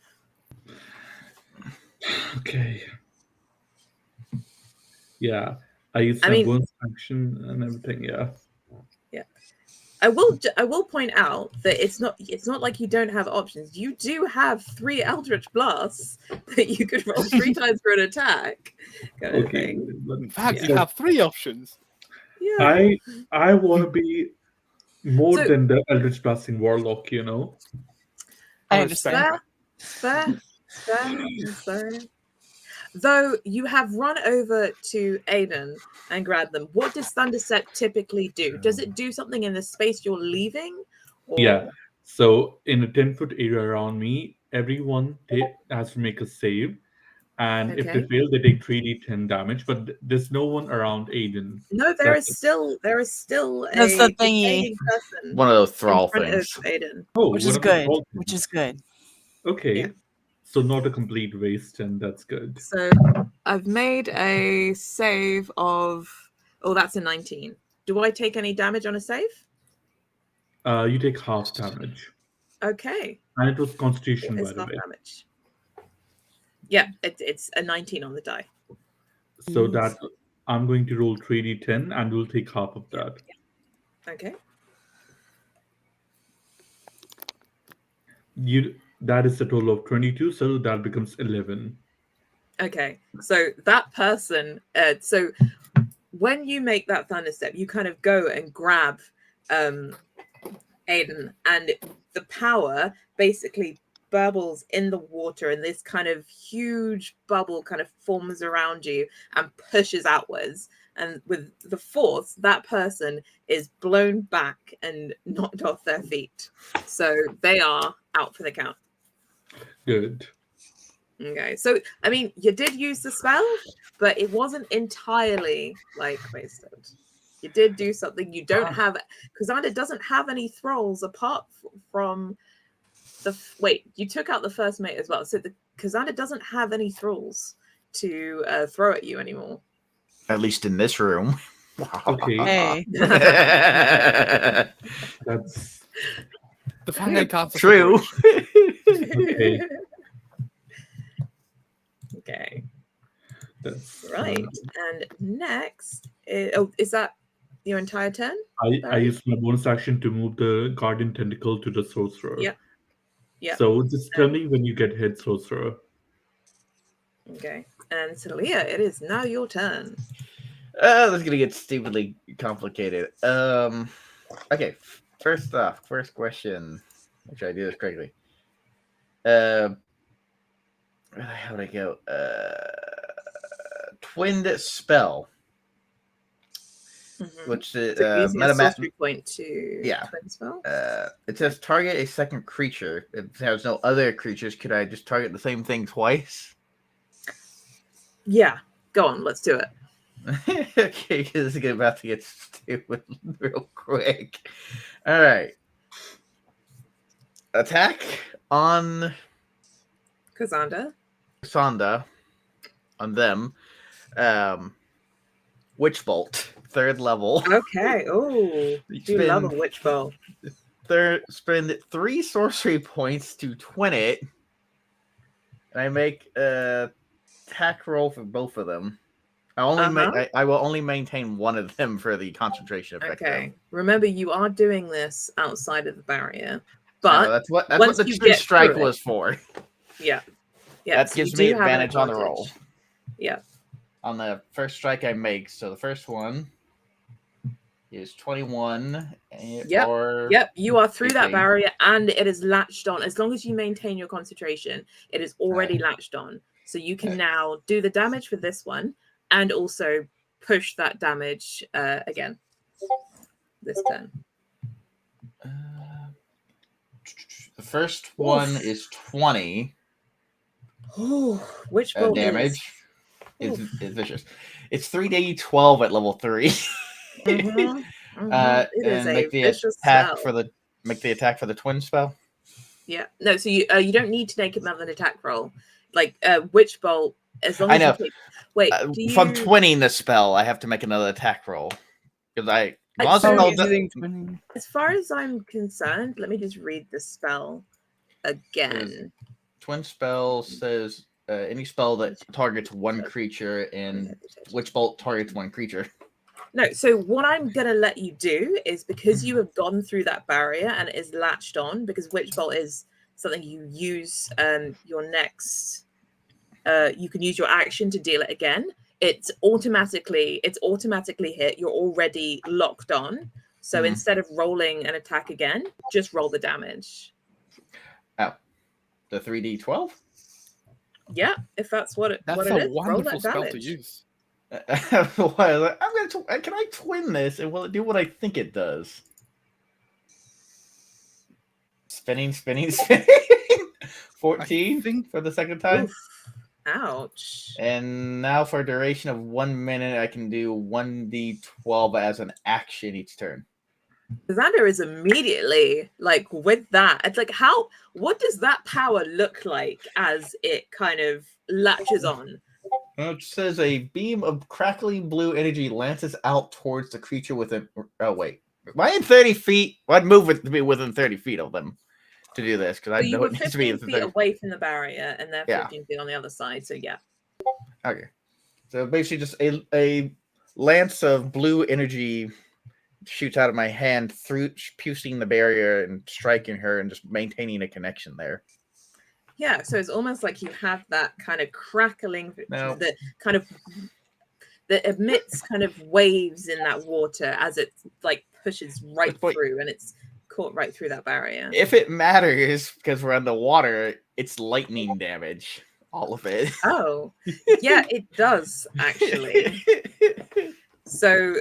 Okay. Yeah, I used my bonus action and everything. Yeah. Yeah. I will point out that it's not like you don't have options. You do have 3 Eldritch Blasts that you could roll 3 times for an attack. Kind of Okay. thing. In fact, Yeah. you have 3 options. Yeah. I want to be more So- than the Eldritch Blasting Warlock, you know? I understand. Fair. That's fair. Though you have run over to Aiden and grabbed them, what does Thunderstep typically do? Does it do something in the space you're leaving? Or... Yeah. So in a 10-foot area around me, everyone has to make a save. And if they Okay. fail, they take 3d10 damage. But there's no one around Aiden. No, there is still That's a the thingy. defending person One of those in thrall front things. of Aiden. Oh, Which one is of the good. small Which things. is good. Okay. Yeah. So not a complete waste, and that's good. So I've made a save of... Oh, that's a 19. Do I take any damage on a save? You take half damage. Okay. And it was Constitution, What by is the half way. damage? Yeah, it's a 19 on the die. So that I'm going to roll 3d10 and we'll take half of that. Okay. That is a total of 22, so that becomes 11. Okay. So that person, so when you make that thunder step, you kind of go and grab Aiden, and the power basically burbles in the water, and this kind of huge bubble kind of forms around you and pushes outwards. And with the force, that person is blown back and knocked off their feet. So they are out for the count. Good. Okay, so I mean, you did use the spell, but it wasn't entirely like wasted. You did do something. You don't have... Kazanda doesn't have any thralls apart from the... Wait, you took out the first mate as well. So the Kazanda doesn't have any thralls to throw at you anymore. At least in this room. Okay. Hey. That's The final counts as True. okay. Okay. That's Right. And next, is that your entire turn? I used my bonus action to move the guardian tentacle to the sorcerer. Yeah. Yeah. So just tell me when you get hit, sorcerer. Okay. And Thaliya, it is now your turn. This is gonna get stupidly complicated. Okay. First off, first question. Make sure I do this correctly. Where the hell would I go? Twinned spell. Mm-hmm. Which is So using a sorcery point to twin spell. It says target a second creature. If there's no other creatures, could I just target the same thing twice? Yeah, go on, let's do it. Okay, because it's about to get stupid real quick. All right. Attack on Kazanda. Sonda on them. Witch Bolt. 3rd level. Okay. Oh, do love a witch bolt. Spend 3 sorcery points to twin it, and I make a attack roll for both of them. I will only maintain one of them for the concentration effect. Okay. Though. Remember, you are doing this outside of the barrier, but that's what once the you true get strike through was for. Yeah. That so gives you me do have an advantage on the roll. Yeah. On the first strike I make. So the first one is 21. Yep. You are through 18. that barrier, and it is latched on. As long as you maintain your concentration, it is already latched on. So you can now do the damage for this one, and also push that damage again this turn. The first one is 20. Which bolt damage is vicious. It's 3d12 at level 3. It is and a make the vicious attack spell. Make the attack for the twin spell. Yeah. No. So you don't need to make another attack roll. Like witch bolt. As long as I know. You take... Wait. If I'm twinning the spell, I have to make another attack roll because as far as I'm concerned, let me just read the spell again. Twin spell says any spell that targets one creature, and witch bolt targets one creature. No, so what I'm going to let you do is, because you have gone through that barrier and it is latched on, because Witch Bolt is something you use your next... you can use your action to deal it again. It's automatically hit. You're already locked on. So instead of rolling an attack again, just roll the damage. Oh. The 3d12? Yeah, if that's what it is. That's a wonderful spell to use. I'm gonna. Can I twin this, and will it do what I think it does? Spinning. 14 for the second time. Oof. Ouch. And now for a duration of 1 minute, I can do 1d12 as an action each turn. Xander is immediately like with that. It's like, what does that power look like as it kind of latches on? It says a beam of crackling blue energy lances out towards the creature within. Oh wait, am I in 30 feet? I'd move it to be within 30 feet of them to do this because I know it needs to be 15 feet away from the barrier, and they're 15 feet on the other side. So yeah. Okay, so basically just a lance of blue energy shoots out of my hand, piercing the barrier and striking her, and just maintaining a connection there. Yeah, so it's almost like you have that kind of crackling that emits kind of waves in that water as it like pushes right through, and it's caught right through that barrier. If it matters, because we're underwater, it's lightning damage. All of it. Oh, yeah, it does actually. So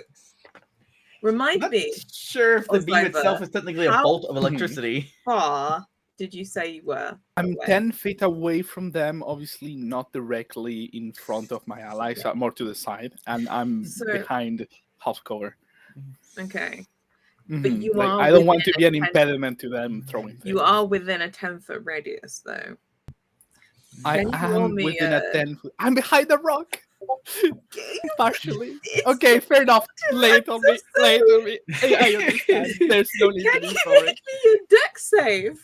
remind me. Sure if the beam itself is technically a bolt of electricity. Far did you say you were? I'm 10 feet away from them, obviously not directly in front of my allies, so more to the side, and I'm behind house cover. Okay. But you are I don't want to be an impediment to them throwing things. You are within a 10-foot radius, though. I am within a 10-foot. I'm behind the rock. Partially. Okay, fair enough. Lay it on me. I understand. There's no need to be sorry. Make me a deck save.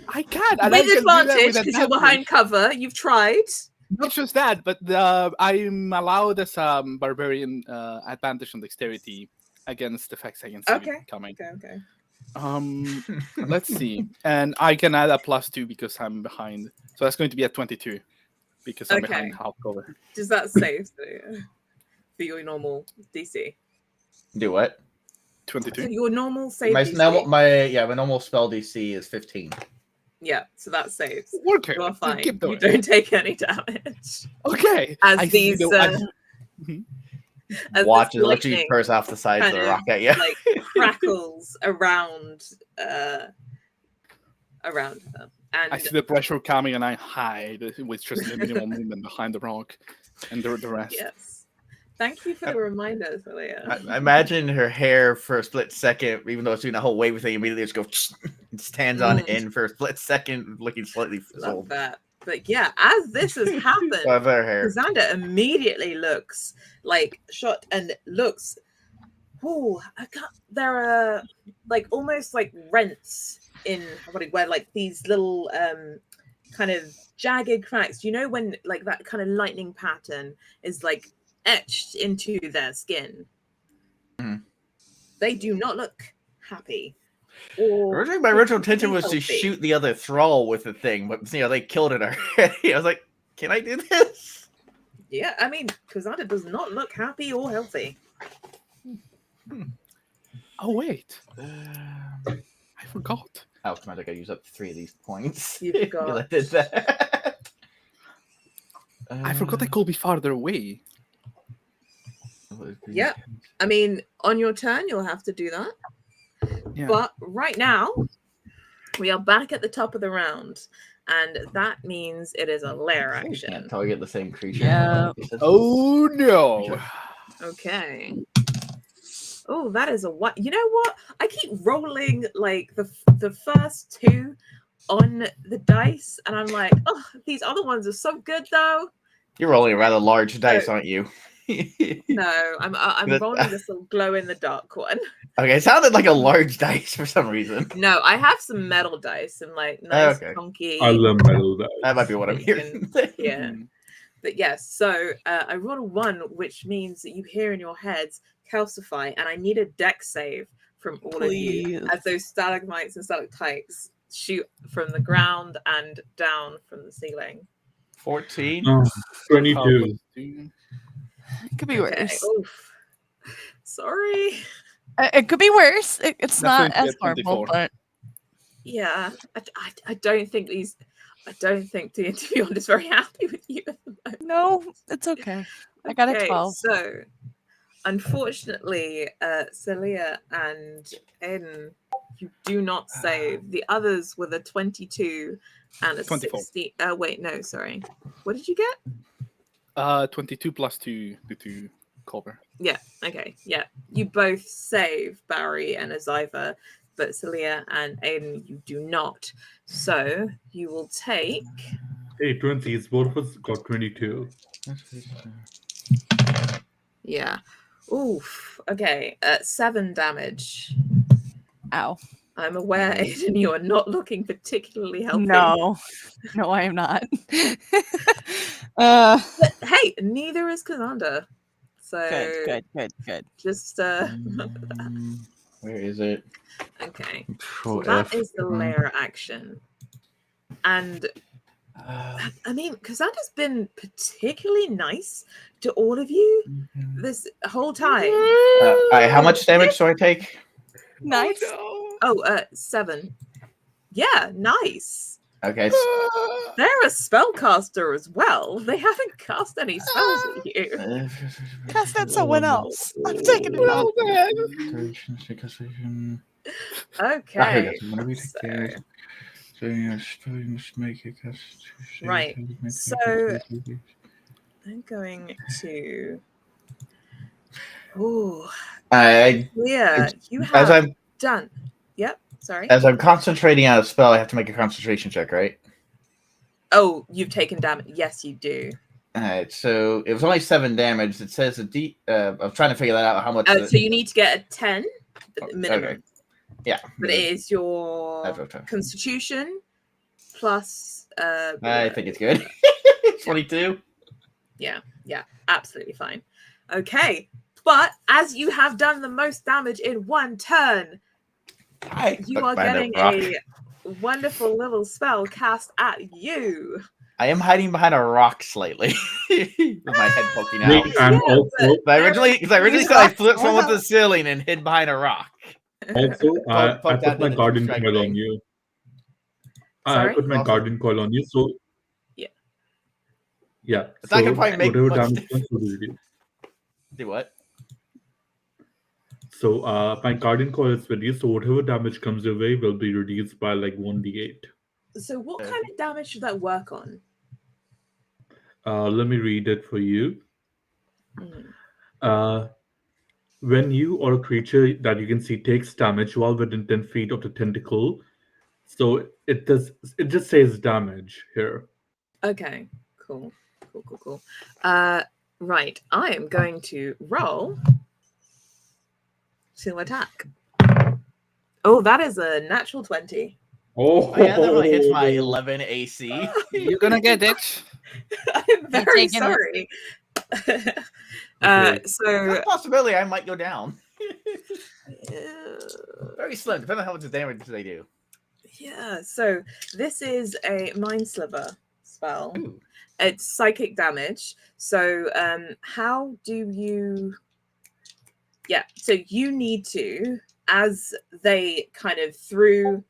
I can. And with advantage, because you're behind cover. You've tried. Not just that, but I'm allowed as barbarian advantage on dexterity against effects I can see coming. Okay. Let's see. And I can add a +2 because I'm behind. So that's going to be a 22 because I'm behind half cover. Does that save for your normal DC? Do what? 22. So your normal save my DC? My normal spell DC is 15. Yeah, so that saves. Okay. You're fine. You don't take any damage. Okay. As these watch it literally burst off the sides of the rock at you. Like crackles around them. And I see the pressure coming and I hide with just the minimal movement behind the rock and the rest. Yes. Thank you for the reminder, Thaliya. I imagine her hair for a split second, even though it's doing the whole wavy thing, immediately just goes and stands on end for a split second, looking slightly fizzled. Love that. But yeah, as this has happened, her hair. Xander immediately looks like shot and looks Oh, there are like almost like rents in where like these little kind of jagged cracks. You know when like that kind of lightning pattern is like etched into their skin. Mhm. They do not look happy. Or Originally, my original particularly intention was to healthy. shoot the other thrall with the thing, but they killed it already. I was like, can I do this? Yeah, I mean, Kazanda does not look happy or healthy. Oh wait, I forgot. Automatic, I use up 3 of these points. You Because forgot. I did that. I forgot I could be farther away. Yep. I mean, on your turn, you'll have to do that. Yeah. But right now, we are back at the top of the round, and that means it is a lair You action. can't target the same creature. Yeah. Oh no! Okay. Oh, that is a what? You know what? I keep rolling like the first 2 on the dice, and I'm like, oh, these other ones are so good though. You're rolling a rather large dice, aren't you? No, I'm rolling this little glow in the dark one. Okay, it sounded like a large dice for some reason. No, I have some metal dice and like nice Okay. chunky. I love metal dice. That might be what I'm You hearing. Yeah. But yes, so I roll a 1, which means that you hear in your heads calcify, and I need a dex save from all of you Please. as those stalagmites and stalactites shoot from the ground and down from the ceiling. 14. 22. It could be worse. Oof. Sorry. It could be worse. It's not Definitely as a horrible, 24. but Yeah, I don't think the interview is very happy with you. no, it's okay. I got a 12. So, unfortunately, Celia and Aiden, you do not save. The others were the 22 and a 24. 60. Wait, no, sorry. What did you get? 22 plus 2 to 2 cover. Yeah, okay. Yeah. You both save Barry and Aziva, but Celia and Aiden, you do not. So, you will take... Hey, 20s. Both of us got 22. Yeah. Oof. Okay. 7 damage. Ow. I'm aware, Aiden, you are not looking particularly healthy. No, I am not. But hey, neither is Kazanda. So Good. just Where is it? okay. Control So that F. is the lair action. And I mean, Kazanda's been particularly nice to all of you this whole time. How much damage do I take? Nice. Oh, 7. Yeah, nice. Okay. They're a spellcaster as well. They haven't cast any spells at you. Cast at someone else. I'm taking it out. Okay. Right. So I'm going to. Oh, yeah. You as have I'm done. Yep. Sorry. as I'm concentrating on a spell, I have to make a concentration check, right? Oh, you've taken damage. Yes, you do. All right. So it was only 7 damage. It says I'm trying to figure that out. How much? So you need to get a 10 minimum. Okay. Yeah. But it is your Constitution plus. I think it's good. 22. Yeah, absolutely fine. Okay, but as you have done the most damage in one turn, you are getting a wonderful little spell cast at you. I am hiding behind a rock slightly with my head poking out. And also, I originally said I flipped someone to the ceiling and hid behind a rock. Also, I put my guardian coil on you. I put my guardian coil on you, so yeah. It's not gonna probably make whatever much damage comes will be reduced. Do what? So my guardian coil is with you, so whatever damage comes your way will be reduced by like 1d8. So what kind of damage should that work on? Let me read it for you. When you or a creature that you can see takes damage while within 10 feet of the tentacle, so it just says damage here. Okay, cool. Right, I am going to roll to attack. Oh, that is a natural 20. Oh, Oh, yeah, that really hits my 11 AC. You're gonna get it. I'm very taking it. sorry. Okay. So There's a possibility I might go down. uh, Very slim, depending on how much damage they do. yeah, so this is a Mind Sliver spell. Ooh. It's psychic damage. So how do you... Yeah, so you need to, as they kind of through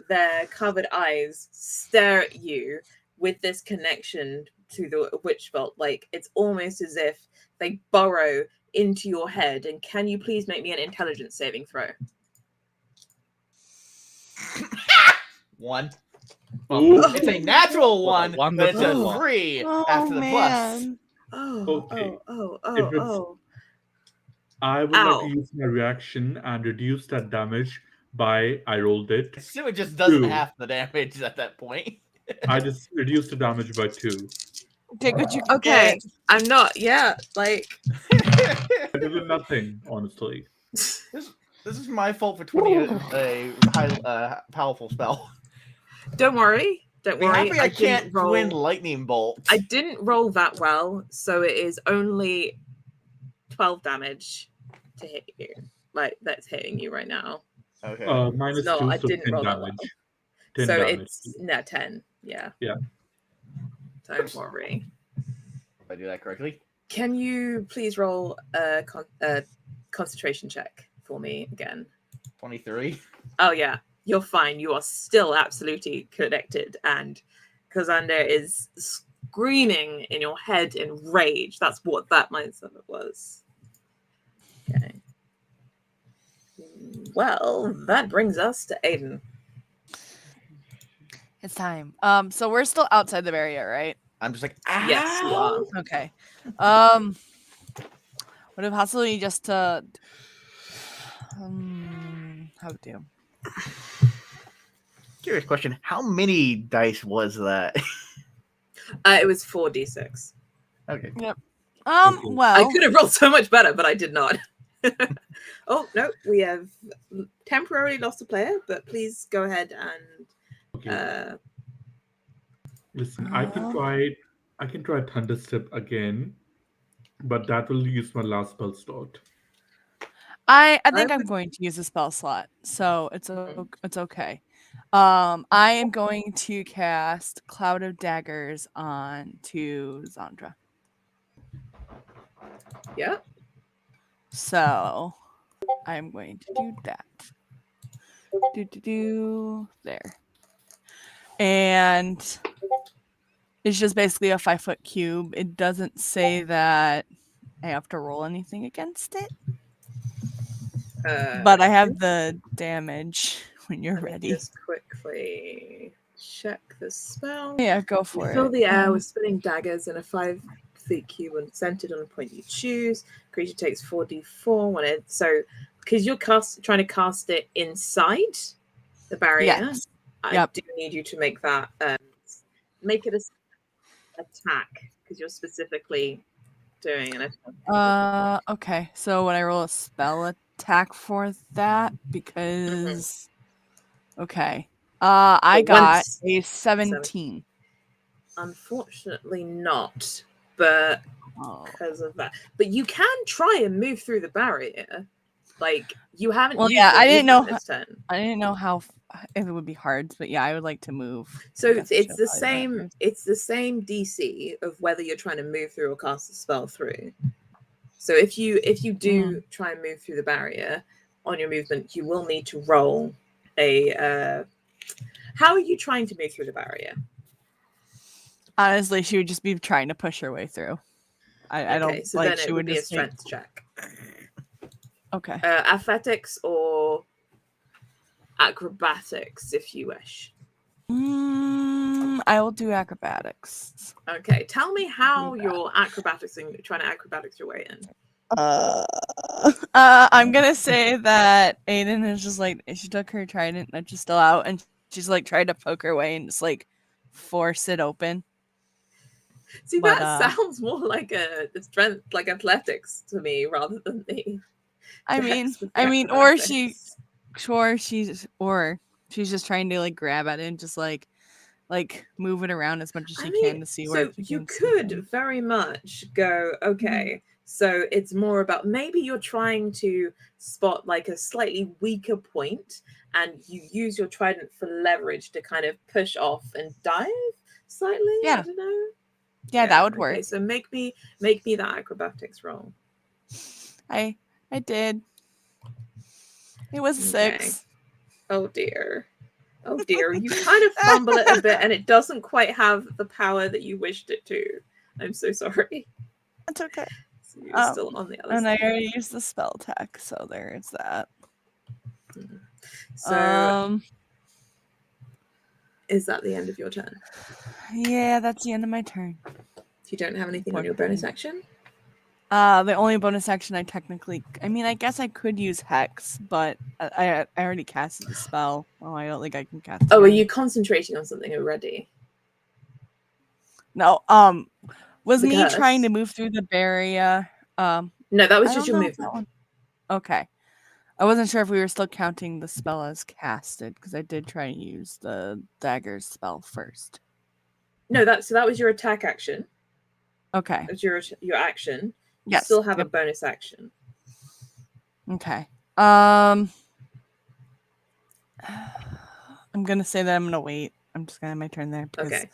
their covered eyes stare at you with this connection to the witch bolt, like it's almost as if they burrow into your head. And can you please make me an intelligence saving throw? 1. Ooh. Well, it's a natural 1, but it's a Wonderful. 3 Oh, after the plus. man. Okay. Oh. If it's- I would like to Ow. use my reaction and reduce that damage by, I rolled I it. assume it just doesn't 2. half the damage at that point. I just reduced the damage by 2. Take what you can Okay, get. I'm not. Yeah, like Better than nothing, honestly. This is my fault for twinning a high, powerful spell. don't worry. Don't Be worry. happy I can't didn't roll. twin lightning bolt. I didn't roll that well, so it is only 12 damage to hit you. Like that's hitting you right now. Okay. Minus No, 2, I so didn't 10 roll that damage. well. 10 So damage. it's 10. Yeah. Yeah. Don't worry. If I do that correctly. Can you please roll a concentration check for me again? 23. Oh yeah, you're fine. You are still absolutely connected, and Kazander is screaming in your head in rage. That's what that mindset was. Okay. Well, that brings us to Aiden. It's time. So we're still outside the barrier, right? I'm just like, Yes, you are. Okay. Would it possibly just to how do? Curious question. How many dice was that? It was 4d6. Okay. Okay. Well, I could have rolled so much better, but I did not. Oh no, we have temporarily lost a player, but please go ahead and Okay. Listen, I can try Thunderstep again, but that will use my last spell slot. I think I I'm would- going to use a spell slot, so it's okay. I am going to cast Cloud of Daggers on to Zandra. Yeah. So I'm going to do that. There. And it's just basically a 5-foot cube. It doesn't say that I have to roll anything against it. But I have the damage when you're Let me ready. just quickly check the spell. Yeah, go for it. Fill the air with spinning daggers in a 5-foot cube and centered on a point you choose. Creature takes 4d4 when it. So, because you're trying to cast it inside the barrier, Yes. I Yep. do need you to make that. Make it a attack because you're specifically doing an attack. Okay. So when I roll a spell attack for that, because okay. I But got once- a 17. Unfortunately, not. But Oh. because of that. But you can try and move through the barrier. Like you haven't. Well, used yeah, your I didn't movement know. this turn. I didn't know if it would be hard, but yeah, I would like to move. So I guess it's show the how same. that is. It's the same DC of whether you're trying to move through or cast a spell through. So if you do try and move through the barrier on your movement, you will need to roll a. How are you trying to move through the barrier? Honestly, she would just be trying to push her way through. I don't So like then she it would be a just take- strength check. Okay. Athletics or acrobatics, if you wish. I will do acrobatics. Okay, tell me how that. you're trying to acrobatics your way in. I'm gonna say that Aiden is just like she took her trident that's just still out, and she's like tried to poke her way and just like force it open. See, But, that sounds more like a strength, like athletics to me, rather than the I to mean, hex with the or acrobatics. she's just trying to like grab at it and just like move it around as much as she I mean, can to see so where she you can see could things. very much go, okay, so it's more about maybe you're trying to spot like a slightly weaker point and you use your trident for leverage to kind of push off and dive slightly. Yeah. I don't know. Yeah, that would work. Okay, so make me that acrobatics roll. I did. It was a 6. Oh dear. Oh dear. You kind of fumble it a bit and it doesn't quite have the power that you wished it to. I'm so sorry. That's okay. So you're still on the other And side. I already used the spell attack, so there's that. So is that the end of your turn? Yeah, that's the end of my turn. You don't have anything on your bonus action? The only bonus action I guess I could use Hex, but I already casted the spell. Oh, I don't think I can cast it. Oh, are you concentrating on something already? No, was The me curse? trying to move through the barrier. No, that was I just don't your know if that movement. one. Okay. I wasn't sure if we were still counting the spell as casted, because I did try and use the dagger spell first. No, that was your attack action. Okay. It was your action. You Yes. still have a bonus action. Okay. I'm gonna say that I'm gonna wait. I'm just gonna have my turn there because Okay.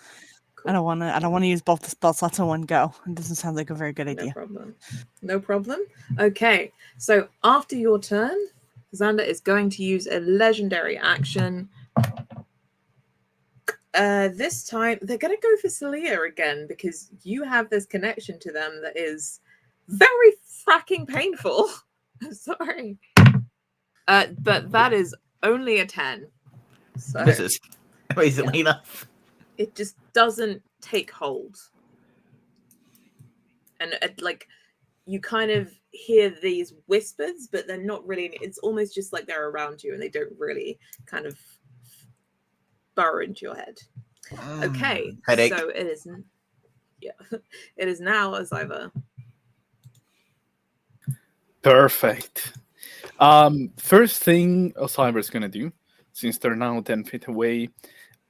Cool. I don't wanna use both the spell slots in one go. It doesn't sound like a very good idea. No problem. Okay. So after your turn, Xander is going to use a legendary action. This time they're going to go for Thaliya again because you have this connection to them that is very fracking painful. I'm sorry. But that is only a 10. So Misses. Amazingly enough. It just doesn't take hold. And like you kind of hear these whispers, but they're not really, it's almost just like they're around you and they don't really kind of burrow into your head. Okay, headache. so it is, it is now Oziva. Perfect. First thing Oziva's gonna do, since they're now 10 feet away,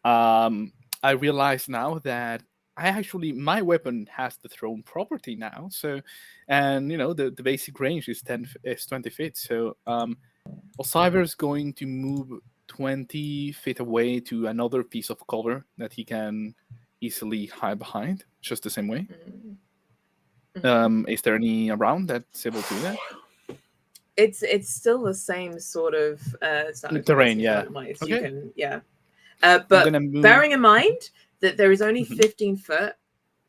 I realize now that my weapon has the thrown property now. So, and the basic range is 20 feet. So, Oziva's going to move 20 feet away to another piece of cover that he can easily hide behind, just the same way. Is there any around that's able to do that? It's still the same sort of terrain, yeah. Okay. Okay. You can, but bearing in mind that there is only 15 foot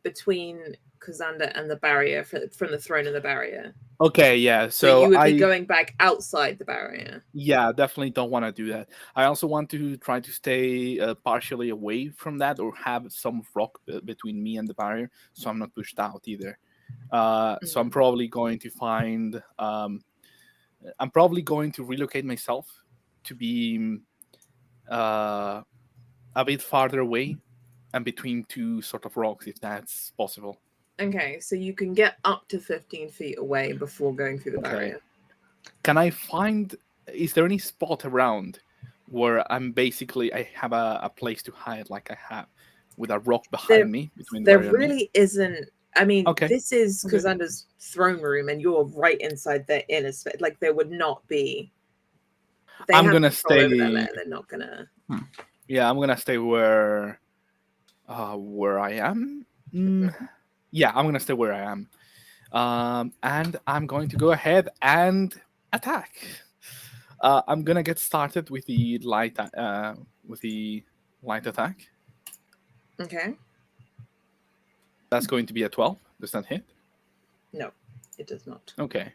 between Kazanda and the barrier from the throne and the barrier. Okay, yeah. So you would be going back outside the barrier. Yeah, definitely don't want to do that. I also want to try to stay partially away from that or have some rock between me and the barrier so I'm not pushed out either. So I'm probably going to find... I'm probably going to relocate myself to be a bit farther away and between two sort of rocks, if that's possible. Okay, so you can get up to 15 feet away before going through the barrier. Can I find... Is there any spot around where I have a place to hide like I have with a rock behind me? There really isn't. I mean, this is Kazanda's throne room and you're right inside their inner space. Like, there would not be... I'm going to stay... They're not going to... Yeah, I'm going to stay where I am. Yeah, I'm going to stay where I am. And I'm going to go ahead and attack. I'm going to get started with the light attack. Okay. That's going to be a 12. Does that hit? No, it does not. Okay.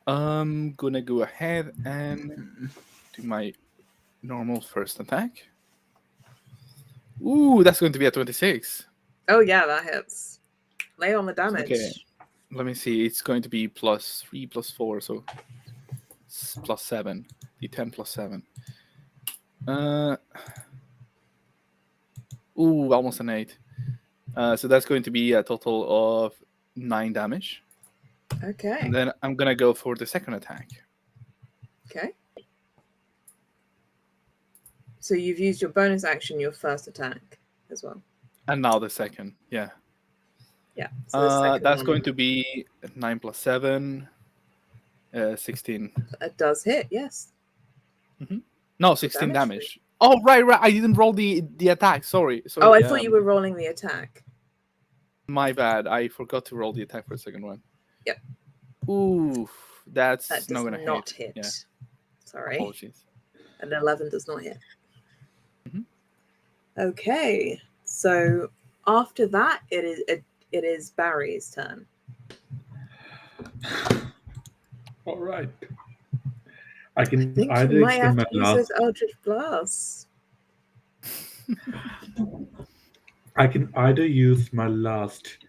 I'm going to go ahead and do my normal first attack. Ooh, that's going to be a 26. Oh, yeah, that hits. Lay on the damage. Okay. Let me see. It's going to be +3 +4, so +7. D10 +7. Ooh, almost an 8. So that's going to be a total of 9 damage. Okay. And then I'm gonna go for the second attack. Okay. So you've used your bonus action, your first attack as well. And now the second. Yeah. Yeah. So the second That's one, going to be 9 plus 7, 16. it does hit. Yes. No, 16 damage? damage. Oh, right. I didn't roll the attack. Sorry. Oh, I thought you were rolling the attack. My bad. I forgot to roll the attack for the second one. Yep. Ooh, that's That does not gonna not hit. hit. Yeah. Sorry. Apologies. An 11 does not hit. Mhm. Okay. So after that, it is Barry's turn. All right. I I can think either you might have extend to my use last. those Eldritch Blasts. I can either use my last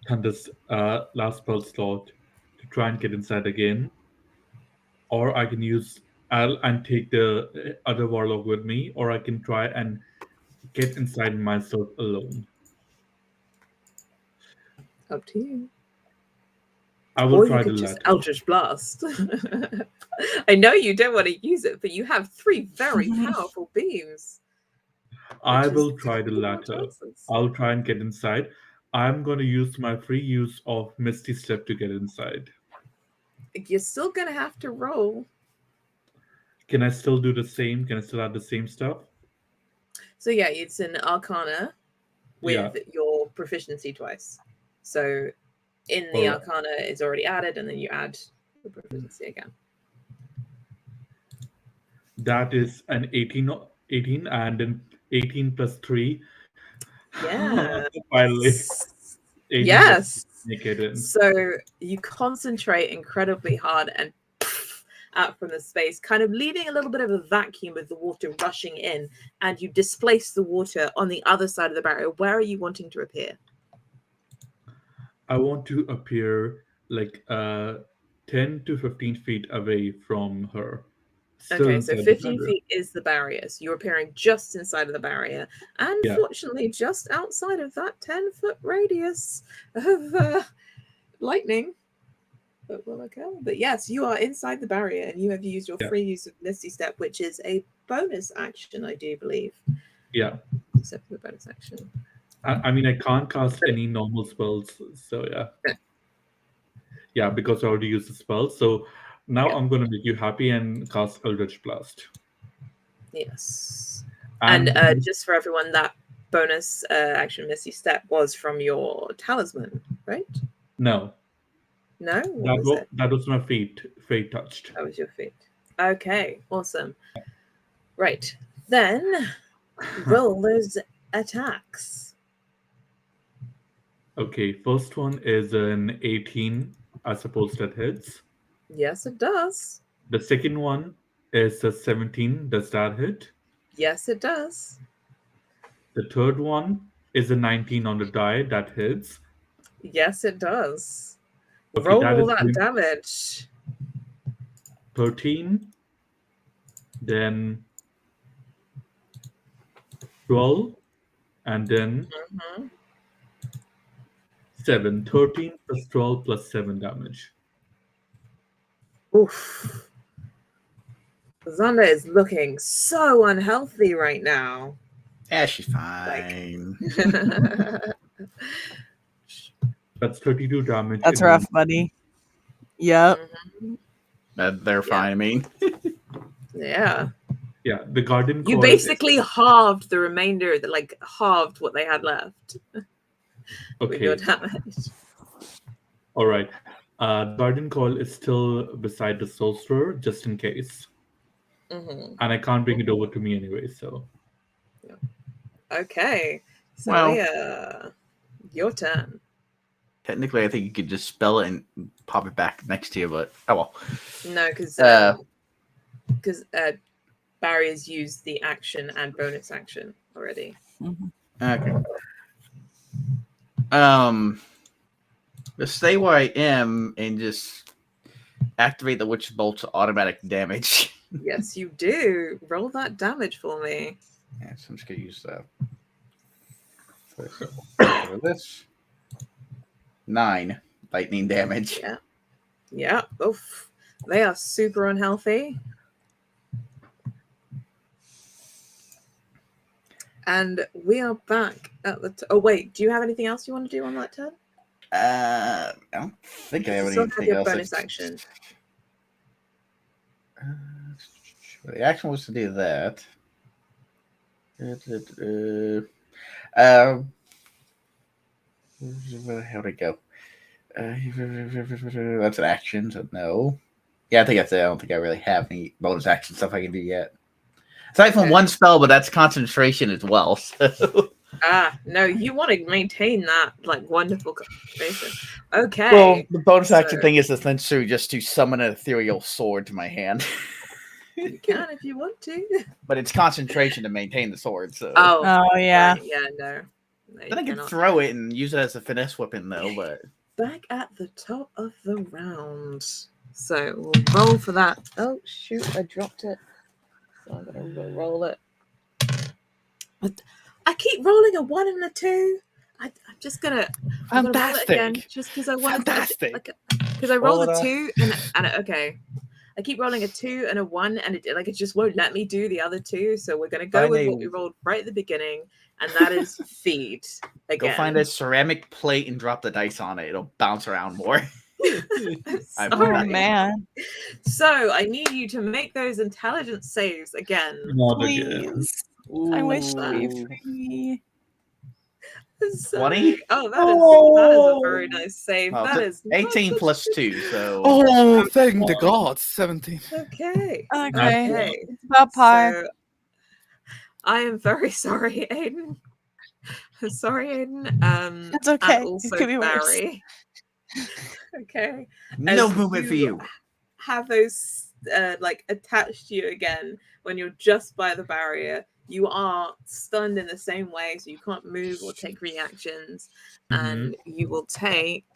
last spell slot to try and get inside again, or I can use Al and take the other warlock with me, or I can try and get inside myself alone. Up to you. I will Or you try the could just latter. Eldritch Blast. I know you don't want to use it, but you have 3 very powerful beams. I which is will try the 3 more latter. chances. I'll try and get inside. I'm going to use my free use of Misty Step to get inside. You're still going to have to roll. Can I still do the same? Can I still add the same stuff? So yeah, it's an Arcana with your proficiency twice. So in the Alright. Arcana, it's already added, and then you add the proficiency again. That is an 18 and an 18 plus 3. Yeah. Finally. 18 Yes. make it in. So you concentrate incredibly hard and out from the space, kind of leaving a little bit of a vacuum with the water rushing in, and you displace the water on the other side of the barrier. Where are you wanting to appear? I want to appear like 10 to 15 feet away from her. Still Okay, so inside the 15 barrier. feet is the barrier. So you're appearing just inside of the barrier. And Yeah. fortunately, just outside of that 10-foot radius of lightning that will occur. But yes, you are inside the barrier, and you have used your free use of Misty Step, which is a bonus action, I do believe. Yeah. Except for the bonus action. I mean, I can't cast any normal spells, so yeah. Yeah. Yeah, because I already used the spell. So now I'm going to make you happy and cast Eldritch Blast. Yes. And just for everyone, that bonus action Misty Step was from your talisman, right? no, No? What was it? that was my fate touched. That was your feet. Okay, awesome. Right. Then roll those attacks. Okay, first one is an 18. I suppose that hits. Yes, it does. The second one is a 17. Does that hit? Yes, it does. The third one is a 19 on the die. That hits. Yes, it does. Okay, Roll that all is that going- damage. 13. Then 12. And then Mhm. 7. 13 plus 12 plus 7 damage. Oof. Xander is looking so unhealthy right now. Yeah, she's fine. That's 32 damage. That's in rough, one. buddy. Yep. They're fine. I mean, Yeah. Yeah, the garden You coil. basically halved the remainder, halved what they had left with your Okay, damage. all right. Garden coil is still beside the sorcerer, just in case. Mm-hmm. And I can't bring it over to me anyway, so. Okay. So, Well- yeah, your turn. technically, I think you could just spell it and pop it back next to you, but oh well. No, because Barry's used the action and bonus action already. Okay. Just stay where I am and just activate the witch bolt's automatic damage. Yes, you do. Roll that damage for me. Yeah, so I'm just gonna use that. For this 9 lightning damage. Yeah. Yeah. Oof. They are super unhealthy. And we are back at the... Oh, wait. Do you have anything else you want to do on that turn? I don't think I have You still have anything your else. bonus action. The action was to do that. How'd it go? That's an action, so no. Yeah, I think that's it. I don't think I really have any bonus action stuff I can do yet. Aside from one spell, but that's concentration as well. So. No, you want to maintain that like wonderful concentration. Okay. Well, the bonus action thing is essentially just to summon an ethereal sword to my hand. You can if you want to. But it's concentration to maintain the sword, so. Oh yeah. Right, yeah, no. Then I can throw it and use it as a finesse weapon, though, but. Back at the top of the round. So we'll roll for that. Oh, shoot, I dropped it. So I'm going to roll it. I keep rolling a 1 and a 2. I'm just going to roll it again just because I want to. Fantastic. Because I rolled a 2 and okay. I keep rolling a 2 and a 1 and it just won't let me do the other 2. So we're going to go with what we rolled right at the beginning. And that is feed again. Go find a ceramic plate and drop the dice on it. It'll bounce around more. Oh man! So I need you to make those intelligence saves again. Please. I wish to be free. 20? Oh, that is a very nice save. Well, that is 18 plus 2, so. Oh, thank the gods. 17. Okay. It's about par. So, I am very sorry, Aiden. Sorry, Aiden. It's okay. And also It could be Barry. Okay. No As movement for you. Have those attached to you again when you're just by the barrier. You are stunned in the same way, so you can't move or take reactions, and you will take.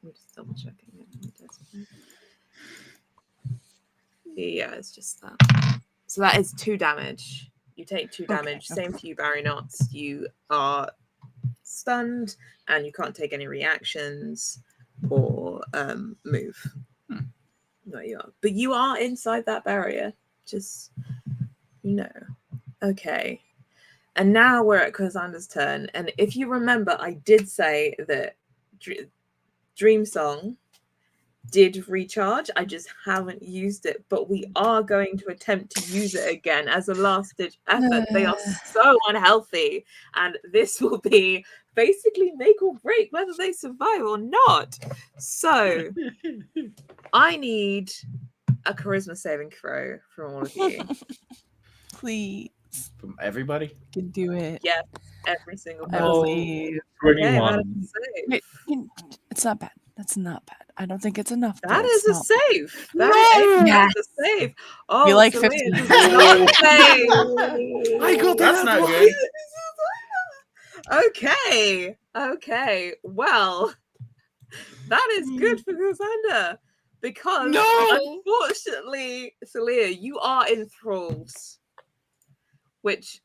I'm just double checking. Yeah, it's just that. So that is 2 damage. You take 2 damage. Same for you, Barry Knots. You are stunned, and you can't take any reactions or move. No, you are. But you are inside that barrier. Just, Okay. And now we're at Kazandra's turn. And if you remember, I did say that Dream Song did recharge. I just haven't used it. But we are going to attempt to use it again as a last-ditch effort. They are so unhealthy. And this will be basically make or break whether they survive or not. So I need a charisma saving throw from all of you. Please. From everybody? You can do it. Yes, every single I person. believe. 21. Okay, It's not bad. That's not bad. I don't think it's enough. that but is a it's not save. That is a save. Oh, Be like so 15. wait, it's not a save. I got That's not good. Okay. Well, that is good for Cassandra because unfortunately, Thaliya, you are enthralled. Which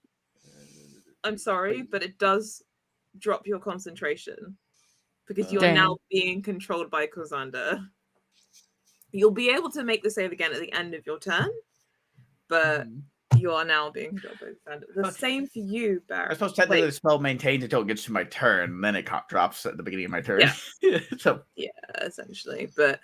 I'm sorry, but it does drop your concentration because you are now being controlled by Cassandra. You'll be able to make the save again at the end of your turn, but you are now being controlled by Cassandra. The same for you, Barry. I suppose technically the spell maintains until it gets to my turn, then it drops at the beginning of my turn. Yeah. So yeah, essentially. But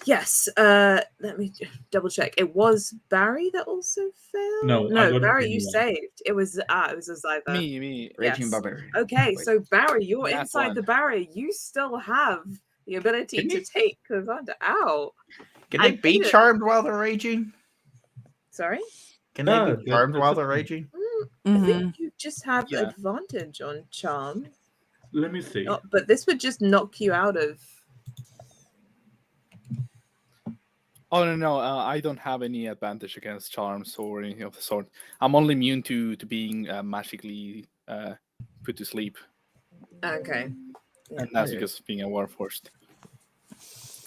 yes, let me double check. It was Barry that also failed. No, Barry, you saved. It was Aziva. Me. Raging Yes. Barbarian. Okay, so Barry, you're That's inside one. the barrier. You still have the ability to take Cassandra out. Can they be charmed while they're raging? Sorry? Can they be charmed while they're raging? I think you just have advantage on charm. Let me see. But this would just knock you out of. Oh no, I don't have any advantage against charms or anything of the sort. I'm only immune to being magically put to sleep. Okay. And that's because of being a warforged.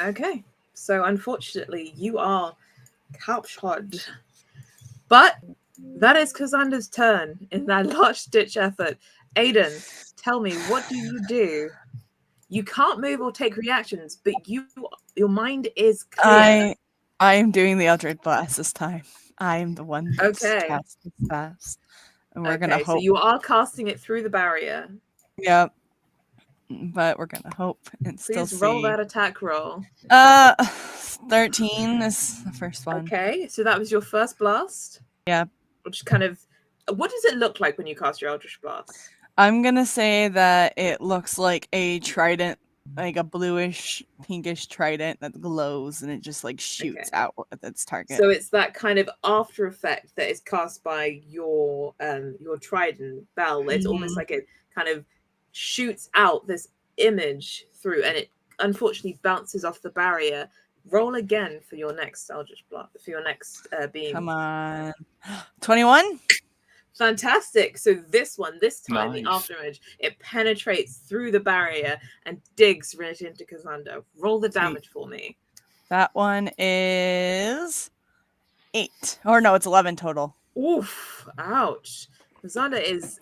Okay. So unfortunately, you are captured. But that is Cassandra's turn in that last-ditch effort. Aiden, tell me, what do you do? You can't move or take reactions, but your mind is clear. I am doing the Eldritch Blast this time. I am the one that's Okay. cast this fast. And we're gonna So hope. you are casting it through the barrier. Yep. But we're gonna hope and still Please roll see. that attack roll. 13 is the first one. Okay, so that was your first blast. Yeah. Which kind of, what does it look like when you cast your Eldritch Blast? I'm gonna say that it looks like a trident, like a bluish, pinkish trident that glows and it just like shoots out at its target. So it's that kind of after effect that is cast by your trident bell. It's almost like it kind of shoots out this image through, and it unfortunately bounces off the barrier. Roll again for your next Eldritch Blast, for your next beam. Come on. 21? Fantastic. So this time, Nice. the after image, it penetrates through the barrier and digs right into Cassandra. Roll the damage for me. That one is 8. Or no, it's 11 total. Oof. Ouch. Cassandra is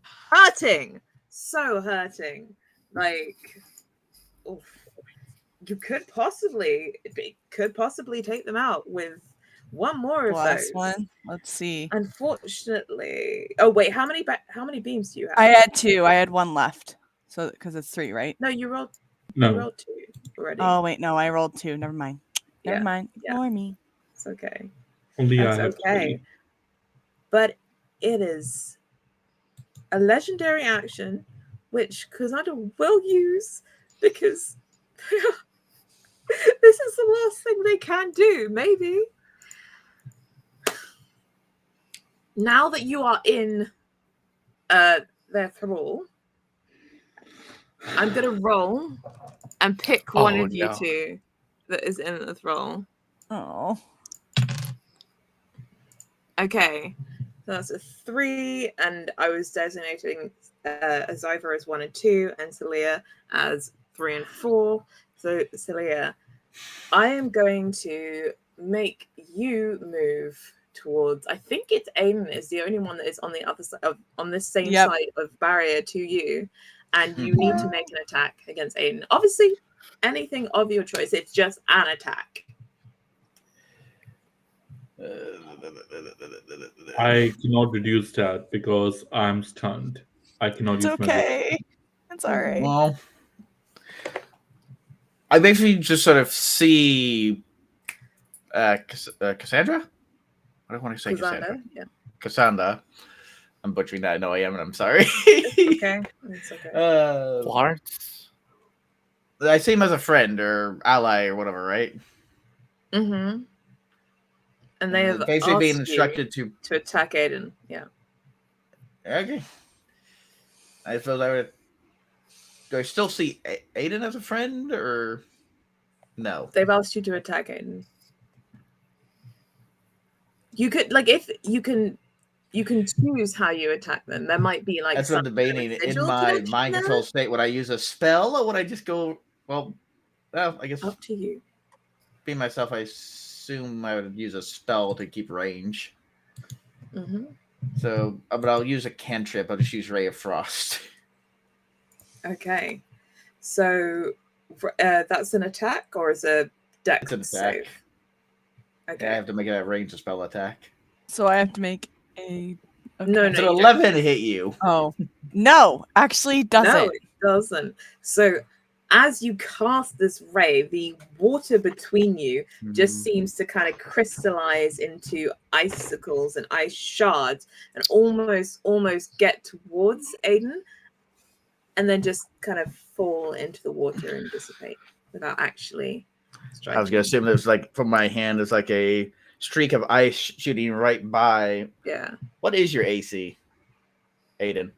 hurting. So hurting. Like, oof. You could possibly take them out with one more of Last those. one. Let's see. Unfortunately. Oh wait, how many beams do you have? I had 2. I had 1 left. So because it's 3, right? No, you rolled. No. You rolled 2 already. Oh wait, no, I rolled 2. Never mind. Never mind. Ignore me. It's okay. Only That's I have okay. 3. But it is a legendary action which Cassandra will use because this is the last thing they can do, maybe. Now that you are in their thrall, I'm gonna roll and pick one of you two that is in the thrall. Oh. Okay. So that's a 3, and I was designating Aziva as 1 and 2, and Thaliya as 3 and 4. So Thaliya, I am going to make you move towards. I think it's Aiden is the only one that is on the other side on this same side of barrier to you, and you need to make an attack against Aiden. Obviously, anything of your choice. It's just an attack. I cannot reduce that because I'm stunned. I cannot It's use okay. It's all right. Well, I basically just sort of see Cassandra. I don't want to say Cassandra. Yeah. Cassandra. I'm butchering that. No, I am, and I'm sorry. Okay. It's okay. What? I see him as a friend or ally or whatever, right? Mm-hmm. And they have basically asked being instructed to attack Aiden. Yeah. Okay. I suppose I would. Do I still see Aiden as a friend, or no? They've asked you to attack Aiden. You could if you can choose how you attack them. There might be like that's what I'm debating. In my mind control state, would I use a spell or would I just go? Well, I guess up to you. Being myself, I assume I would use a spell to keep range. Mm-hmm. So, but I'll use a cantrip. I'll just use Ray of Frost. Okay, so that's an attack or is a dex save? Okay, yeah, I have to make a ranged spell attack. So I have to make a. Okay. No, so 11 hit you. Oh no, actually doesn't. No, it doesn't. So as you cast this ray, the water between you just seems to kind of crystallize into icicles and ice shards and almost get towards Aiden and then just kind of fall into the water and dissipate without actually striking. I was going to assume there's from my hand, there's a streak of ice shooting right by. Yeah. What is your AC, Aiden?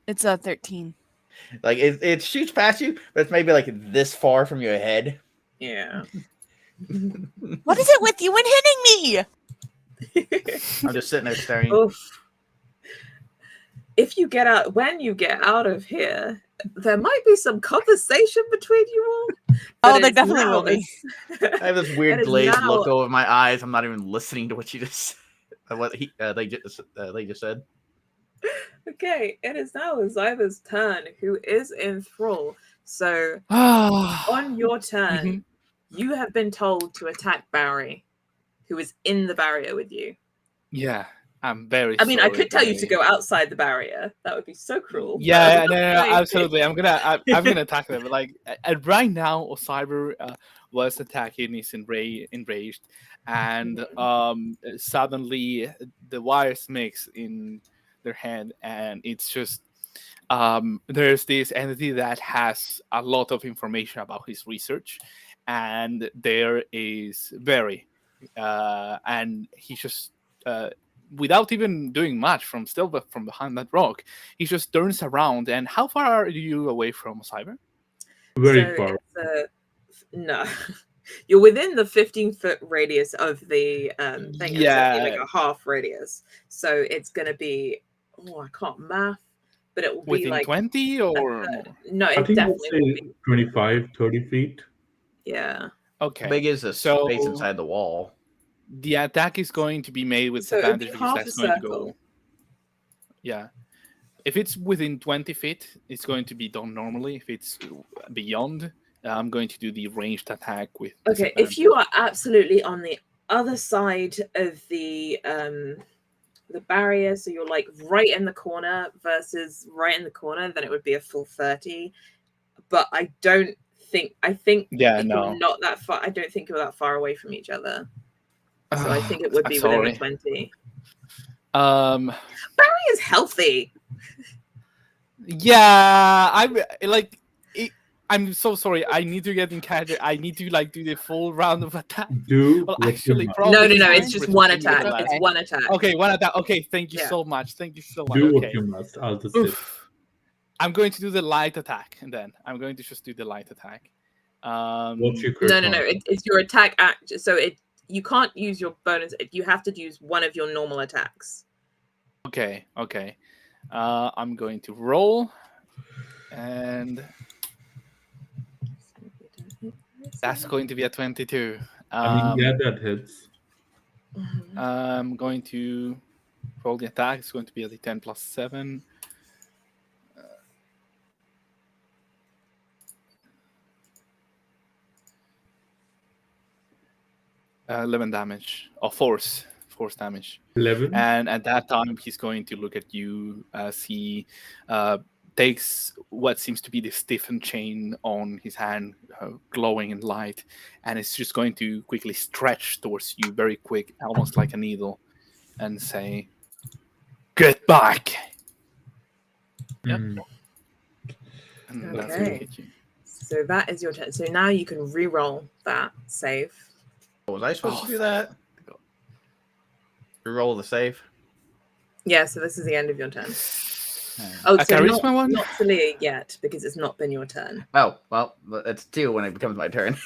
It's a 13. It shoots past you, but it's maybe this far from your head. Yeah. What is it with you and hitting me? I'm just sitting there staring. Oof. When you get out of here, there might be some conversation between you all. Oh, there definitely will be. I have this weird glazed look over my eyes. I'm not even listening to what you just said. What they just said. Okay, it is now Zyva's turn, who is in thrall. So on your turn, Mhm. you have been told to attack Barry, who is in the barrier with you. Yeah, I'm very I mean, I sorry, could tell you to Barry. go outside the barrier. That would be so cruel. but Yeah, I'm no, not no, going to. absolutely. I'm gonna attack them. Like right now, Cyber was attacking, is enraged, and suddenly the wires mix in their hand, and it's just there's this entity that has a lot of information about his research, and there is very, and he just. Without even doing much from still from behind that rock, he just turns around. And how far are you away from Cyber? Very So far. no. You're within the 15-foot radius of the thing. It's only like Yeah, a half radius. So it's going to be, I can't math, but it will be within like 20 a or third. more. No, I it think let's definitely will say be. 25, 30 feet. Yeah. How Okay, big is the so space inside the wall? the attack is going to be made with So it would be advantage because half a that's going to circle. go. Yeah, if it's within 20 feet, it's going to be done normally. If it's beyond, I'm going to do the ranged attack with Okay, disadvantage. if you are absolutely on the other side of the barrier, so you're like right in the corner versus right in the corner, then it would be a full 30. But I think Yeah, if no. you're not that far, I don't think you're that far away from each other. So I think it would I'm be within the sorry. 20. Um, Barry is healthy. yeah, I'm like, I'm so sorry. I need to get in character. I need to like do the full round of attack. Do Well, what you actually, must. probably No. he's It's going just to one proceed with attack. the It's last. one attack. Okay, one attack. Okay, thank you Yeah. so much. Thank you so much. Do what Okay. you must. I'll just say. Oof. I'm going to do the light attack, and then I'm going to just do the light attack. What's your No. charisma? It's your attack act. So you can't use your bonus. You have to use one of your normal attacks. Okay. I'm going to roll, and that's going to be a 22. I mean, yeah, that hits. I'm going to roll the attack. It's going to be a d10 plus 7. 11 damage, or force damage. 11. And at that time, he's going to look at you as he takes what seems to be the stiffened chain on his hand, glowing in light, and it's just going to quickly stretch towards you very quick, almost like a needle, and say, "Get back!" Yep. Hmm. And that's going to Okay. hit you. So that is your turn. So now you can re-roll that save. Was I supposed to do that? Reroll the save. Yeah, so this is the end of your turn. Oh, A so charisma one? not Thaliya yet, because it's not been your turn. well, it's 2 when it becomes my turn.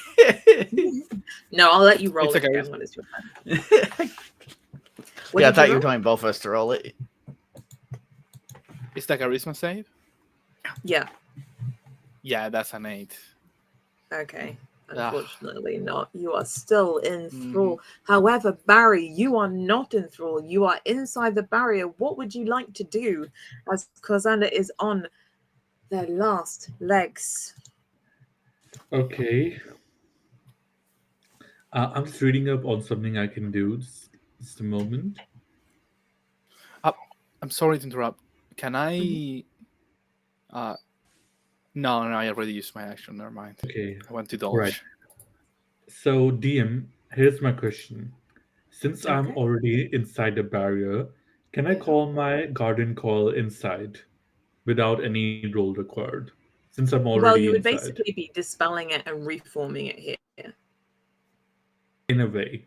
No, I'll let you roll It's it a again charisma. when it's your turn. Yeah, I thought you were roll? telling both of us to roll it. Is that charisma save? Yeah. Yeah, that's an 8. Okay. Ah. Unfortunately not. You are still in Mhm. thrall. However, Barry, you are not in thrall. You are inside the barrier. What would you like to do as Corsander is on their last legs? Okay. I'm just reading up on something I can do. Just a moment. I'm sorry to interrupt. Can I? No, I already used my action. Never mind. Okay. I went to dodge. Right. So, DM, here's my question. Since I'm Okay. already inside the barrier, can I Yeah. call my garden call inside without any roll required? Since I'm already Well, you would inside, basically be dispelling it and reforming it here. in a way.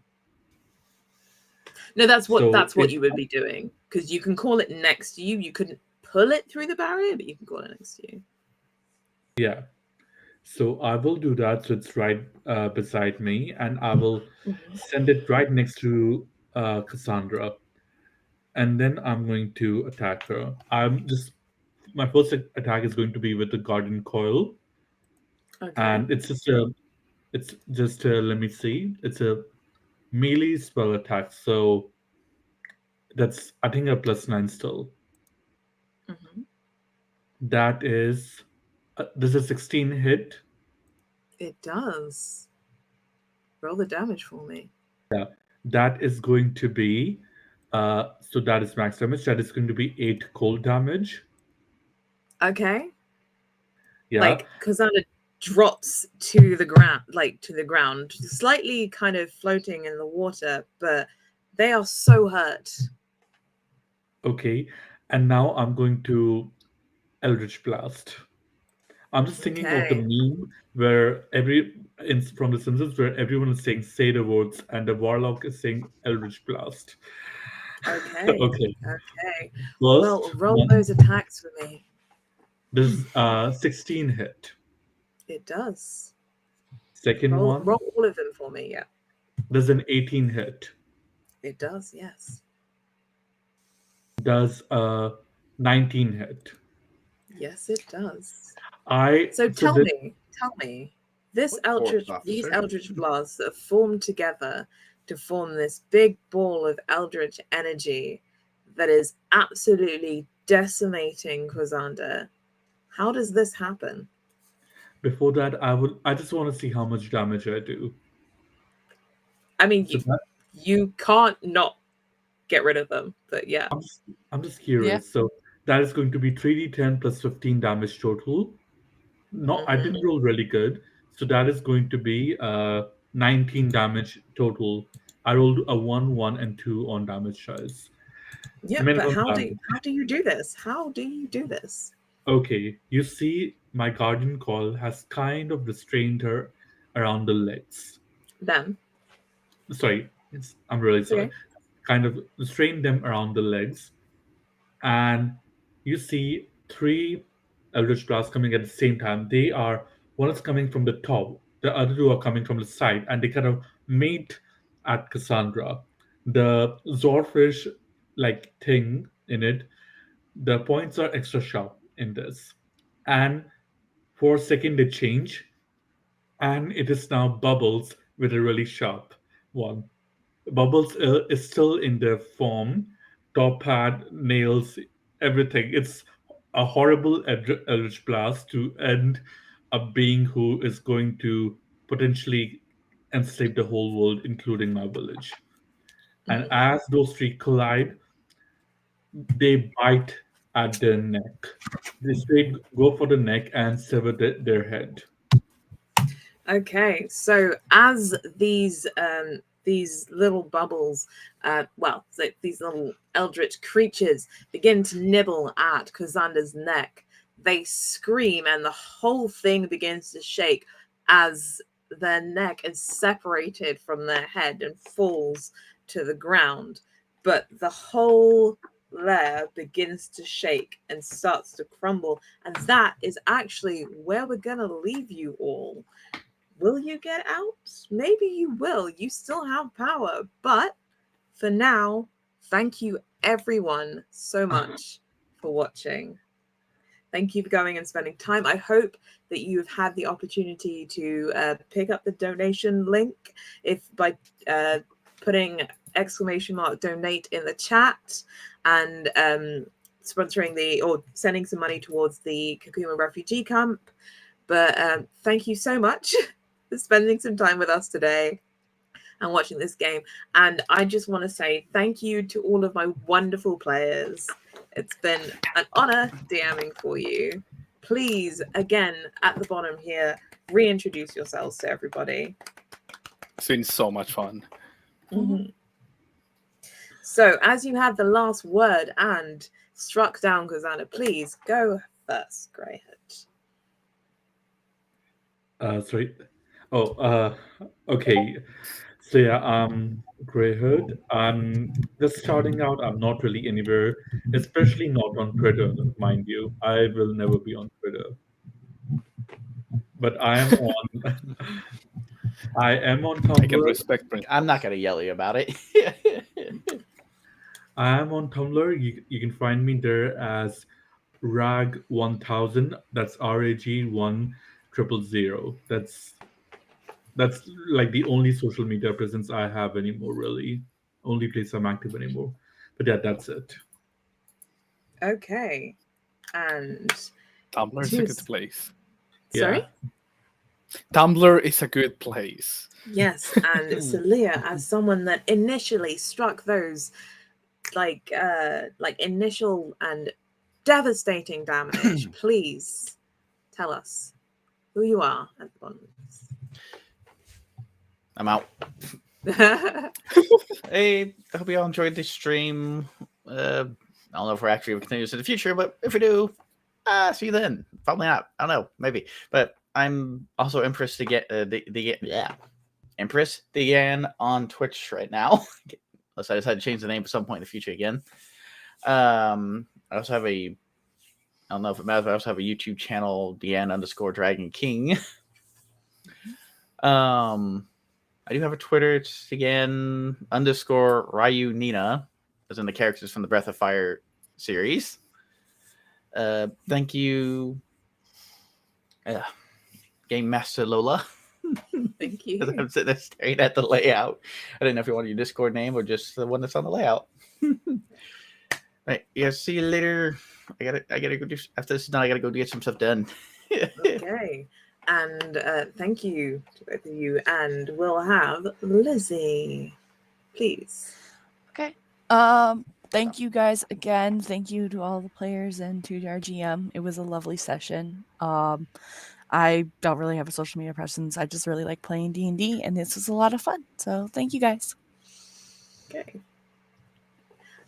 No, that's what if- you would be doing, because you can call it next to you. You couldn't pull it through the barrier, but you can call it next to you. Yeah. So I will do that. So it's right beside me, and I will send it right next to Cassandra, and then I'm going to attack her. My first attack is going to be with the garden coil, Okay. and it's just let me see, it's a melee spell attack. So that's I think a +9 still. That is, this is 16 hit. It does. Roll the damage for me. Yeah, that is going to be, so that is max damage. That is going to be 8 cold damage. Okay. Yeah. Like Kazanda drops to the ground, slightly kind of floating in the water, but they are so hurt. Okay. And now I'm going to Eldritch Blast. I'm just thinking of the Okay. meme where from The Simpsons where everyone is saying say the words and the warlock is saying Eldritch Blast. Okay. Okay. Okay. Well, First roll one, those attacks for me. this 16 hit. It does. Second Roll one, all of them for me, yeah. there's an 18 hit. It does, yes. Does 19 hit. Yes, it does. I So so tell this me, What force these officer? eldritch blasts that have formed together to form this big ball of eldritch energy that is absolutely decimating Kwazanda. How does this happen? before that I just want to see how much damage I do. I mean, So that, you can't not get rid of them, but yeah. I'm just Yeah. curious. So that is going to be 3d10 plus 15 damage total. No, I Mhm. didn't roll really good. So that is going to be 19 damage total. I rolled a 1, 1, and 2 on damage dice. Yeah, but Minimum how damage. do you do this? How do you do this? Okay, you see, my guardian call has kind of restrained her around the legs. Them. Sorry, I'm really It's sorry. okay. Kind of restrained them around the legs, and you see three eldritch blasts coming at the same time. They are one is coming from the top, the other two are coming from the side, and they kind of mate at Cassandra. The Zorfish like thing in it, the points are extra sharp in this. And for a second they change, and it is now Bubbles with a really sharp one. Bubbles is still in their form, top hat, nails, everything. It's a horrible Eldritch Blast to end a being who is going to potentially enslave the whole world, including my village. And Mhm. as those three collide, they bite at their neck. They straight go for the neck and sever their head. Okay, so as these little bubbles, these little eldritch creatures begin to nibble at Kazanda's neck, they scream, and the whole thing begins to shake as their neck is separated from their head and falls to the ground. But the whole layer begins to shake and starts to crumble, and that is actually where we're gonna leave you all. Will you get out? Maybe you will. You still have power. But for now, thank you everyone so much for watching. Thank you for going and spending time. I hope that you've had the opportunity to pick up the donation link if by putting !donate in the chat and sponsoring or sending some money towards the Kakuma refugee camp. But thank you so much for spending some time with us today and watching this game. And I just want to say thank you to all of my wonderful players. It's been an honor DMing for you. Please, again, at the bottom here, reintroduce yourselves to everybody. It's been so much fun. Mm-hmm. So, as you have the last word and struck down Kazana, please go first, Greyhood. Sorry. Oh, okay. So yeah, Grey Hood. I'm just starting out. I'm not really anywhere, especially not on Twitter, mind you. I will never be on Twitter, but I am on. I am on I can Tumblr. respect I'm not principles. gonna yell at you about it. I am on Tumblr. You can find me there as rag 1000. That's RAG 1000. That's like the only social media presence I have anymore. Really, only place I'm active anymore. But yeah, that's it. Okay. And Tumblr is a good place. Sorry? Tumblr is a good place. Yes, and Thaliya, as someone that initially struck those like initial and devastating damage, please tell us who you are at the bottom. I'm out. Hey, I hope you all enjoyed this stream. I don't know if we're actually going to continue this in the future, but if we do, see you then. Probably not. I don't know. Maybe. But I'm also Empress to get Empress Degan on Twitch right now. Unless I decide to change the name at some point in the future again. I also have I don't know if it matters, but I also have a YouTube channel, Deanne_Dragon King. I do have a Twitter. It's Deanne_Ryu Nina, as in the characters from the Breath of Fire series. Thank you, Game Master Lola. Thank you. I'm sitting there staring at the layout. I didn't know if you wanted your Discord name or just the one that's on the layout. Right. Yeah. See you later. I gotta go do after this is done. I gotta go get some stuff done. Okay. And thank you to both of you. And we'll have Lizzie, please. Okay. Thank you guys again. Thank you to all the players and to our GM. It was a lovely session. I don't really have a social media presence. I just really like playing D&D, and this was a lot of fun. So thank you guys. Okay.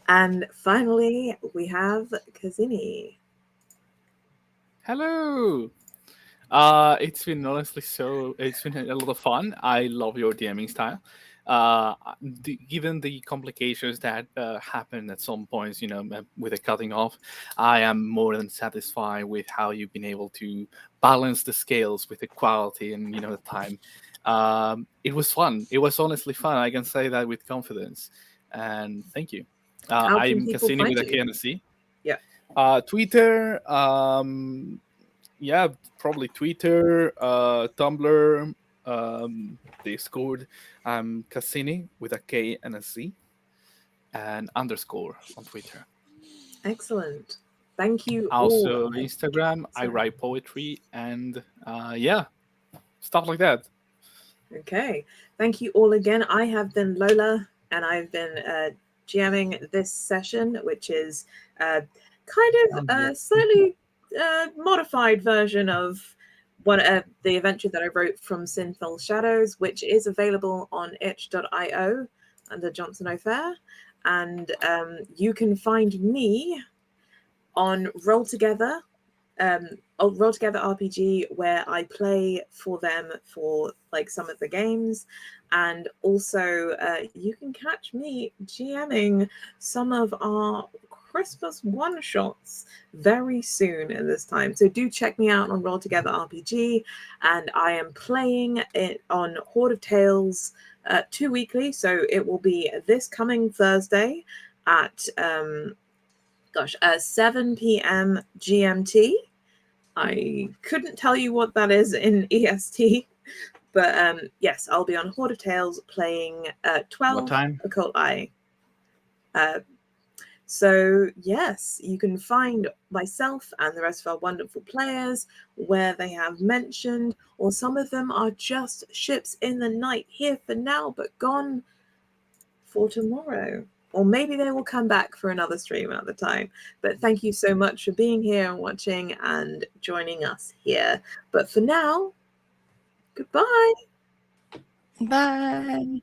And finally, we have Kazini. Hello. It's been honestly it's been a lot of fun. I love your DMing style. Given the complications that happen at some points, with the cutting off, I am more than satisfied with how you've been able to balance the scales with the quality and the time. It was fun. It was honestly fun. I can say that with confidence. And thank you. I'm Cassini with a K and a C. Yeah. Twitter. Yeah, probably Twitter, Tumblr, Discord. I'm Cassini with a K and a C, and _ on Twitter. Excellent. Thank you. Also all. Instagram. I write poetry and stuff like that. Okay. Thank you all again. I have been Lola, and I've been GMing this session, which is kind of a slightly modified version of the adventure that I wrote from Sinful Shadows, which is available on itch.io under Johnson O'Fair. And you can find me on Roll Together RPG, where I play for them for like some of the games, and also you can catch me GMing some of our Christmas one-shots very soon at this time. So do check me out on Roll Together RPG, and I am playing it on Horde of Tales 2 weekly, so it will be this coming Thursday at 7 p.m. GMT. I couldn't tell you what that is in EST, but yes, I'll be on Horde of Tales playing 12 What time? Occult Eye. So yes, you can find myself and the rest of our wonderful players where they have mentioned, or some of them are just ships in the night, here for now but gone for tomorrow. Or maybe they will come back for another stream another time. But thank you so much for being here and watching and joining us here. But for now, goodbye. Bye.